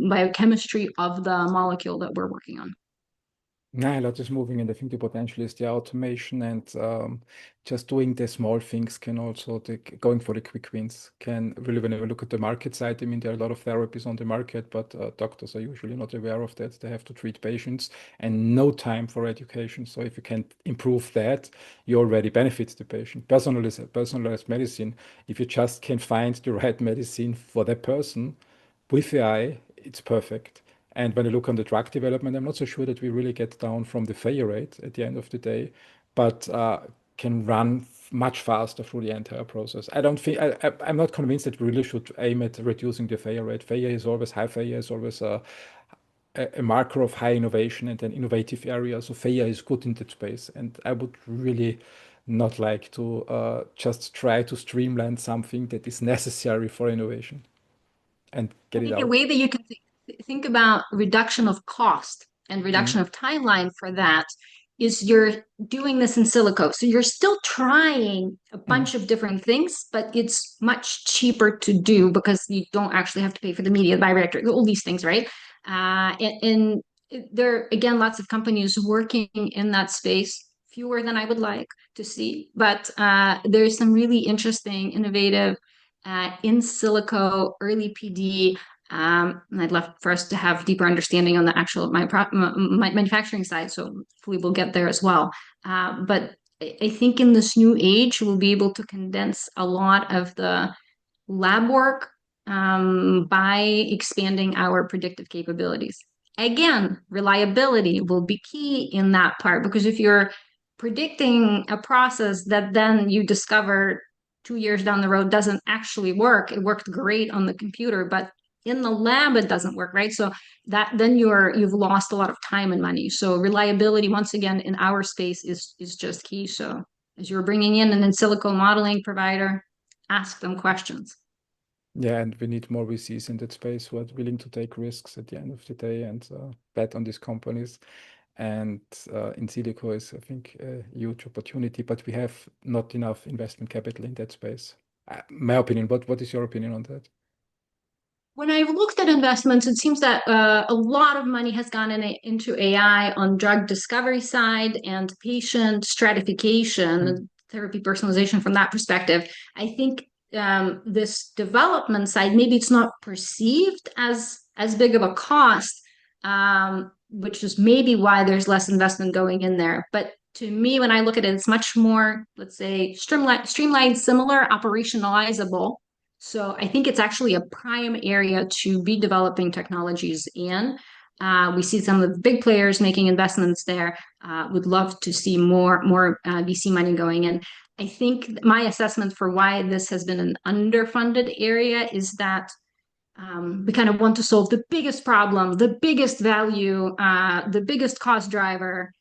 biochemistry of the molecule that we're working on. Yeah, a lot is moving, and I think the potential is the automation and just doing the small things can also going for the quick wins can really, when you look at the market side, I mean, there are a lot of therapies on the market, but doctors are usually not aware of that. They have to treat patients and no time for education. So if you can improve that, you already benefit the patient. Personalized medicine, if you just can find the right medicine for that person with AI, it's perfect. And when I look on the drug development, I'm not so sure that we really get down from the failure rate at the end of the day, but can run much faster through the entire process. I don't think I'm not convinced that we really should aim at reducing the failure rate. High failure is always a marker of high innovation and an innovative area. So failure is good in that space. And I would really not like to just try to streamline something that is necessary for innovation and I get it think a out. way that you can think about reduction of cost and reduction Mhm. of timeline for that is you're doing this in silico. So you're still trying a Mhm. bunch of different things, but it's much cheaper to do because you don't actually have to pay for the media, the bioreactor, all these things, right? And there are, again, lots of companies working in that space, fewer than I would like to see, but there's some really interesting, innovative in silico, early PD. And I'd love for us to have deeper understanding on the actual my manufacturing side. So hopefully we'll get there as well. But I think in this new age, we'll be able to condense a lot of the lab work by expanding our predictive capabilities. Again, reliability will be key in that part because if you're predicting a process that then you discover 2 years down the road doesn't actually work, it worked great on the computer, but in the lab it doesn't work, right? So that then you've lost a lot of time and money. So reliability, once again, in our space is just key. So as you're bringing in an in silico modeling provider, ask them questions. Yeah, and we need more VCs in that space who are willing to take risks at the end of the day and bet on these companies. And in silico is, I think, a huge opportunity, but we have not enough investment capital in that space. My opinion. What is your opinion on that? When I've looked at investments, it seems that a lot of money has gone into AI on drug discovery side and patient Mm. stratification, therapy personalization from that perspective. I think this development side, maybe it's not perceived as big of a cost, which is maybe why there's less investment going in there. But to me, when I look at it, it's much more, let's say, streamlined, similar, operationalizable. So I think it's actually a prime area to be developing technologies in. We see some of the big players making investments there. Would love to see more VC money going in. I think my assessment for why this has been an underfunded area is that we kind of want to solve the biggest problem, the biggest value, the biggest cost driver.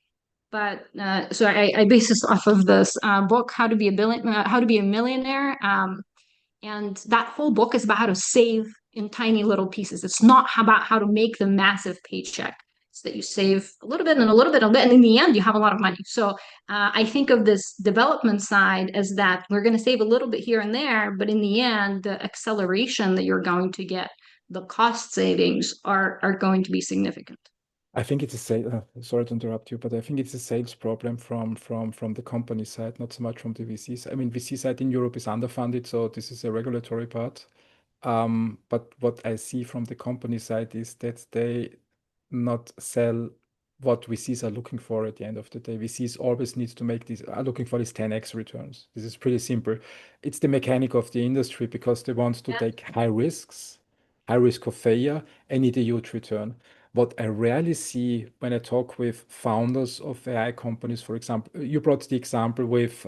But so I base this off of this book, How to Be a Millionaire. And that whole book is about how to save in tiny little pieces. It's not about how to make the massive paycheck. It's that you save a little bit and a little bit, and in the end, you have a lot of money. So I think of this development side as that we're going to save a little bit here and there, but in the end, the acceleration that you're going to get, the cost savings are going to be significant. I think it's a sale. Sorry to interrupt you, but I think it's a sales problem from the company side, not so much from the VCs. I mean, VC side in Europe is underfunded, so this is a regulatory part. But what I see from the company side is that not sell what VCs are looking for at the end of the day. VCs always need to make these, are looking for these 10x returns. This is pretty simple. It's the mechanic of the industry because they want to Yeah. take high risks, high risk of failure, and need a huge return. What I rarely see when I talk with founders of AI companies, for example, you brought the example with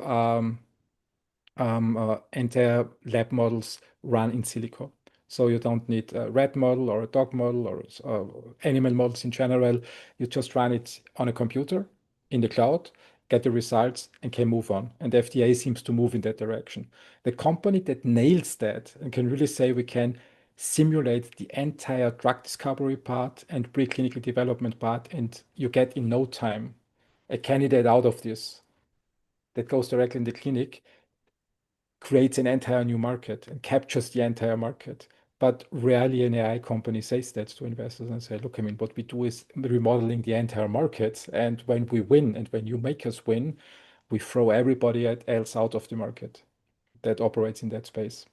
entire lab models run in silico. So you don't need a rat model or a dog model or animal models in general. You just run it on a computer in the cloud, get the results, and can move on. And the FDA seems to move in that direction. The company that nails that and can really say we can simulate the entire drug discovery part and preclinical development part, and you get in no time a candidate out of this that goes directly in the clinic, creates an entire new market and captures the entire market. But rarely an AI company says that to investors and say, look, I mean, what we do is remodeling the entire market. And when we win and when you make us win, we throw everybody else out of the market that operates in that space.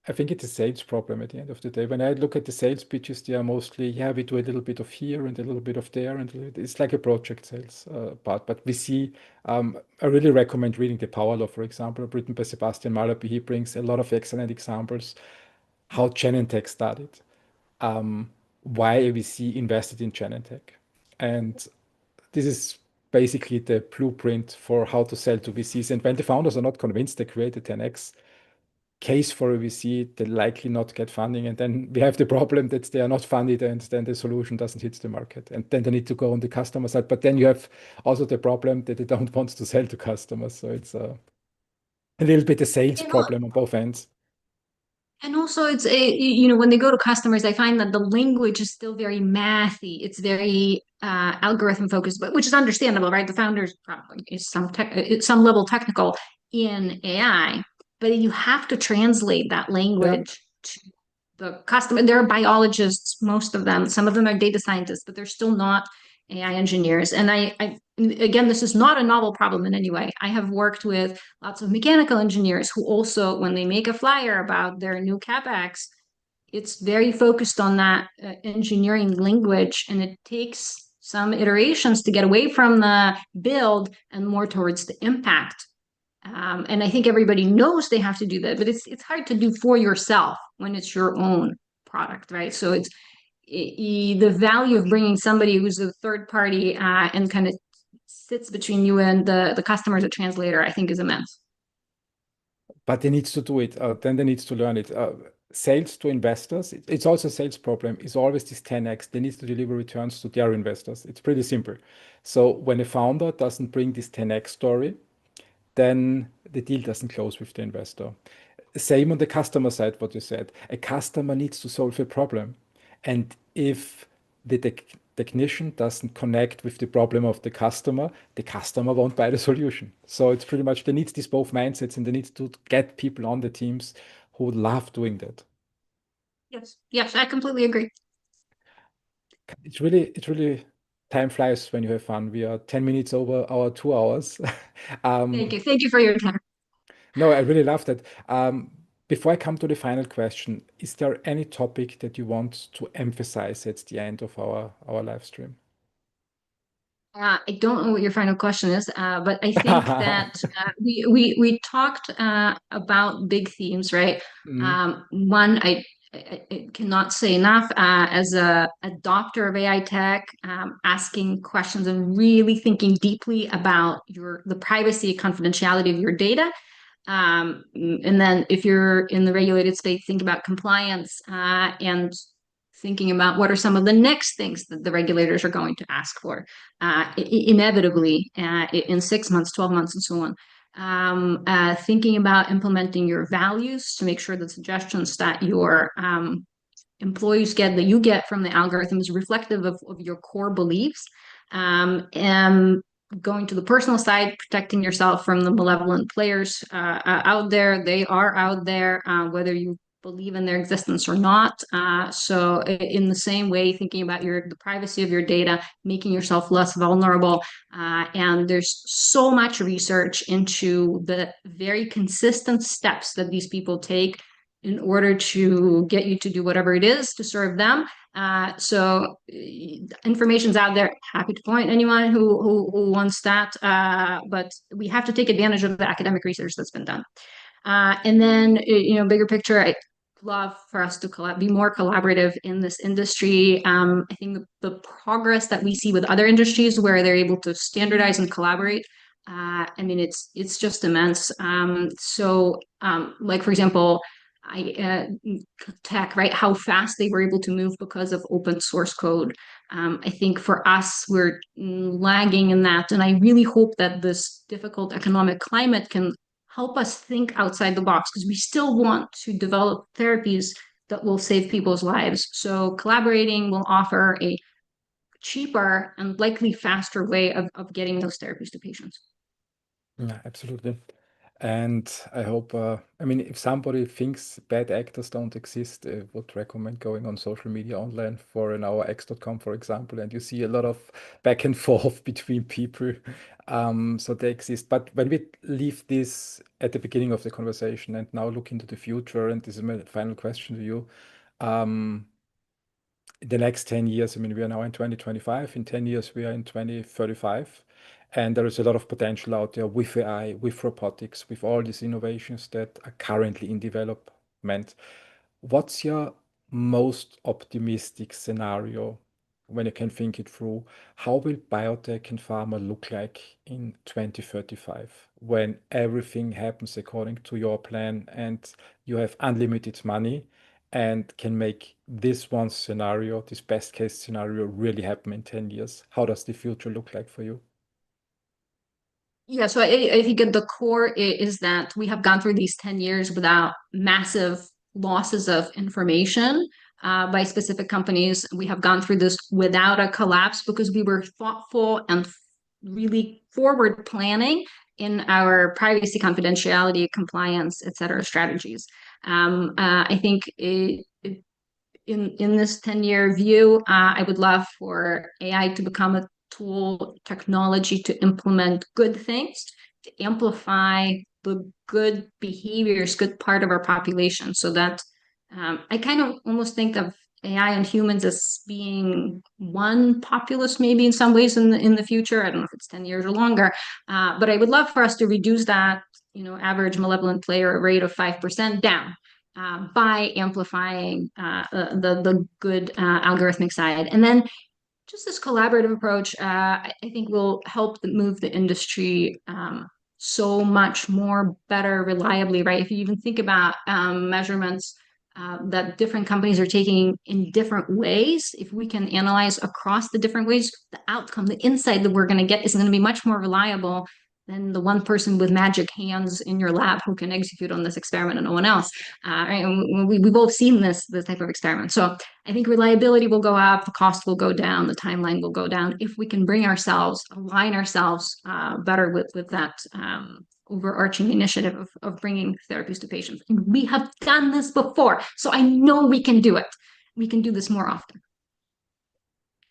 I think it's a sales problem at the end of the day. When I look at the sales pitches, they are mostly, yeah, we do a little bit of here and a little bit of there, and it's like a project sales part. But we see, I really recommend reading The Power Law, for example, written by Sebastian Malaby. He brings a lot of excellent examples how Genentech started, why ABC invested in Genentech. And this is basically the blueprint for how to sell to VCs. And when the founders are not convinced, they create a 10x case for a VC, they likely not get funding. And then we have the problem that they are not funded and then the solution doesn't hit the market. And then they need to go on the customer side. But then you have also the problem that they don't want to sell to customers. So it's a little bit a sales You know, problem on both ends. and also, it's a, when they go to customers, I find that the language is still very mathy. It's very algorithm focused, but which is understandable, right? The founders probably is some level technical in AI, but you have to translate that Yeah. language to the customer. There are biologists, most of them. Some of them are data scientists, but they're still not AI engineers. And again, this is not a novel problem in any way. I have worked with lots of mechanical engineers who also, when they make a flyer about their new CapEx, it's very focused on that engineering language, and it takes some iterations to get away from the build and more towards the impact. And I think everybody knows they have to do that, but it's hard to do for yourself when it's your own product, right? So it's the value of bringing somebody who's a third party and kind of sits between you and the customer as a translator, I think is immense. But they needs to do it. Then they needs to learn it. Sales to investors, it's also a sales problem. It's always this 10x. They need to deliver returns to their investors. It's pretty simple. So when a founder doesn't bring this 10x story, then the deal doesn't close with the investor. Same on the customer side, what you said. A customer needs to solve a problem. And if the technician doesn't connect with the problem of the customer won't buy the solution. So it's pretty much they need these both mindsets and they need to get people on the teams who love doing that. Yes, yes, I completely agree. It's really time flies when you have fun. We are 10 minutes over our 2 hours. Thank Um, you. Thank you for your time. No, I really love that. Before I come to the final question, is there any topic that you want to emphasize at the end of our live stream? I don't know what your final question is, but I think that we talked about big themes, right? Mm. One, I cannot say enough as a adopter of AI tech, asking questions and really thinking deeply about the privacy, confidentiality of your data. And then if you're in the regulated space, think about compliance and thinking about what are some of the next things that the regulators are going to ask for inevitably in 6 months, 12 months, and so on. Thinking about implementing your values to make sure that suggestions that your employees get, that you get from the algorithms, reflective of your core beliefs. And going to the personal side, protecting yourself from the malevolent players out there. They are out there, whether you believe in their existence or not. So in the same way, thinking about the privacy of your data, making yourself less vulnerable. And there's so much research into the very consistent steps that these people take in order to get you to do whatever it is to serve them. So information's out there. Happy to point anyone who wants that. But we have to take advantage of the academic research that's been done. And then, bigger picture, I love for us to be more collaborative in this industry. I think the progress that we see with other industries where they're able to standardize and collaborate, I mean, it's just immense. Like for example, tech, right? How fast they were able to move because of open source code. I think for us, we're lagging in that, and I really hope that this difficult economic climate can help us think outside the box because we still want to develop therapies that will save people's lives. So collaborating will offer a cheaper and likely faster way of getting those therapies to patients. Yeah, absolutely. And I hope, I mean, if somebody thinks bad actors don't exist, I would recommend going on social media online for an hourx.com, for example, and you see a lot of back and forth between people. So they exist. But when we leave this at the beginning of the conversation and now look into the future, and this is my final question to you, um, the next 10 years, I mean, we are now in 2025. In 10 years, we are in 2035. And there is a lot of potential out there with AI, with robotics, with all these innovations that are currently in development. What's your most optimistic scenario when you can think it through? How will biotech and pharma look like in 2035 when everything happens according to your plan and you have unlimited money and can make this one scenario, this best case scenario, really happen in 10 years? How does the future look like for you? Yeah, so I think at the core is that we have gone through these 10 years without massive losses of information by specific companies. We have gone through this without a collapse because we were thoughtful and really forward planning in our privacy, confidentiality, compliance, et cetera, strategies. I think in this 10-year view, I would love for AI to become a tool, technology to implement good things, to amplify the good behaviors, good part of our population. So that I kind of almost think of AI and humans as being one populace, maybe in some ways in the future. I don't know if it's 10 years or longer, but I would love for us to reduce that, average malevolent player rate of 5% down by amplifying the good algorithmic side. And then just this collaborative approach, I think will help move the industry so much more better, reliably, right? If you even think about measurements that different companies are taking in different ways, if we can analyze across the different ways, the outcome, the insight that we're going to get is going to be much more reliable than the one person with magic hands in your lab who can execute on this experiment and no one else. Right? And we've both seen this type of experiment. So I think reliability will go up, the cost will go down, the timeline will go down if we can align ourselves better with that overarching initiative of bringing therapies to patients. We have done this before, so I know we can do it. We can do this more often.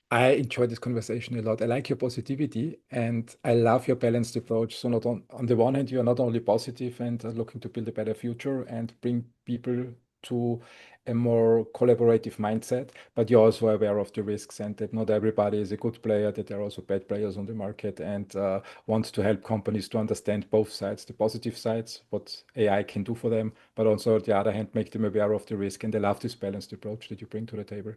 I enjoy this conversation a lot. I like your positivity and I love your balanced approach. So not on the one hand, you are not only positive and looking to build a better future and bring people to a more collaborative mindset, but you're also aware of the risks and that not everybody is a good player, that there are also bad players on the market and want to help companies to understand both sides, the positive sides, what AI can do for them, but also on the other hand, make them aware of the risk. And I love this balanced approach that you bring to the table.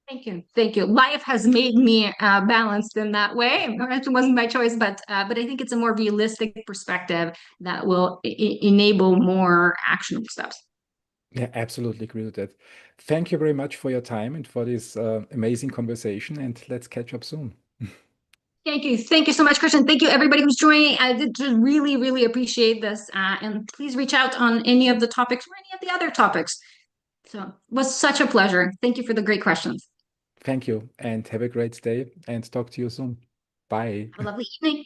Thank you. Thank you. Life has made me balanced in that way. It wasn't my choice, but I think it's a more realistic perspective that will enable more actionable steps. Yeah, absolutely agree with that. Thank you very much for your time and for this amazing conversation, and let's catch up soon. Thank you. Thank you so much, Christian. Thank you, everybody who's joining. I did just really, really appreciate this. And please reach out on any of the topics or any of the other topics. So it was such a pleasure. Thank you for the great questions. Thank you, and have a great day, and talk to you soon. Bye. Have a lovely evening.